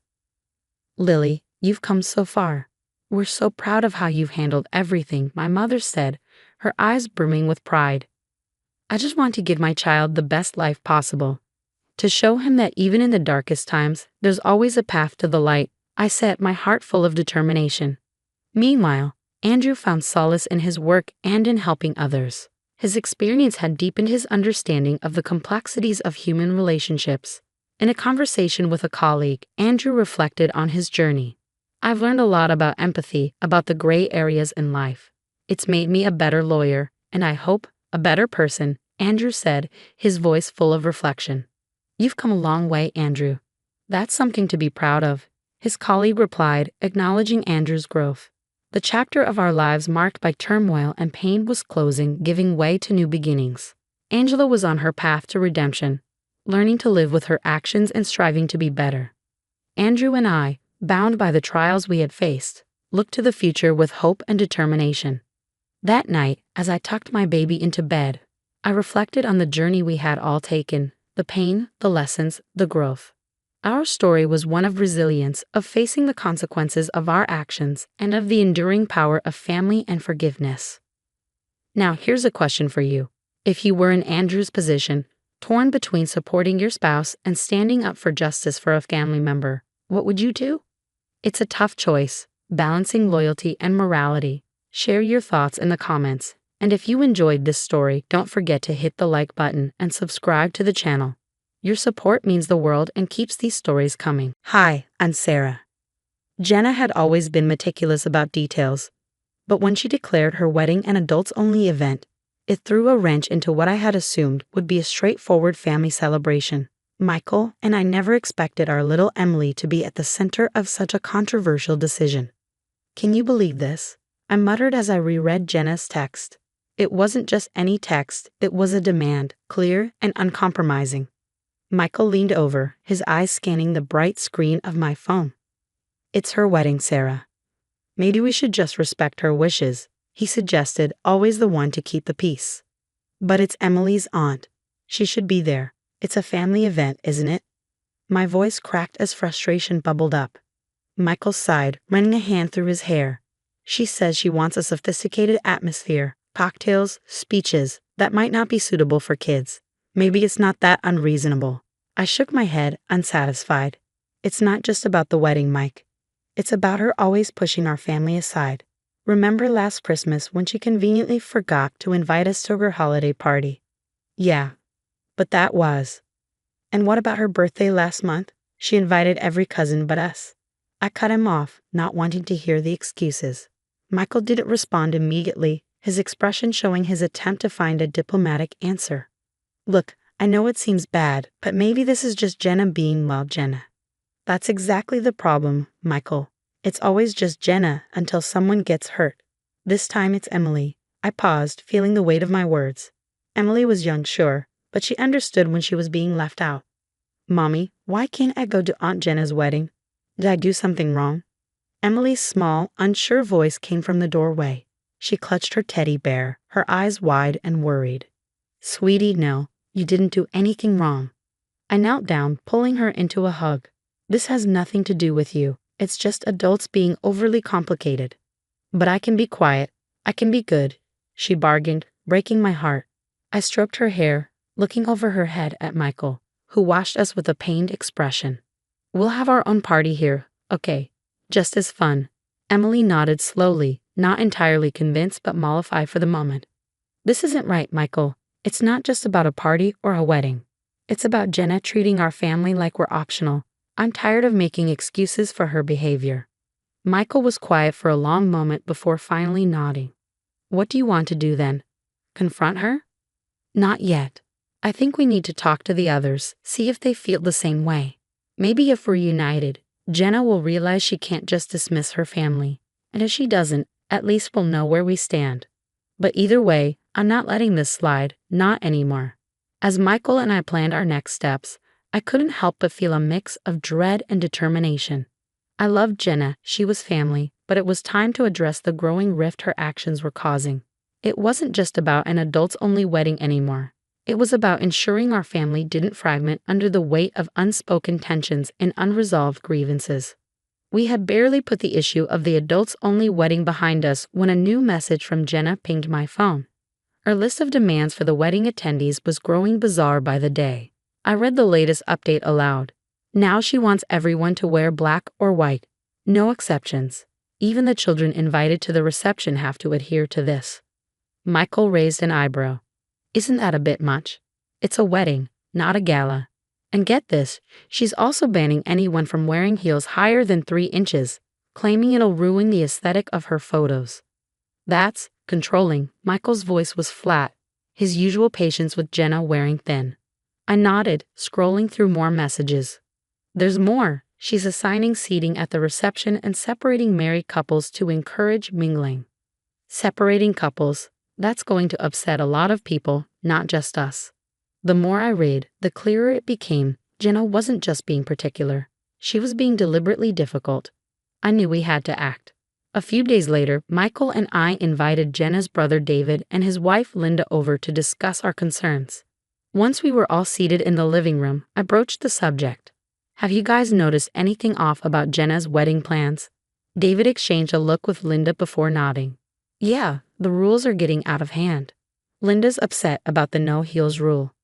"Lily, you've come so far. We're so proud of how you've handled everything," my mother said, her eyes brimming with pride. "I just want to give my child the best life possible. To show him that even in the darkest times, there's always a path to the light," I said, my heart full of determination. Meanwhile, Andrew found solace in his work and in helping others. His experience had deepened his understanding of the complexities of human relationships. In a conversation with a colleague, Andrew reflected on his journey. "I've learned a lot about empathy, about the gray areas in life. It's made me a better lawyer, and I hope, a better person," Andrew said, his voice full of reflection. "You've come a long way, Andrew. That's something to be proud of," his colleague replied, acknowledging Andrew's growth. The chapter of our lives marked by turmoil and pain was closing, giving way to new beginnings. Angela was on her path to redemption, learning to live with her actions and striving to be better. Andrew and I, bound by the trials we had faced, looked to the future with hope and determination. That night, as I tucked my baby into bed, I reflected on the journey we had all taken, the pain, the lessons, the growth. Our story was one of resilience, of facing the consequences of our actions, and of the enduring power of family and forgiveness. Now, here's a question for you. If you were in Andrew's position, torn between supporting your spouse and standing up for justice for a family member, what would you do? It's a tough choice, balancing loyalty and morality. Share your thoughts in the comments, and if you enjoyed this story, don't forget to hit the like button and subscribe to the channel. Your support means the world and keeps these stories coming. Hi, I'm Sarah. Jenna had always been meticulous about details, but when she declared her wedding an adults-only event, it threw a wrench into what I had assumed would be a straightforward family celebration. Michael and I never expected our little Emily to be at the center of such a controversial decision. "Can you believe this?" I muttered as I reread Jenna's text. It wasn't just any text, it was a demand, clear and uncompromising. Michael leaned over, his eyes scanning the bright screen of my phone. "It's her wedding, Sarah. Maybe we should just respect her wishes," he suggested, always the one to keep the peace. "But it's Emily's aunt. She should be there. It's a family event, isn't it?" My voice cracked as frustration bubbled up. Michael sighed, running a hand through his hair. "She says she wants a sophisticated atmosphere, cocktails, speeches, that might not be suitable for kids. Maybe it's not that unreasonable." I shook my head, unsatisfied. "It's not just about the wedding, Mike. It's about her always pushing our family aside. Remember last Christmas when she conveniently forgot to invite us to her holiday party?" "Yeah, but that was." "And what about her birthday last month? She invited every cousin but us." I cut him off, not wanting to hear the excuses. Michael didn't respond immediately, his expression showing his attempt to find a diplomatic answer. "Look, I know it seems bad, but maybe this is just Jenna being, well, Jenna." "That's exactly the problem, Michael. It's always just Jenna until someone gets hurt. This time it's Emily." I paused, feeling the weight of my words. Emily was young, sure, but she understood when she was being left out. "Mommy, Why can't I go to Aunt Jenna's wedding? Did I do something wrong? Emily's small, unsure voice came from the doorway. She clutched her teddy bear, her eyes wide and worried. Sweetie, no, you didn't do anything wrong. I knelt down, pulling her into a hug. This has nothing to do with you. It's just adults being overly complicated. But I can be quiet. I can be good, she bargained, breaking my heart. I stroked her hair, looking over her head at Michael, who watched us with a pained expression. We'll have our own party here, okay? Just as fun. Emily nodded slowly, not entirely convinced but mollified for the moment. This isn't right, Michael. It's not just about a party or a wedding. It's about Jenna treating our family like we're optional. I'm tired of making excuses for her behavior. Michael was quiet for a long moment before finally nodding. What do you want to do then? Confront her? Not yet. I think we need to talk to the others, see if they feel the same way. Maybe if we're united, Jenna will realize she can't just dismiss her family. And if she doesn't, at least we'll know where we stand. But either way, I'm not letting this slide, not anymore. As Michael and I planned our next steps, I couldn't help but feel a mix of dread and determination. I loved Jenna, she was family, but it was time to address the growing rift her actions were causing. It wasn't just about an adults-only wedding anymore. It was about ensuring our family didn't fragment under the weight of unspoken tensions and unresolved grievances. We had barely put the issue of the adults-only wedding behind us when a new message from Jenna pinged my phone. Our list of demands for the wedding attendees was growing bizarre by the day. I read the latest update aloud. Now she wants everyone to wear black or white. No exceptions. Even the children invited to the reception have to adhere to this. Michael raised an eyebrow. Isn't that a bit much? It's a wedding, not a gala. And get this, she's also banning anyone from wearing heels higher than 3 inches, claiming it'll ruin the aesthetic of her photos. That's controlling. Michael's voice was flat, his usual patience with Jenna wearing thin. I nodded, scrolling through more messages. There's more. She's assigning seating at the reception and separating married couples to encourage mingling. Separating couples, that's going to upset a lot of people, not just us. The more I read, the clearer it became Jenna wasn't just being particular. She was being deliberately difficult. I knew we had to act. A few days later, Michael and I invited Jenna's brother David and his wife Linda over to discuss our concerns. Once we were all seated in the living room, I broached the subject. Have you guys noticed anything off about Jenna's wedding plans? David exchanged a look with Linda before nodding. Yeah, the rules are getting out of hand. Linda's upset about the no heels rule.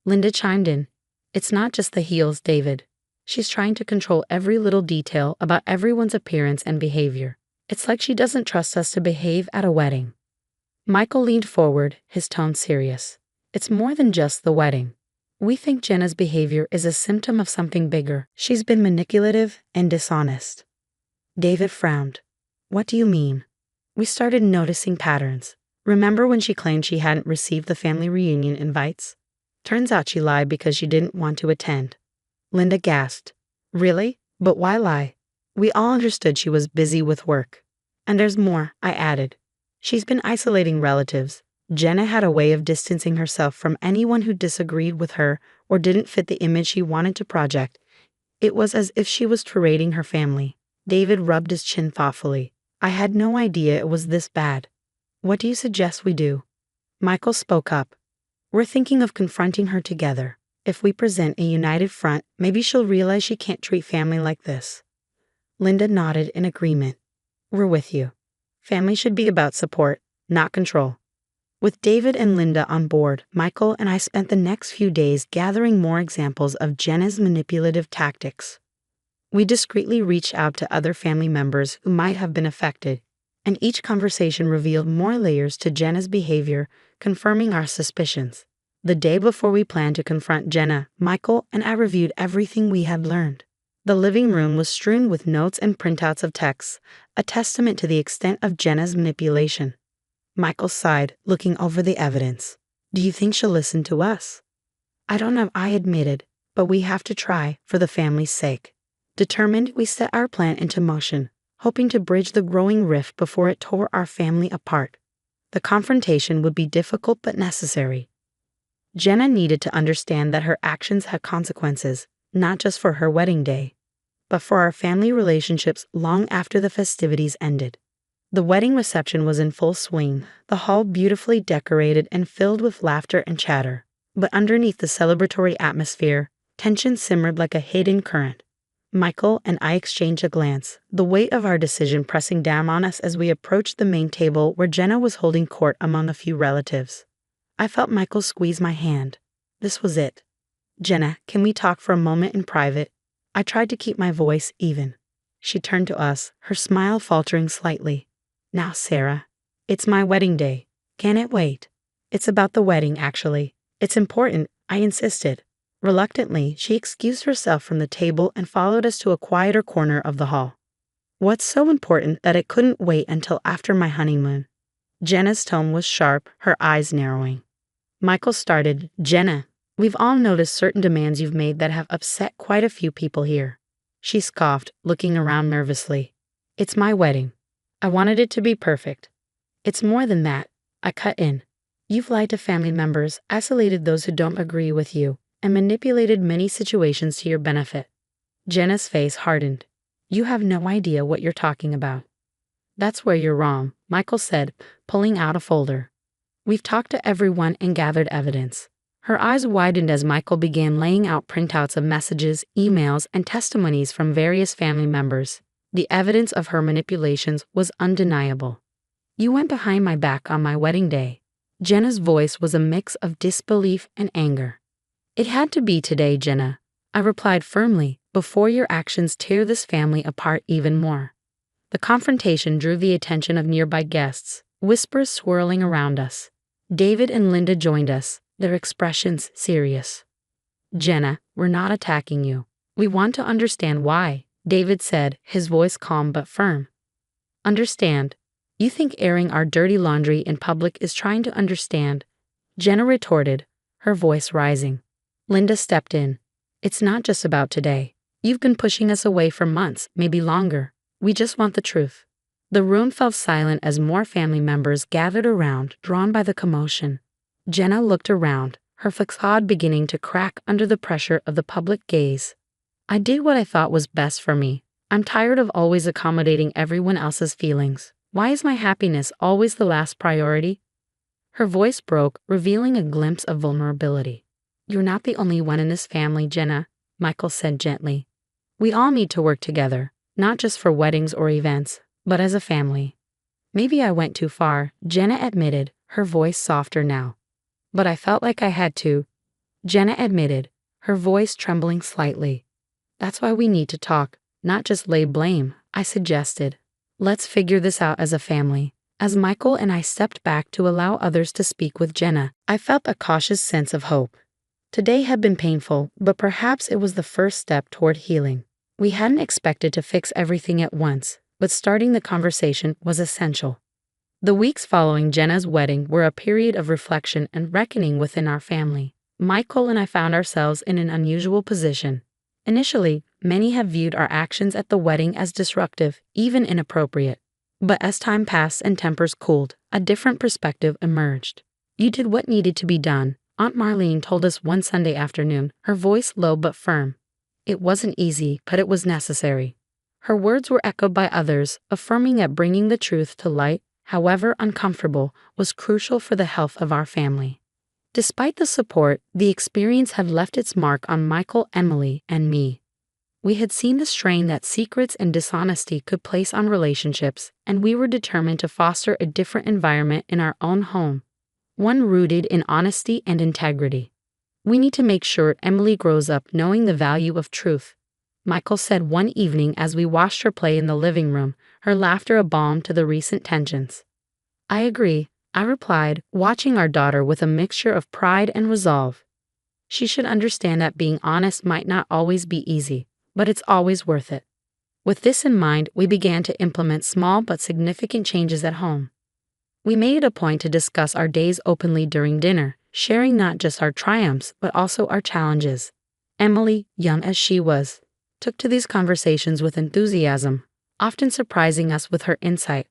Linda chimed in. It's not just the heels, David. She's trying to control every little detail about everyone's appearance and behavior. It's like she doesn't trust us to behave at a wedding. Michael leaned forward, his tone serious. It's more than just the wedding. We think Jenna's behavior is a symptom of something bigger. She's been manipulative and dishonest. David frowned. What do you mean? We started noticing patterns. Remember when she claimed she hadn't received the family reunion invites? Turns out she lied because she didn't want to attend. Linda gasped. Really? But why lie? We all understood she was busy with work. And there's more, I added. She's been isolating relatives. Jenna had a way of distancing herself from anyone who disagreed with her or didn't fit the image she wanted to project. It was as if she was parading her family. David rubbed his chin thoughtfully. I had no idea it was this bad. What do you suggest we do? Michael spoke up. We're thinking of confronting her together. If we present a united front, maybe she'll realize she can't treat family like this. Linda nodded in agreement. We're with you. Family should be about support, not control. With David and Linda on board, Michael and I spent the next few days gathering more examples of Jenna's manipulative tactics. We discreetly reached out to other family members who might have been affected, and each conversation revealed more layers to Jenna's behavior, confirming our suspicions. The day before we planned to confront Jenna, Michael and I reviewed everything we had learned. The living room was strewn with notes and printouts of texts, a testament to the extent of Jenna's manipulation. Michael sighed, looking over the evidence. Do you think she'll listen to us? I don't know, I admitted, but we have to try, for the family's sake. Determined, we set our plan into motion, hoping to bridge the growing rift before it tore our family apart. The confrontation would be difficult but necessary. Jenna needed to understand that her actions had consequences, not just for her wedding day, but for our family relationships long after the festivities ended. The wedding reception was in full swing, the hall beautifully decorated and filled with laughter and chatter. But underneath the celebratory atmosphere, tension simmered like a hidden current. Michael and I exchanged a glance, the weight of our decision pressing down on us as we approached the main table where Jenna was holding court among a few relatives. I felt Michael squeeze my hand. This was it. "Jenna, can we talk for a moment in private?" I tried to keep my voice even. She turned to us, her smile faltering slightly. "Now, Sarah, it's my wedding day. Can it wait?" "It's about the wedding, actually. It's important," I insisted. Reluctantly, she excused herself from the table and followed us to a quieter corner of the hall. "What's so important that it couldn't wait until after my honeymoon?" Jenna's tone was sharp, her eyes narrowing. Michael started, "Jenna, we've all noticed certain demands you've made that have upset quite a few people here." She scoffed, looking around nervously. "It's my wedding. I wanted it to be perfect." "It's more than that," I cut in. "You've lied to family members, isolated those who don't agree with you, and manipulated many situations to your benefit." Jenna's face hardened. "You have no idea what you're talking about." "That's where you're wrong," Michael said, pulling out a folder. "We've talked to everyone and gathered evidence." Her eyes widened as Michael began laying out printouts of messages, emails, and testimonies from various family members. The evidence of her manipulations was undeniable. "You went behind my back on my wedding day." Jenna's voice was a mix of disbelief and anger. "It had to be today, Jenna," I replied firmly, "before your actions tear this family apart even more." The confrontation drew the attention of nearby guests, whispers swirling around us. David and Linda joined us, their expressions serious. "Jenna, we're not attacking you. We want to understand why," David said, his voice calm but firm. "Understand? You think airing our dirty laundry in public is trying to understand?" Jenna retorted, her voice rising. Linda stepped in. "It's not just about today. You've been pushing us away for months, maybe longer. We just want the truth." The room fell silent as more family members gathered around, drawn by the commotion. Jenna looked around, her facade beginning to crack under the pressure of the public gaze. "I did what I thought was best for me. I'm tired of always accommodating everyone else's feelings. Why is my happiness always the last priority?" Her voice broke, revealing a glimpse of vulnerability. "You're not the only one in this family, Jenna," Michael said gently. "We all need to work together, not just for weddings or events, but as a family." "Maybe I went too far," Jenna admitted, her voice softer now. "But I felt like I had to," Jenna admitted, her voice trembling slightly. "That's why we need to talk, not just lay blame," I suggested. "Let's figure this out as a family." As Michael and I stepped back to allow others to speak with Jenna, I felt a cautious sense of hope. Today had been painful, but perhaps it was the first step toward healing. We hadn't expected to fix everything at once, but starting the conversation was essential. The weeks following Jenna's wedding were a period of reflection and reckoning within our family. Michael and I found ourselves in an unusual position. Initially, many have viewed our actions at the wedding as disruptive, even inappropriate. But as time passed and tempers cooled, a different perspective emerged. "You did what needed to be done," Aunt Marlene told us one Sunday afternoon, her voice low but firm. "It wasn't easy, but it was necessary." Her words were echoed by others, affirming that bringing the truth to light, however uncomfortable, was crucial for the health of our family. Despite the support, the experience had left its mark on Michael, Emily, and me. We had seen the strain that secrets and dishonesty could place on relationships, and we were determined to foster a different environment in our own home, one rooted in honesty and integrity. "We need to make sure Emily grows up knowing the value of truth," Michael said one evening as we watched her play in the living room, her laughter a balm to the recent tensions. "I agree," I replied, watching our daughter with a mixture of pride and resolve. "She should understand that being honest might not always be easy, but it's always worth it." With this in mind, we began to implement small but significant changes at home. We made it a point to discuss our days openly during dinner, sharing not just our triumphs but also our challenges. Emily, young as she was, took to these conversations with enthusiasm, often surprising us with her insight.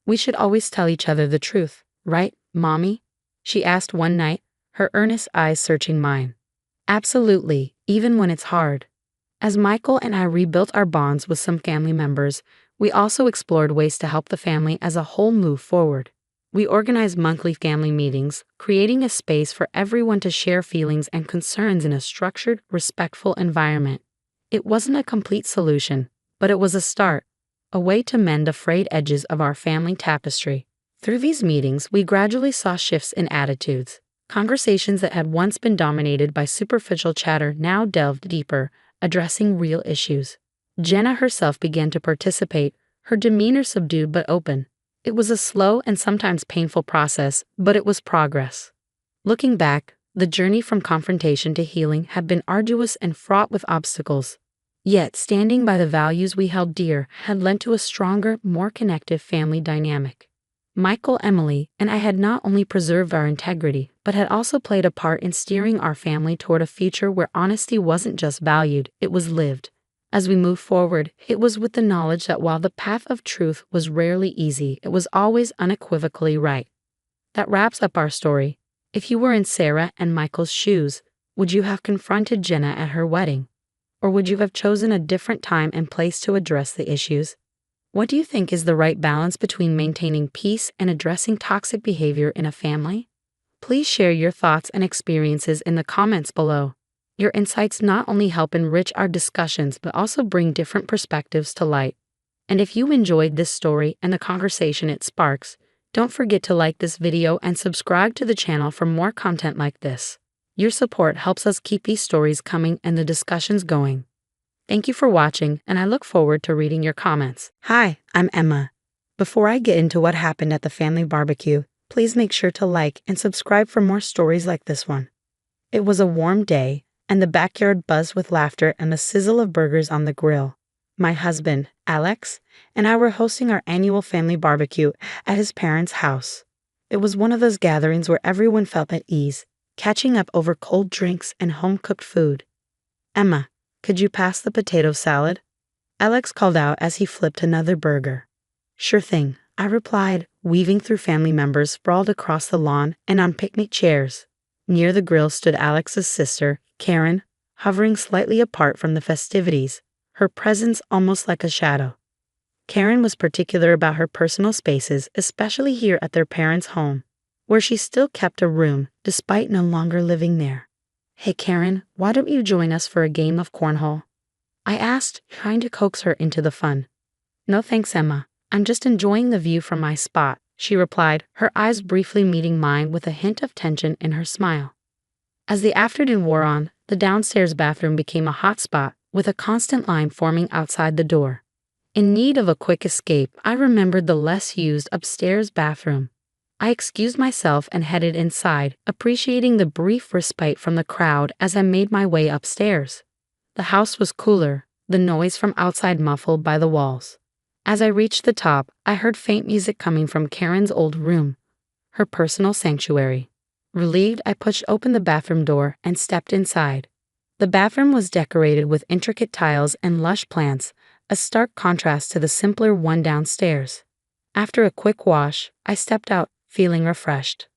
"We should always tell each other the truth, right, Mommy?" she asked one night, her earnest eyes searching mine. "Absolutely, even when it's hard." As Michael and I rebuilt our bonds with some family members, we also explored ways to help the family as a whole move forward. We organized monthly family meetings, creating a space for everyone to share feelings and concerns in a structured, respectful environment. It wasn't a complete solution, but it was a start, a way to mend the frayed edges of our family tapestry. Through these meetings, we gradually saw shifts in attitudes. Conversations that had once been dominated by superficial chatter now delved deeper, addressing real issues. Jenna herself began to participate, her demeanor subdued but open. It was a slow and sometimes painful process, but it was progress. Looking back, the journey from confrontation to healing had been arduous and fraught with obstacles. Yet, standing by the values we held dear had led to a stronger, more connected family dynamic. Michael, Emily, and I had not only preserved our integrity, but had also played a part in steering our family toward a future where honesty wasn't just valued, it was lived. As we moved forward, it was with the knowledge that while the path of truth was rarely easy, it was always unequivocally right. That wraps up our story. If you were in Sarah and Michael's shoes, would you have confronted Jenna at her wedding? Or would you have chosen a different time and place to address the issues? What do you think is the right balance between maintaining peace and addressing toxic behavior in a family? Please share your thoughts and experiences in the comments below. Your insights not only help enrich our discussions but also bring different perspectives to light. And if you enjoyed this story and the conversation it sparks, don't forget to like this video and subscribe to the channel for more content like this. Your support helps us keep these stories coming and the discussions going. Thank you for watching, and I look forward to reading your comments. Hi, I'm Emma. Before I get into what happened at the family barbecue, please make sure to like and subscribe for more stories like this one. It was a warm day, and the backyard buzzed with laughter and the sizzle of burgers on the grill. My husband, Alex, and I were hosting our annual family barbecue at his parents' house. It was one of those gatherings where everyone felt at ease, catching up over cold drinks and home-cooked food. Emma, could you pass the potato salad? Alex called out as he flipped another burger. Sure thing, I replied, weaving through family members sprawled across the lawn and on picnic chairs. Near the grill stood Alex's sister, Karen, hovering slightly apart from the festivities, her presence almost like a shadow. Karen was particular about her personal spaces, especially here at their parents' home, where she still kept a room despite no longer living there. Hey Karen, why don't you join us for a game of cornhole? I asked, trying to coax her into the fun. No thanks, Emma. I'm just enjoying the view from my spot, she replied, her eyes briefly meeting mine with a hint of tension in her smile. As the afternoon wore on, the downstairs bathroom became a hot spot, with a constant line forming outside the door. In need of a quick escape, I remembered the less used upstairs bathroom. I excused myself and headed inside, appreciating the brief respite from the crowd as I made my way upstairs. The house was cooler, the noise from outside muffled by the walls. As I reached the top, I heard faint music coming from Karen's old room, her personal sanctuary. Relieved, I pushed open the bathroom door and stepped inside. The bathroom was decorated with intricate tiles and lush plants, a stark contrast to the simpler one downstairs. After a quick wash, I stepped out, feeling refreshed.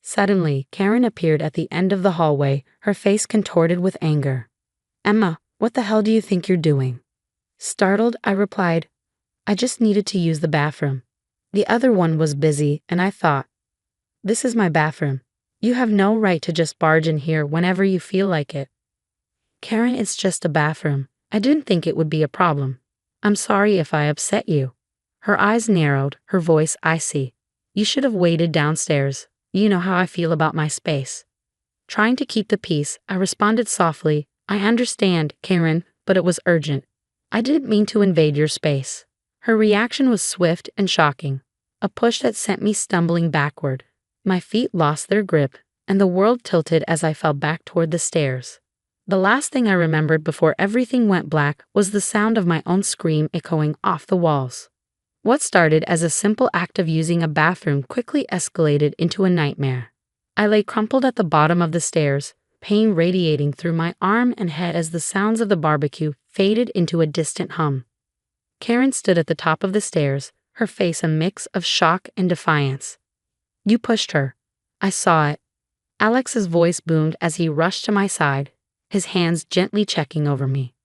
Suddenly, Karen appeared at the end of the hallway, her face contorted with anger. Emma, what the hell do you think you're doing? Startled, I replied, I just needed to use the bathroom. The other one was busy, and I thought, this is my bathroom. You have no right to just barge in here whenever you feel like it. Karen, it's just a bathroom. I didn't think it would be a problem. I'm sorry if I upset you. Her eyes narrowed, her voice icy. You should have waited downstairs. You know how I feel about my space. Trying to keep the peace, I responded softly, I understand, Karen, but it was urgent. I didn't mean to invade your space. Her reaction was swift and shocking, a push that sent me stumbling backward. My feet lost their grip, and the world tilted as I fell back toward the stairs. The last thing I remembered before everything went black was the sound of my own scream echoing off the walls. What started as a simple act of using a bathroom quickly escalated into a nightmare. I lay crumpled at the bottom of the stairs, pain radiating through my arm and head as the sounds of the barbecue faded into a distant hum. Karen stood at the top of the stairs, her face a mix of shock and defiance. You pushed her. I saw it. Alex's voice boomed as he rushed to my side, his hands gently checking over me.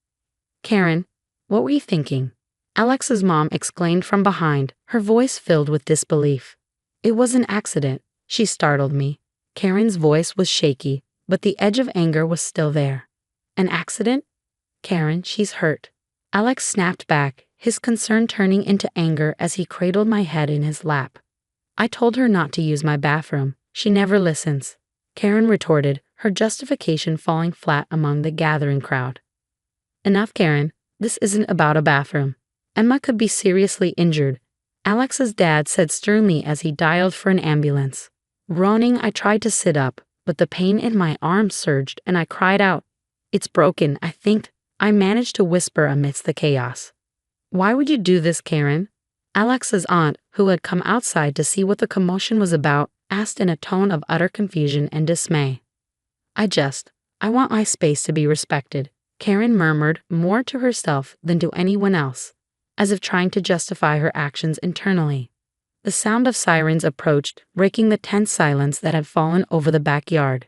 Karen, what were you thinking? Alex's mom exclaimed from behind, her voice filled with disbelief. It was an accident, she startled me. Karen's voice was shaky, but the edge of anger was still there. An accident? Karen, she's hurt. Alex snapped back, his concern turning into anger as he cradled my head in his lap. I told her not to use my bathroom. She never listens. Karen retorted, her justification falling flat among the gathering crowd. Enough, Karen. This isn't about a bathroom. Emma could be seriously injured, Alex's dad said sternly as he dialed for an ambulance. Groaning, I tried to sit up, but the pain in my arm surged and I cried out. It's broken, I think. I managed to whisper amidst the chaos. Why would you do this, Karen? Alex's aunt, who had come outside to see what the commotion was about, asked in a tone of utter confusion and dismay. I want my space to be respected, Karen murmured, more to herself than to anyone else, as if trying to justify her actions internally. The sound of sirens approached, breaking the tense silence that had fallen over the backyard.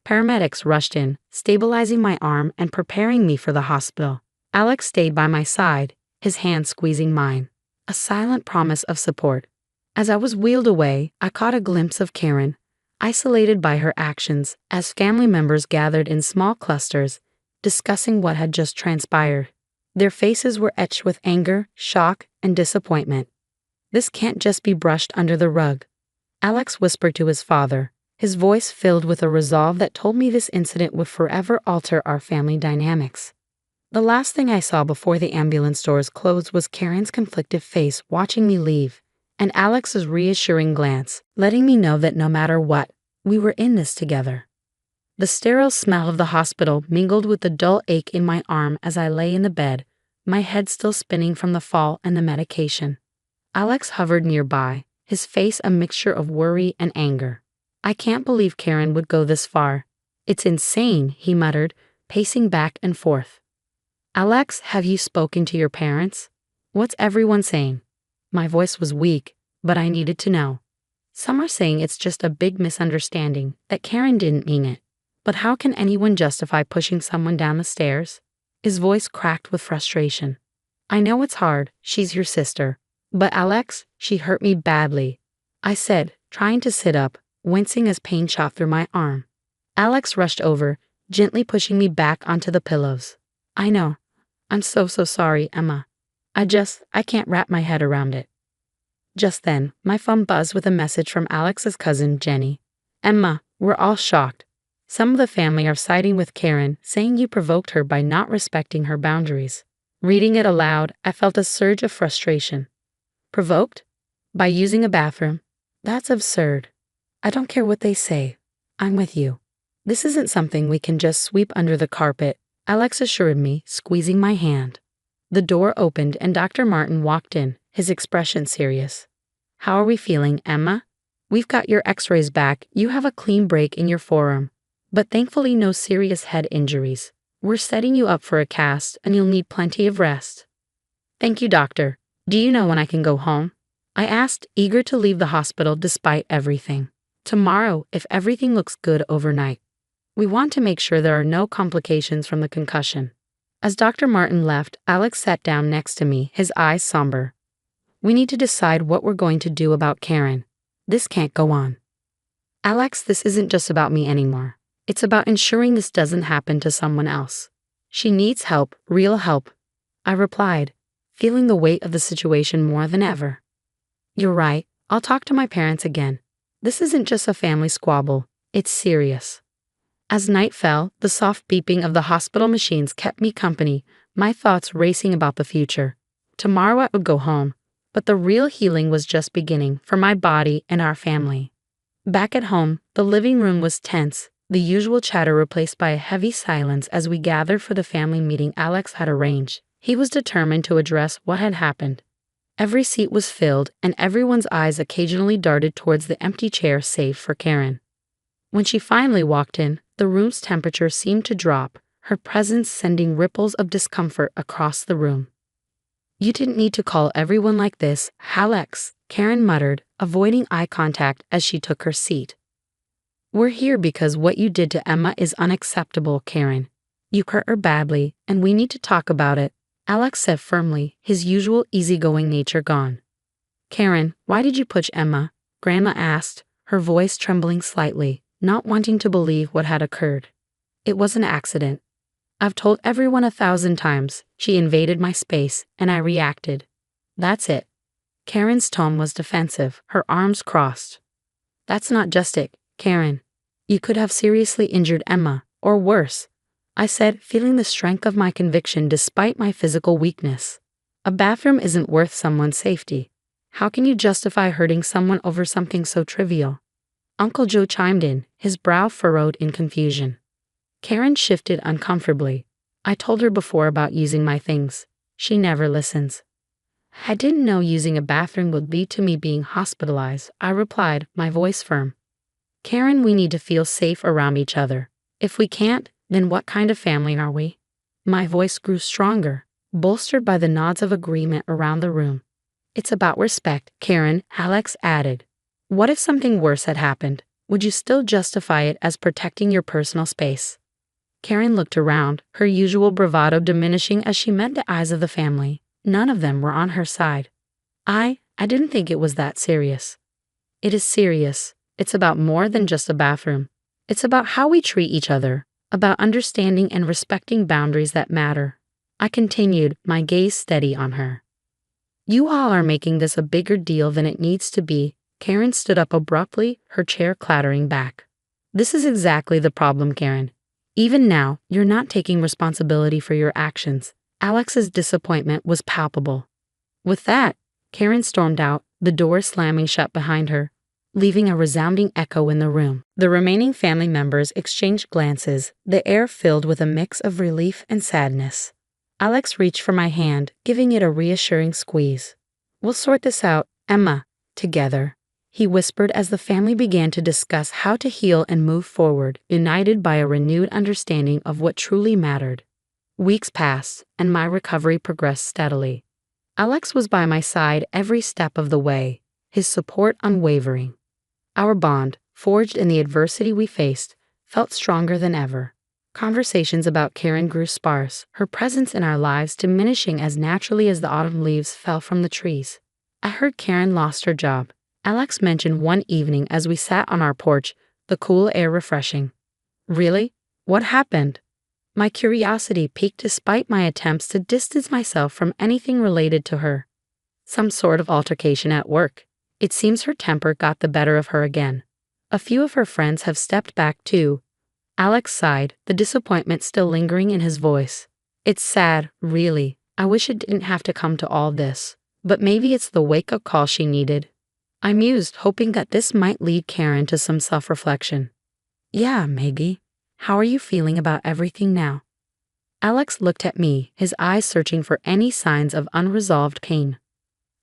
Paramedics rushed in, stabilizing my arm and preparing me for the hospital. Alex stayed by my side, his hand squeezing mine, a silent promise of support. As I was wheeled away, I caught a glimpse of Karen, isolated by her actions, as family members gathered in small clusters, discussing what had just transpired. Their faces were etched with anger, shock, and disappointment. This can't just be brushed under the rug, Alex whispered to his father, his voice filled with a resolve that told me this incident would forever alter our family dynamics. The last thing I saw before the ambulance doors closed was Karen's conflicted face watching me leave, and Alex's reassuring glance, letting me know that no matter what, we were in this together. The sterile smell of the hospital mingled with the dull ache in my arm as I lay in the bed, my head still spinning from the fall and the medication. Alex hovered nearby, his face a mixture of worry and anger. I can't believe Karen would go this far. It's insane, he muttered, pacing back and forth. Alex, have you spoken to your parents? What's everyone saying? My voice was weak, but I needed to know. Some are saying it's just a big misunderstanding, that Karen didn't mean it. But how can anyone justify pushing someone down the stairs? His voice cracked with frustration. I know it's hard, she's your sister. But Alex, she hurt me badly, I said, trying to sit up, wincing as pain shot through my arm. Alex rushed over, gently pushing me back onto the pillows. I know. I'm so sorry, Emma. I can't wrap my head around it. Just then, my phone buzzed with a message from Alex's cousin, Jenny. Emma, we're all shocked. Some of the family are siding with Karen, saying you provoked her by not respecting her boundaries. Reading it aloud, I felt a surge of frustration. Provoked? By using a bathroom? That's absurd. I don't care what they say. I'm with you. This isn't something we can just sweep under the carpet, Alex assured me, squeezing my hand. The door opened and Dr. Martin walked in, his expression serious. How are we feeling, Emma? We've got your x-rays back. You have a clean break in your forearm, but thankfully no serious head injuries. We're setting you up for a cast and you'll need plenty of rest. Thank you, doctor. Do you know when I can go home? I asked, eager to leave the hospital despite everything. Tomorrow, if everything looks good overnight. We want to make sure there are no complications from the concussion. As Dr. Martin left, Alex sat down next to me, his eyes somber. We need to decide what we're going to do about Karen. This can't go on. Alex, this isn't just about me anymore. It's about ensuring this doesn't happen to someone else. She needs help, real help, I replied, feeling the weight of the situation more than ever. You're right, I'll talk to my parents again. This isn't just a family squabble, it's serious. As night fell, the soft beeping of the hospital machines kept me company, my thoughts racing about the future. Tomorrow I would go home, but the real healing was just beginning for my body and our family. Back at home, the living room was tense, the usual chatter replaced by a heavy silence as we gathered for the family meeting Alex had arranged. He was determined to address what had happened. Every seat was filled and everyone's eyes occasionally darted towards the empty chair save for Karen. When she finally walked in, the room's temperature seemed to drop, her presence sending ripples of discomfort across the room. You didn't need to call everyone like this, Alex, Karen muttered, avoiding eye contact as she took her seat. We're here because what you did to Emma is unacceptable, Karen. You hurt her badly, and we need to talk about it, Alex said firmly, his usual easygoing nature gone. Karen, why did you push Emma? Grandma asked, her voice trembling slightly, not wanting to believe what had occurred. It was an accident. I've told everyone 1,000 times. She invaded my space, and I reacted. That's it. Karen's tone was defensive, her arms crossed. That's not just it, Karen. You could have seriously injured Emma, or worse, I said, feeling the strength of my conviction despite my physical weakness. A bathroom isn't worth someone's safety. How can you justify hurting someone over something so trivial? Uncle Joe chimed in, his brow furrowed in confusion. Karen shifted uncomfortably. I told her before about using my things. She never listens. I didn't know using a bathroom would lead to me being hospitalized, I replied, my voice firm. Karen, we need to feel safe around each other. If we can't, then what kind of family are we? My voice grew stronger, bolstered by the nods of agreement around the room. It's about respect, Karen, Alex added. What if something worse had happened? Would you still justify it as protecting your personal space? Karen looked around, her usual bravado diminishing as she met the eyes of the family. None of them were on her side. I didn't think it was that serious. It is serious. It's about more than just a bathroom. It's about how we treat each other, about understanding and respecting boundaries that matter. I continued, my gaze steady on her. You all are making this a bigger deal than it needs to be. Karen stood up abruptly, her chair clattering back. This is exactly the problem, Karen. Even now, you're not taking responsibility for your actions. Alex's disappointment was palpable. With that, Karen stormed out, the door slamming shut behind her, leaving a resounding echo in the room. The remaining family members exchanged glances, the air filled with a mix of relief and sadness. Alex reached for my hand, giving it a reassuring squeeze. We'll sort this out, Emma, together, he whispered as the family began to discuss how to heal and move forward, united by a renewed understanding of what truly mattered. Weeks passed, and my recovery progressed steadily. Alex was by my side every step of the way, his support unwavering. Our bond, forged in the adversity we faced, felt stronger than ever. Conversations about Karen grew sparse, her presence in our lives diminishing as naturally as the autumn leaves fell from the trees. I heard Karen lost her job. Alex mentioned one evening as we sat on our porch, the cool air refreshing. Really? What happened? My curiosity piqued despite my attempts to distance myself from anything related to her. Some sort of altercation at work. It seems her temper got the better of her again. A few of her friends have stepped back too. Alex sighed, the disappointment still lingering in his voice. It's sad, really. I wish it didn't have to come to all this. But maybe it's the wake-up call she needed. I mused, hoping that this might lead Karen to some self-reflection. Yeah, maybe. How are you feeling about everything now? Alex looked at me, his eyes searching for any signs of unresolved pain.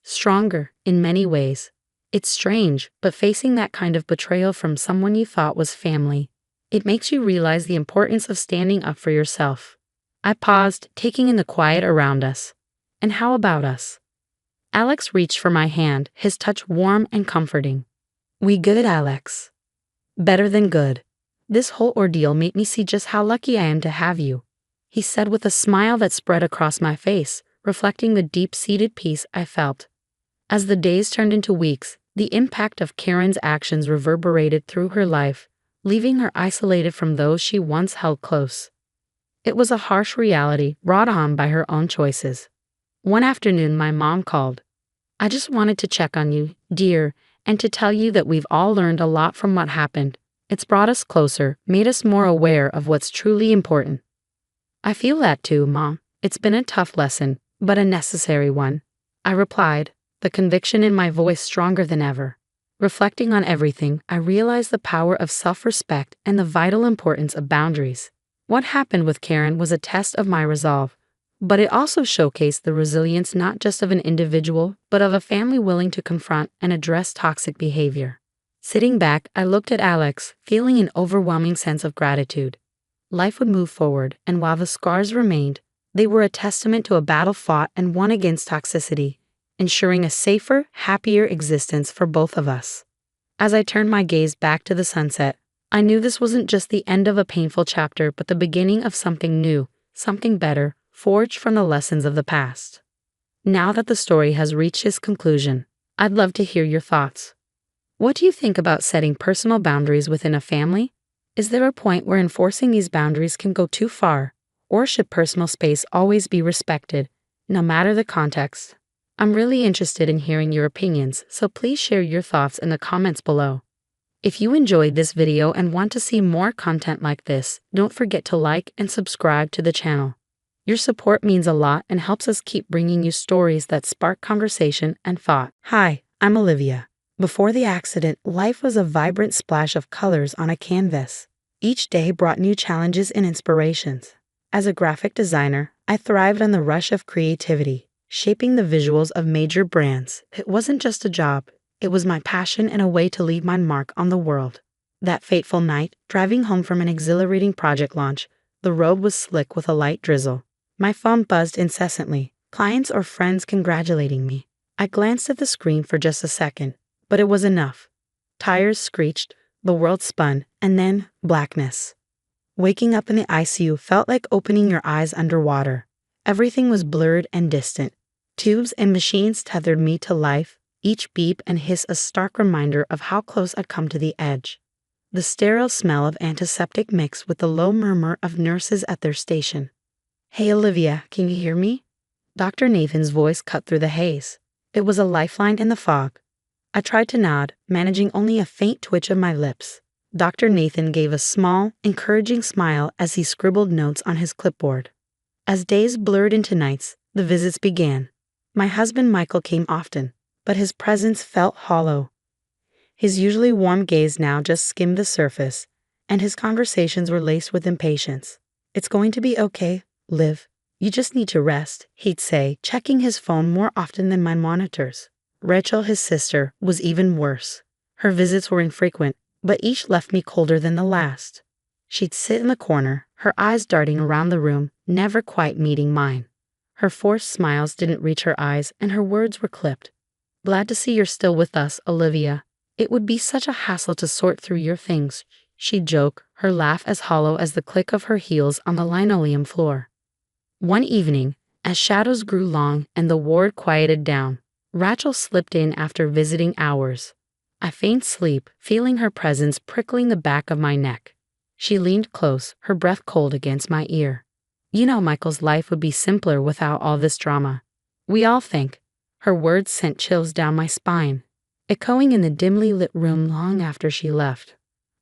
Stronger, in many ways. It's strange, but facing that kind of betrayal from someone you thought was family, it makes you realize the importance of standing up for yourself. I paused, taking in the quiet around us. And how about us? Alex reached for my hand, his touch warm and comforting. We good, Alex. Better than good. This whole ordeal made me see just how lucky I am to have you, he said with a smile that spread across my face, reflecting the deep-seated peace I felt. As the days turned into weeks, the impact of Karen's actions reverberated through her life, leaving her isolated from those she once held close. It was a harsh reality brought on by her own choices. One afternoon, my mom called. I just wanted to check on you, dear, and to tell you that we've all learned a lot from what happened. It's brought us closer, made us more aware of what's truly important. I feel that too, Mom. It's been a tough lesson, but a necessary one, I replied, the conviction in my voice stronger than ever. Reflecting on everything, I realized the power of self-respect and the vital importance of boundaries. What happened with Karen was a test of my resolve, but it also showcased the resilience not just of an individual, but of a family willing to confront and address toxic behavior. Sitting back, I looked at Alex, feeling an overwhelming sense of gratitude. Life would move forward, and while the scars remained, they were a testament to a battle fought and won against toxicity, ensuring a safer, happier existence for both of us. As I turned my gaze back to the sunset, I knew this wasn't just the end of a painful chapter, but the beginning of something new, something better, forged from the lessons of the past. Now that the story has reached its conclusion, I'd love to hear your thoughts. What do you think about setting personal boundaries within a family? Is there a point where enforcing these boundaries can go too far, or should personal space always be respected, no matter the context? I'm really interested in hearing your opinions, so please share your thoughts in the comments below. If you enjoyed this video and want to see more content like this, don't forget to like and subscribe to the channel. Your support means a lot and helps us keep bringing you stories that spark conversation and thought. Hi, I'm Olivia. Before the accident, life was a vibrant splash of colors on a canvas. Each day brought new challenges and inspirations. As a graphic designer, I thrived on the rush of creativity, shaping the visuals of major brands. It wasn't just a job. It was my passion and a way to leave my mark on the world. That fateful night, driving home from an exhilarating project launch, the road was slick with a light drizzle. My phone buzzed incessantly, clients or friends congratulating me. I glanced at the screen for just a second, but it was enough. Tires screeched, the world spun, and then blackness. Waking up in the ICU felt like opening your eyes underwater. Everything was blurred and distant. Tubes and machines tethered me to life, each beep and hiss a stark reminder of how close I'd come to the edge. The sterile smell of antiseptic mixed with the low murmur of nurses at their station. "Hey Olivia, can you hear me?" Dr. Nathan's voice cut through the haze. It was a lifeline in the fog. I tried to nod, managing only a faint twitch of my lips. Dr. Nathan gave a small, encouraging smile as he scribbled notes on his clipboard. As days blurred into nights, the visits began. My husband Michael came often, but his presence felt hollow. His usually warm gaze now just skimmed the surface, and his conversations were laced with impatience. "It's going to be okay, Liv. You just need to rest," he'd say, checking his phone more often than my monitors. Rachel, his sister, was even worse. Her visits were infrequent, but each left me colder than the last. She'd sit in the corner, her eyes darting around the room, never quite meeting mine. Her forced smiles didn't reach her eyes, and her words were clipped. "Glad to see you're still with us, Olivia. It would be such a hassle to sort through your things," she'd joke, her laugh as hollow as the click of her heels on the linoleum floor. One evening, as shadows grew long and the ward quieted down, Rachel slipped in after visiting hours. I feigned sleep, feeling her presence prickling the back of my neck. She leaned close, her breath cold against my ear. "You know Michael's life would be simpler without all this drama. We all think." Her words sent chills down my spine, echoing in the dimly lit room long after she left.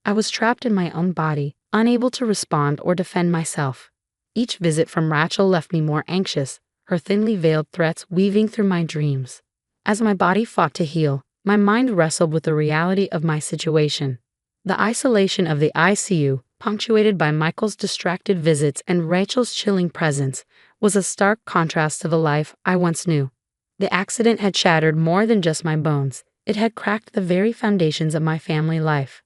I was trapped in my own body, unable to respond or defend myself. Each visit from Rachel left me more anxious, her thinly veiled threats weaving through my dreams. As my body fought to heal, my mind wrestled with the reality of my situation. The isolation of the ICU, punctuated by Michael's distracted visits and Rachel's chilling presence, was a stark contrast to the life I once knew. The accident had shattered more than just my bones. It had cracked the very foundations of my family life.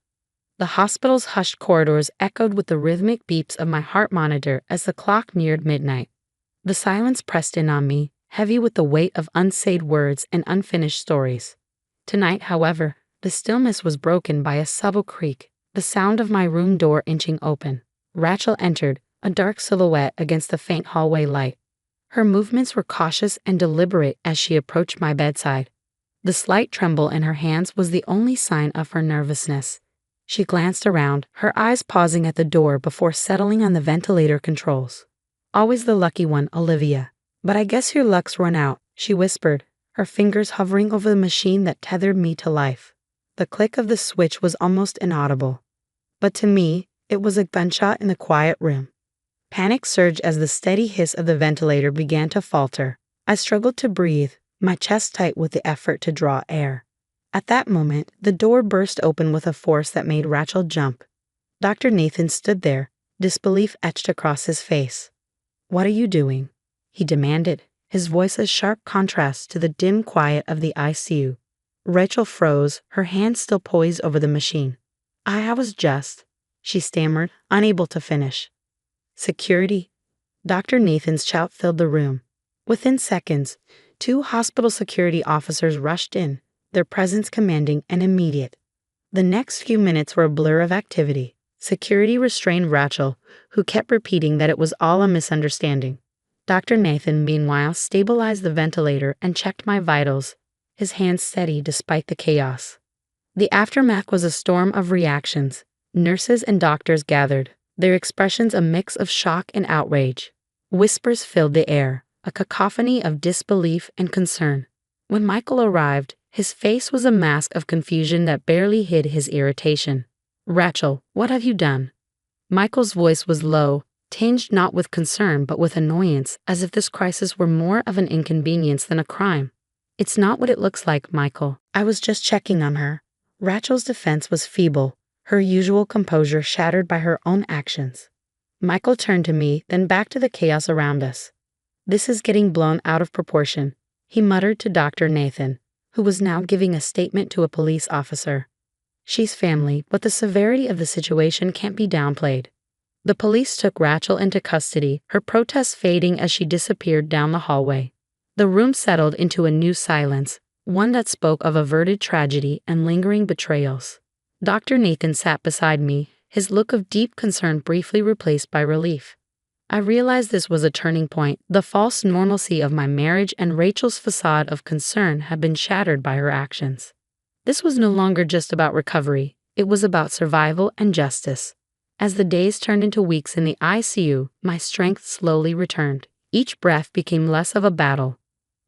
The hospital's hushed corridors echoed with the rhythmic beeps of my heart monitor as the clock neared midnight. The silence pressed in on me, heavy with the weight of unsaid words and unfinished stories. Tonight, however, the stillness was broken by a subtle creak, the sound of my room door inching open. Rachel entered, a dark silhouette against the faint hallway light. Her movements were cautious and deliberate as she approached my bedside. The slight tremble in her hands was the only sign of her nervousness. She glanced around, her eyes pausing at the door before settling on the ventilator controls. "Always the lucky one, Olivia. But I guess your luck's run out," she whispered, her fingers hovering over the machine that tethered me to life. The click of the switch was almost inaudible. But to me, it was a gunshot in the quiet room. Panic surged as the steady hiss of the ventilator began to falter. I struggled to breathe, my chest tight with the effort to draw air. At that moment, the door burst open with a force that made Rachel jump. Dr. Nathan stood there, disbelief etched across his face. "What are you doing?" he demanded, his voice a sharp contrast to the dim quiet of the ICU. Rachel froze, her hand still poised over the machine. I was just," she stammered, unable to finish. "Security." Dr. Nathan's shout filled the room. Within seconds, 2 hospital security officers rushed in, their presence commanding and immediate. The next few minutes were a blur of activity. Security restrained Rachel, who kept repeating that it was all a misunderstanding. Dr. Nathan, meanwhile, stabilized the ventilator and checked my vitals, his hands steady despite the chaos. The aftermath was a storm of reactions. Nurses and doctors gathered, their expressions a mix of shock and outrage. Whispers filled the air, a cacophony of disbelief and concern. When Michael arrived, his face was a mask of confusion that barely hid his irritation. "Rachel, what have you done?" Michael's voice was low, tinged not with concern but with annoyance, as if this crisis were more of an inconvenience than a crime. "It's not what it looks like, Michael. I was just checking on her." Rachel's defense was feeble, her usual composure shattered by her own actions. Michael turned to me, then back to the chaos around us. "This is getting blown out of proportion," he muttered to Dr. Nathan, who was now giving a statement to a police officer. "She's family, but the severity of the situation can't be downplayed." The police took Rachel into custody, her protests fading as she disappeared down the hallway. The room settled into a new silence, one that spoke of averted tragedy and lingering betrayals. Dr. Nathan sat beside me, his look of deep concern briefly replaced by relief. I realized this was a turning point. The false normalcy of my marriage and Rachel's facade of concern had been shattered by her actions. This was no longer just about recovery, it was about survival and justice. As the days turned into weeks in the ICU, my strength slowly returned. Each breath became less of a battle.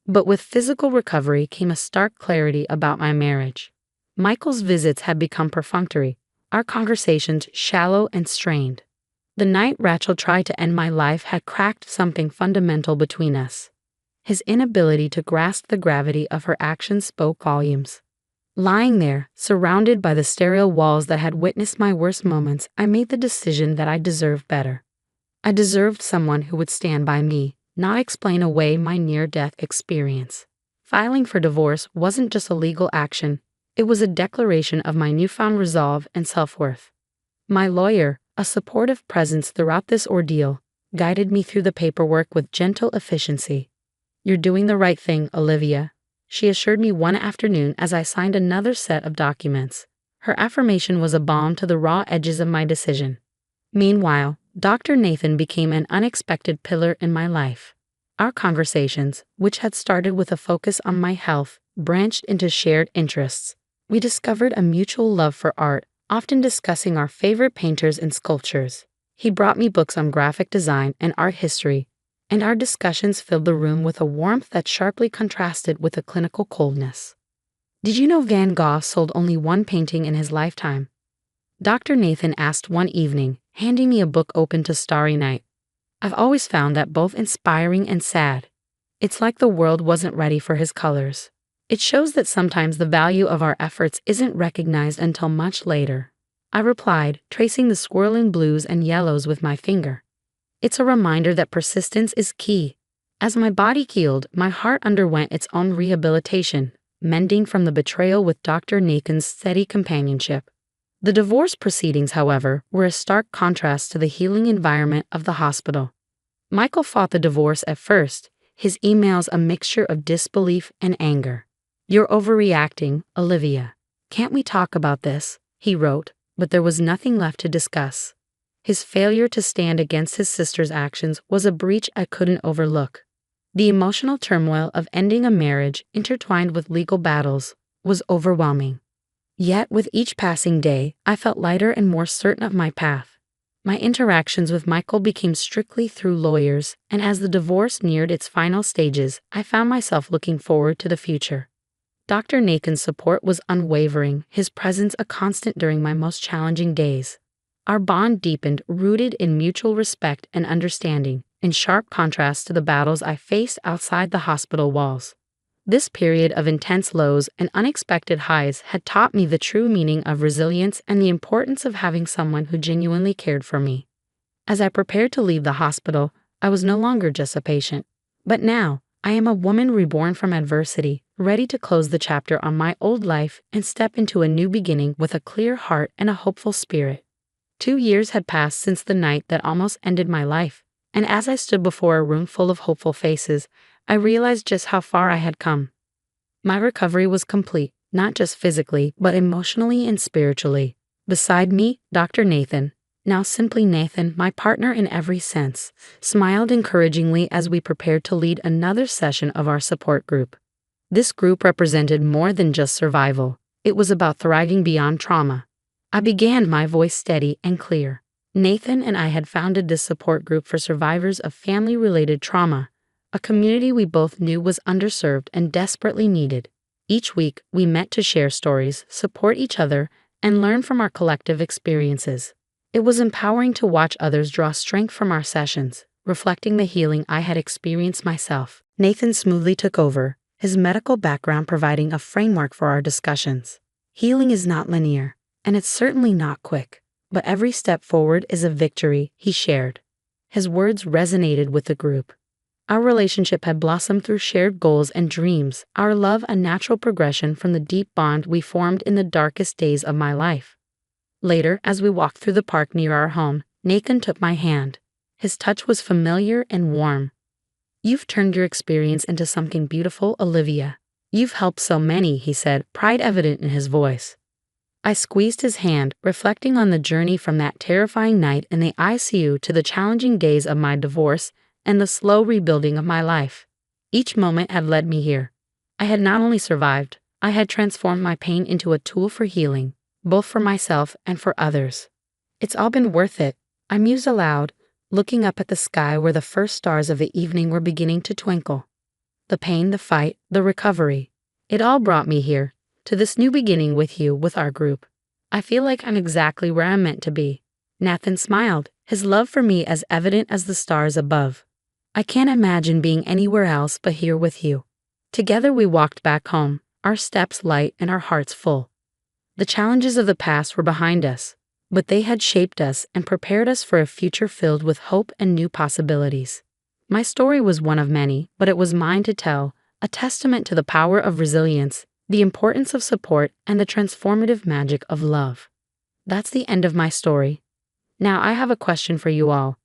But with physical recovery came a stark clarity about my marriage. Michael's visits had become perfunctory, our conversations shallow and strained. The night Rachel tried to end my life had cracked something fundamental between us. His inability to grasp the gravity of her actions spoke volumes. Lying there, surrounded by the sterile walls that had witnessed my worst moments, I made the decision that I deserved better. I deserved someone who would stand by me, not explain away my near-death experience. Filing for divorce wasn't just a legal action, it was a declaration of my newfound resolve and self-worth. My lawyer, a supportive presence throughout this ordeal, guided me through the paperwork with gentle efficiency. "You're doing the right thing, Olivia," she assured me one afternoon as I signed another set of documents. Her affirmation was a balm to the raw edges of my decision. Meanwhile, Dr. Nathan became an unexpected pillar in my life. Our conversations, which had started with a focus on my health, branched into shared interests. We discovered a mutual love for art, often discussing our favorite painters and sculptures. He brought me books on graphic design and art history, and our discussions filled the room with a warmth that sharply contrasted with a clinical coldness. "Did you know Van Gogh sold only one painting in his lifetime?" Dr. Nathan asked one evening, handing me a book open to Starry Night. "I've always found that both inspiring and sad. It's like the world wasn't ready for his colors." It shows that sometimes the value of our efforts isn't recognized until much later, I replied, tracing the swirling blues and yellows with my finger. "It's a reminder that persistence is key." As my body healed, my heart underwent its own rehabilitation, mending from the betrayal with Dr. Nathan's steady companionship. The divorce proceedings, however, were a stark contrast to the healing environment of the hospital. Michael fought the divorce at first, his emails a mixture of disbelief and anger. "You're overreacting, Olivia. Can't we talk about this?" he wrote, but there was nothing left to discuss. His failure to stand against his sister's actions was a breach I couldn't overlook. The emotional turmoil of ending a marriage, intertwined with legal battles, was overwhelming. Yet with each passing day, I felt lighter and more certain of my path. My interactions with Michael became strictly through lawyers, and as the divorce neared its final stages, I found myself looking forward to the future. Dr. Nathan's support was unwavering, his presence a constant during my most challenging days. Our bond deepened, rooted in mutual respect and understanding, in sharp contrast to the battles I faced outside the hospital walls. This period of intense lows and unexpected highs had taught me the true meaning of resilience and the importance of having someone who genuinely cared for me. As I prepared to leave the hospital, I was no longer just a patient. But now, I am a woman reborn from adversity, ready to close the chapter on my old life and step into a new beginning with a clear heart and a hopeful spirit. 2 years had passed since the night that almost ended my life, and as I stood before a room full of hopeful faces, I realized just how far I had come. My recovery was complete, not just physically, but emotionally and spiritually. Beside me, Dr. Nathan, now simply Nathan, my partner in every sense, smiled encouragingly as we prepared to lead another session of our support group. This group represented more than just survival. It was about thriving beyond trauma. I began, my voice steady and clear. Nathan and I had founded this support group for survivors of family-related trauma, a community we both knew was underserved and desperately needed. Each week, we met to share stories, support each other, and learn from our collective experiences. It was empowering to watch others draw strength from our sessions, reflecting the healing I had experienced myself. Nathan smoothly took over, his medical background providing a framework for our discussions. Healing is not linear, and it's certainly not quick, but every step forward is a victory, he shared. His words resonated with the group. Our relationship had blossomed through shared goals and dreams, our love a natural progression from the deep bond we formed in the darkest days of my life. Later, as we walked through the park near our home, Nathan took my hand. His touch was familiar and warm. "You've turned your experience into something beautiful, Olivia. You've helped so many," he said, pride evident in his voice. I squeezed his hand, reflecting on the journey from that terrifying night in the ICU to the challenging days of my divorce and the slow rebuilding of my life. Each moment had led me here. I had not only survived, I had transformed my pain into a tool for healing, both for myself and for others. "It's all been worth it," I mused aloud, looking up at the sky where the first stars of the evening were beginning to twinkle. The pain, the fight, the recovery. It all brought me here, to this new beginning with you, with our group. I feel like I'm exactly where I'm meant to be. Nathan smiled, his love for me as evident as the stars above. I can't imagine being anywhere else but here with you. Together we walked back home, our steps light and our hearts full. The challenges of the past were behind us, but they had shaped us and prepared us for a future filled with hope and new possibilities. My story was one of many, but it was mine to tell, a testament to the power of resilience, the importance of support, and the transformative magic of love. That's the end of my story. Now I have a question for you all.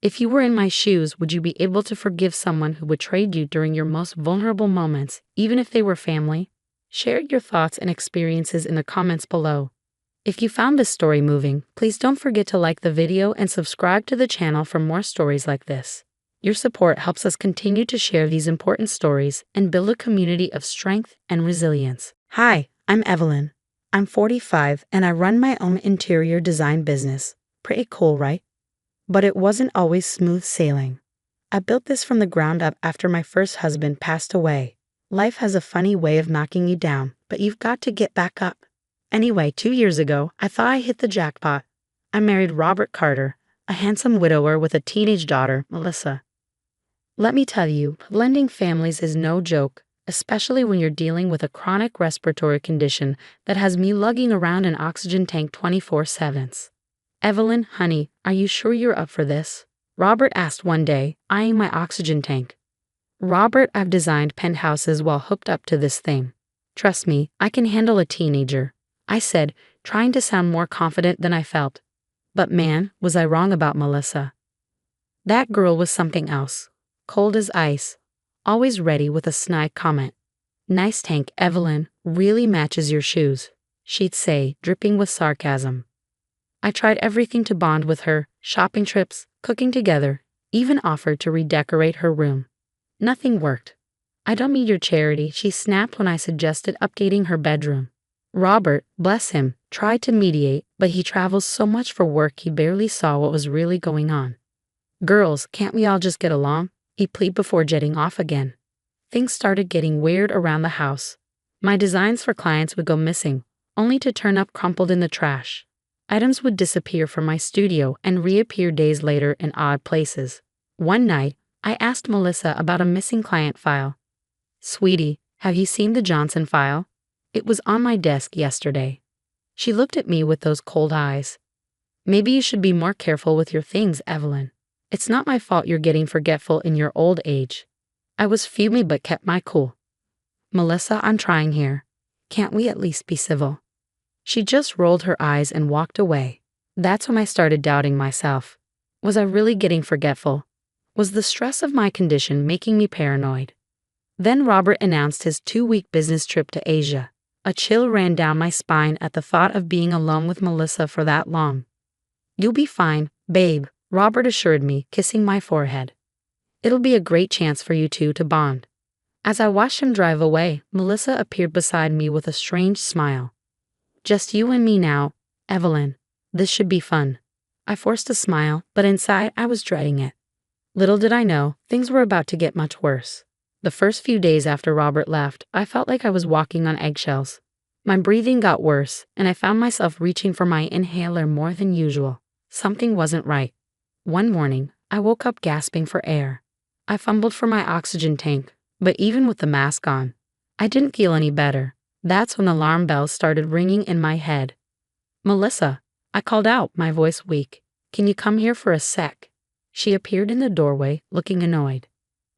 If you were in my shoes, would you be able to forgive someone who betrayed you during your most vulnerable moments, even if they were family? Share your thoughts and experiences in the comments below. If you found this story moving, please don't forget to like the video and subscribe to the channel for more stories like this. Your support helps us continue to share these important stories and build a community of strength and resilience. Hi, I'm Evelyn. I'm 45 and I run my own interior design business. Pretty cool, right? But it wasn't always smooth sailing. I built this from the ground up after my first husband passed away. Life has a funny way of knocking you down, but you've got to get back up. Anyway, 2 years ago, I thought I hit the jackpot. I married Robert Carter, a handsome widower with a teenage daughter, Melissa. Let me tell you, blending families is no joke, especially when you're dealing with a chronic respiratory condition that has me lugging around an oxygen tank 24/7. "Evelyn, honey, are you sure you're up for this?" Robert asked one day, eyeing my oxygen tank. "Robert, I've designed penthouses while hooked up to this thing. Trust me, I can handle a teenager," I said, trying to sound more confident than I felt. But man, was I wrong about Melissa. That girl was something else. Cold as ice, always ready with a snide comment. "Nice tank, Evelyn, really matches your shoes," she'd say, dripping with sarcasm. I tried everything to bond with her, shopping trips, cooking together, even offered to redecorate her room. Nothing worked. "I don't need your charity," she snapped when I suggested updating her bedroom. Robert, bless him, tried to mediate, but he travels so much for work he barely saw what was really going on. "Girls, can't we all just get along?" he pleaded before jetting off again. Things started getting weird around the house. My designs for clients would go missing, only to turn up crumpled in the trash. Items would disappear from my studio and reappear days later in odd places. One night, I asked Melissa about a missing client file. "Sweetie, have you seen the Johnson file? It was on my desk yesterday." She looked at me with those cold eyes. "Maybe you should be more careful with your things, Evelyn. It's not my fault you're getting forgetful in your old age." I was fuming but kept my cool. "Melissa, I'm trying here. Can't we at least be civil?" She just rolled her eyes and walked away. That's when I started doubting myself. Was I really getting forgetful? Was the stress of my condition making me paranoid? Then Robert announced his 2-week business trip to Asia. A chill ran down my spine at the thought of being alone with Melissa for that long. "You'll be fine, babe," Robert assured me, kissing my forehead. "It'll be a great chance for you two to bond." As I watched him drive away, Melissa appeared beside me with a strange smile. "Just you and me now, Evelyn. This should be fun." I forced a smile, but inside I was dreading it. Little did I know, things were about to get much worse. The first few days after Robert left, I felt like I was walking on eggshells. My breathing got worse, and I found myself reaching for my inhaler more than usual. Something wasn't right. One morning, I woke up gasping for air. I fumbled for my oxygen tank, but even with the mask on, I didn't feel any better. That's when alarm bells started ringing in my head. "Melissa," I called out, my voice weak. "Can you come here for a sec?" She appeared in the doorway, looking annoyed.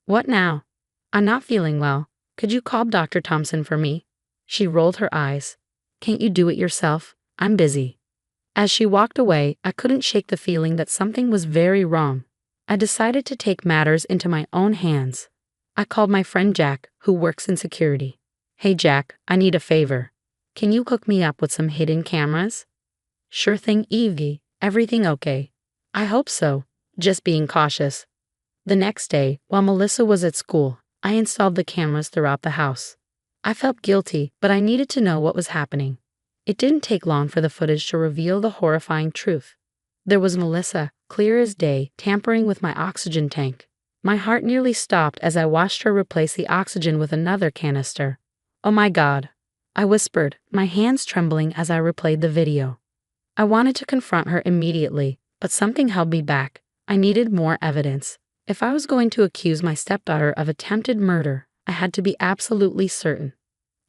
"What now?" "I'm not feeling well. Could you call Dr. Thompson for me?" She rolled her eyes. "Can't you do it yourself? I'm busy." As she walked away, I couldn't shake the feeling that something was very wrong. I decided to take matters into my own hands. I called my friend Jack, who works in security. "Hey Jack, I need a favor. Can you hook me up with some hidden cameras?" "Sure thing, Evie. Everything okay?" "I hope so. Just being cautious." The next day, while Melissa was at school, I installed the cameras throughout the house. I felt guilty, but I needed to know what was happening. It didn't take long for the footage to reveal the horrifying truth. There was Melissa, clear as day, tampering with my oxygen tank. My heart nearly stopped as I watched her replace the oxygen with another canister. "Oh my God," I whispered, my hands trembling as I replayed the video. I wanted to confront her immediately, but something held me back. I needed more evidence. If I was going to accuse my stepdaughter of attempted murder, I had to be absolutely certain.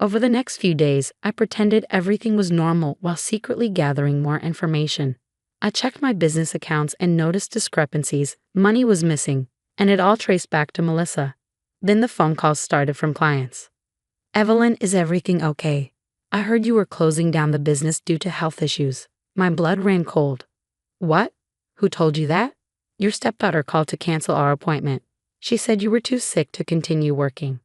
Over the next few days, I pretended everything was normal while secretly gathering more information. I checked my business accounts and noticed discrepancies. Money was missing, and it all traced back to Melissa. Then the phone calls started from clients. "Evelyn, is everything okay? I heard you were closing down the business due to health issues." My blood ran cold. "What? Who told you that?" "Your stepdaughter called to cancel our appointment. She said you were too sick to continue working."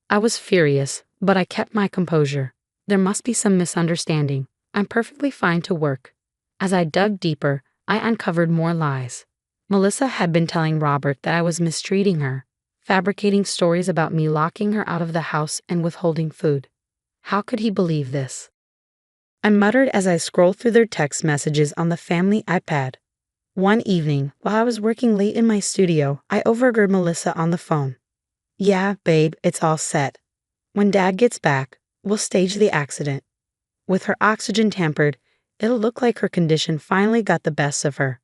I was furious, but I kept my composure. There must be some misunderstanding. I'm perfectly fine to work. As I dug deeper, I uncovered more lies. Melissa had been telling Robert that I was mistreating her, fabricating stories about me locking her out of the house and withholding food. How could he believe this? I muttered as I scrolled through their text messages on the family iPad. One evening, while I was working late in my studio, I overheard Melissa on the phone. "Yeah, babe, it's all set. When Dad gets back, we'll stage the accident. With her oxygen tampered, it'll look like her condition finally got the best of her."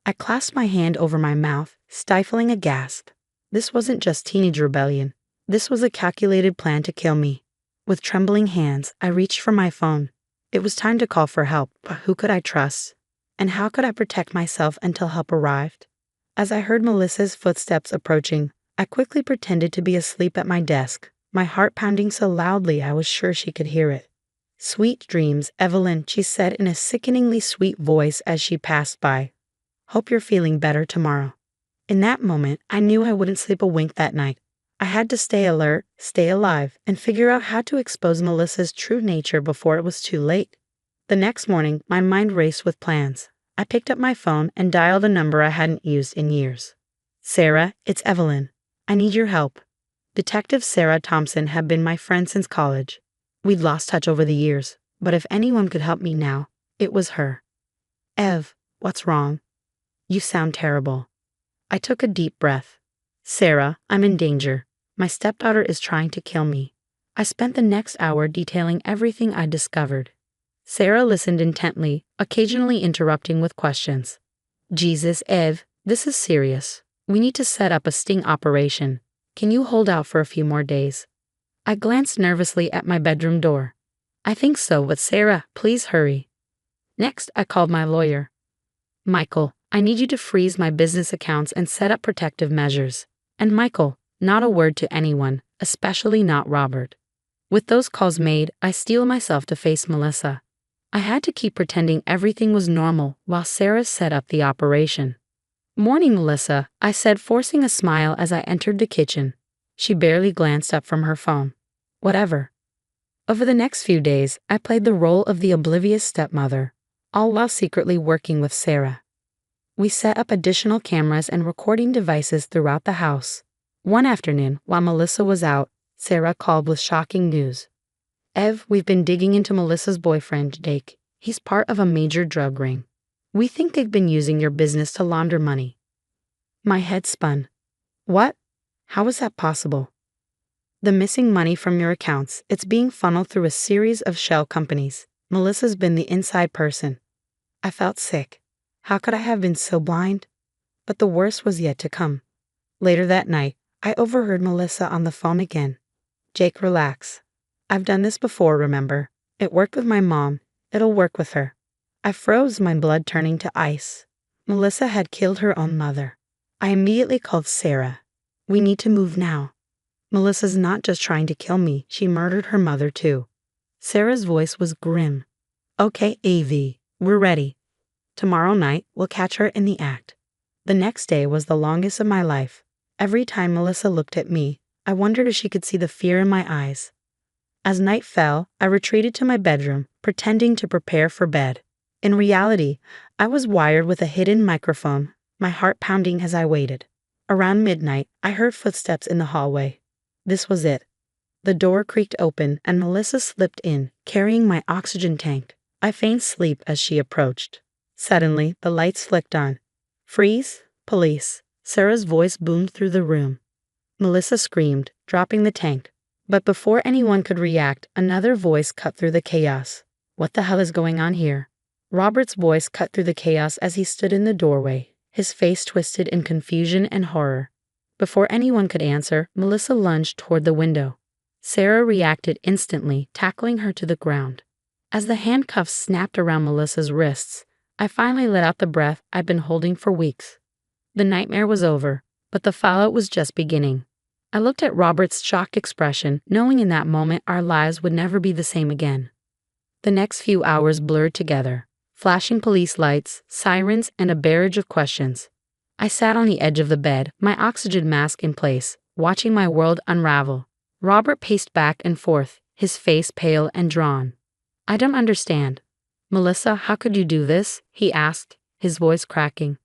I clasped my hand over my mouth, stifling a gasp. This wasn't just teenage rebellion. This was a calculated plan to kill me. With trembling hands, I reached for my phone. It was time to call for help, but who could I trust? And how could I protect myself until help arrived? As I heard Melissa's footsteps approaching, I quickly pretended to be asleep at my desk, my heart pounding so loudly I was sure she could hear it. "Sweet dreams, Evelyn," she said in a sickeningly sweet voice as she passed by. "Hope you're feeling better tomorrow." In that moment, I knew I wouldn't sleep a wink that night. I had to stay alert, stay alive, and figure out how to expose Melissa's true nature before it was too late. The next morning, my mind raced with plans. I picked up my phone and dialed a number I hadn't used in years. "Sarah, it's Evelyn. I need your help." Detective Sarah Thompson had been my friend since college. We'd lost touch over the years, but if anyone could help me now, it was her. "Ev, what's wrong? You sound terrible." I took a deep breath. "Sarah, I'm in danger. My stepdaughter is trying to kill me." I spent the next hour detailing everything I discovered. Sarah listened intently, occasionally interrupting with questions. "Jesus, Ev, this is serious. We need to set up a sting operation. Can you hold out for a few more days?" I glanced nervously at my bedroom door. "I think so, but Sarah, please hurry." Next, I called my lawyer. "Michael, I need you to freeze my business accounts and set up protective measures." And Michael, not a word to anyone, especially not Robert. With those calls made, I steeled myself to face Melissa. I had to keep pretending everything was normal while Sarah set up the operation. "Morning, Melissa," I said, forcing a smile as I entered the kitchen. She barely glanced up from her phone. "Whatever." Over the next few days, I played the role of the oblivious stepmother, all while secretly working with Sarah. We set up additional cameras and recording devices throughout the house. One afternoon, while Melissa was out, Sarah called with shocking news. "Ev, we've been digging into Melissa's boyfriend, Jake. He's part of a major drug ring. We think they've been using your business to launder money." My head spun. What? How is that possible? "The missing money from your accounts, it's being funneled through a series of shell companies. Melissa's been the inside person." I felt sick. How could I have been so blind? But the worst was yet to come. Later that night, I overheard Melissa on the phone again. "Jake, relax. I've done this before, remember? It worked with my mom. It'll work with her." I froze, my blood turning to ice. Melissa had killed her own mother. I immediately called Sarah. "We need to move now. Melissa's not just trying to kill me, she murdered her mother too." Sarah's voice was grim. "Okay, AV, we're ready. Tomorrow night, we'll catch her in the act." The next day was the longest of my life. Every time Melissa looked at me, I wondered if she could see the fear in my eyes. As night fell, I retreated to my bedroom, pretending to prepare for bed. In reality, I was wired with a hidden microphone, my heart pounding as I waited. Around midnight, I heard footsteps in the hallway. This was it. The door creaked open and Melissa slipped in, carrying my oxygen tank. I feigned sleep as she approached. Suddenly, the lights flicked on. "Freeze! Police!" Sarah's voice boomed through the room. Melissa screamed, dropping the tank. But before anyone could react, another voice cut through the chaos. "What the hell is going on here?" Robert's voice cut through the chaos as he stood in the doorway, his face twisted in confusion and horror. Before anyone could answer, Melissa lunged toward the window. Sarah reacted instantly, tackling her to the ground. As the handcuffs snapped around Melissa's wrists, I finally let out the breath I'd been holding for weeks. The nightmare was over, but the fallout was just beginning. I looked at Robert's shocked expression, knowing in that moment our lives would never be the same again. The next few hours blurred together. Flashing police lights, sirens, and a barrage of questions. I sat on the edge of the bed, my oxygen mask in place, watching my world unravel. Robert paced back and forth, his face pale and drawn. "I don't understand." "Melissa, how could you do this?" he asked, his voice cracking.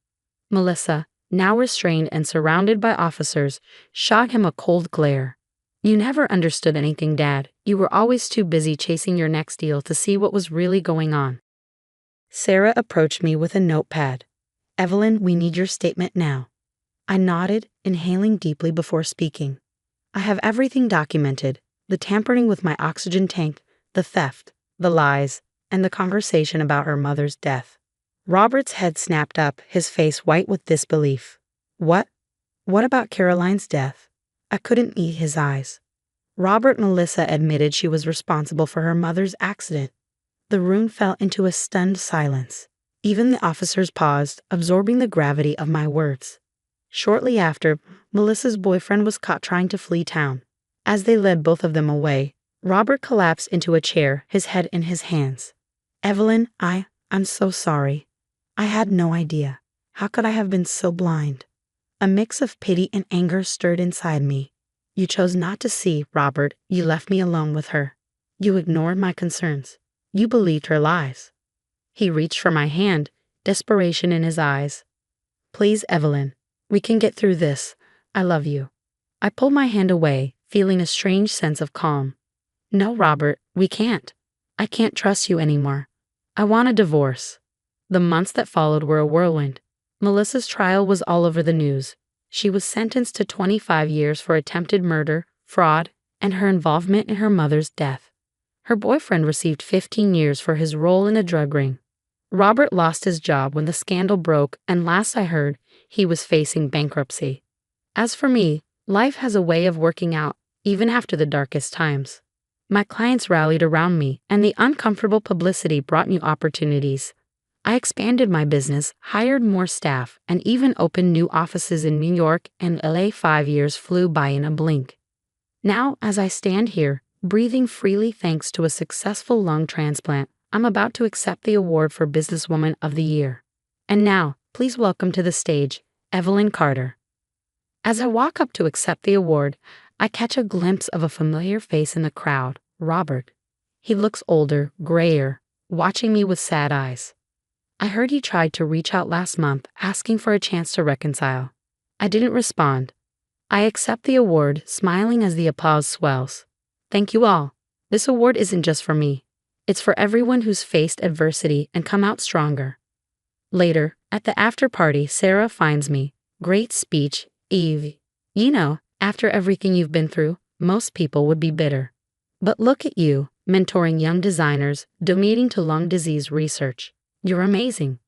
Melissa, now restrained and surrounded by officers, shot him a cold glare. "You never understood anything, Dad. You were always too busy chasing your next deal to see what was really going on." Sarah approached me with a notepad. "Evelyn, we need your statement now." I nodded, inhaling deeply before speaking. "I have everything documented, the tampering with my oxygen tank, the theft, the lies, and the conversation about her mother's death." Robert's head snapped up, his face white with disbelief. "What? What about Caroline's death?" I couldn't meet his eyes. Melissa admitted she was responsible for her mother's accident. The room fell into a stunned silence. Even the officers paused, absorbing the gravity of my words. Shortly after, Melissa's boyfriend was caught trying to flee town. As they led both of them away, Robert collapsed into a chair, his head in his hands. "Evelyn, I'm so sorry. I had no idea. How could I have been so blind?" A mix of pity and anger stirred inside me. "You chose not to see, Robert. You left me alone with her. You ignored my concerns. You believed her lies." He reached for my hand, desperation in his eyes. "Please, Evelyn, we can get through this. I love you." I pulled my hand away, feeling a strange sense of calm. "No, Robert, we can't. I can't trust you anymore. I want a divorce." The months that followed were a whirlwind. Melissa's trial was all over the news. She was sentenced to 25 years for attempted murder, fraud, and her involvement in her mother's death. Her boyfriend received 15 years for his role in a drug ring. Robert lost his job when the scandal broke, and last I heard, he was facing bankruptcy. As for me, life has a way of working out, even after the darkest times. My clients rallied around me, and the uncomfortable publicity brought new opportunities. I expanded my business, hired more staff, and even opened new offices in New York and LA. 5 years flew by in a blink. Now, as I stand here, breathing freely thanks to a successful lung transplant, I'm about to accept the award for Businesswoman of the Year. And now, please welcome to the stage, Evelyn Carter. As I walk up to accept the award, I catch a glimpse of a familiar face in the crowd, Robert. He looks older, grayer, watching me with sad eyes. I heard he tried to reach out last month, asking for a chance to reconcile. I didn't respond. I accept the award, smiling as the applause swells. Thank you all. This award isn't just for me. It's for everyone who's faced adversity and come out stronger. Later, at the after party, Sarah finds me. Great speech, Eve. You know, after everything you've been through, most people would be bitter. But look at you, mentoring young designers, donating to lung disease research. You're amazing.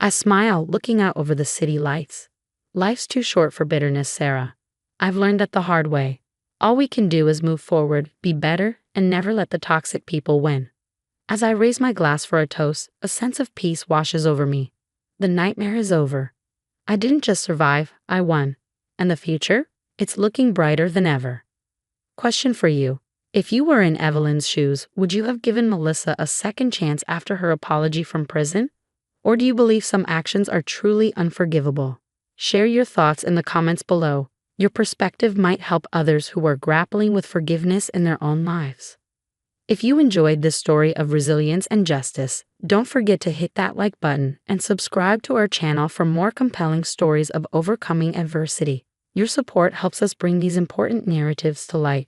I smile, looking out over the city lights. Life's too short for bitterness, Sarah. I've learned that the hard way. All we can do is move forward, be better, and never let the toxic people win. As I raise my glass for a toast, a sense of peace washes over me. The nightmare is over. I didn't just survive, I won. And the future? It's looking brighter than ever. Question for you. If you were in Evelyn's shoes, would you have given Melissa a second chance after her apology from prison? Or do you believe some actions are truly unforgivable? Share your thoughts in the comments below. Your perspective might help others who are grappling with forgiveness in their own lives. If you enjoyed this story of resilience and justice, don't forget to hit that like button and subscribe to our channel for more compelling stories of overcoming adversity. Your support helps us bring these important narratives to light.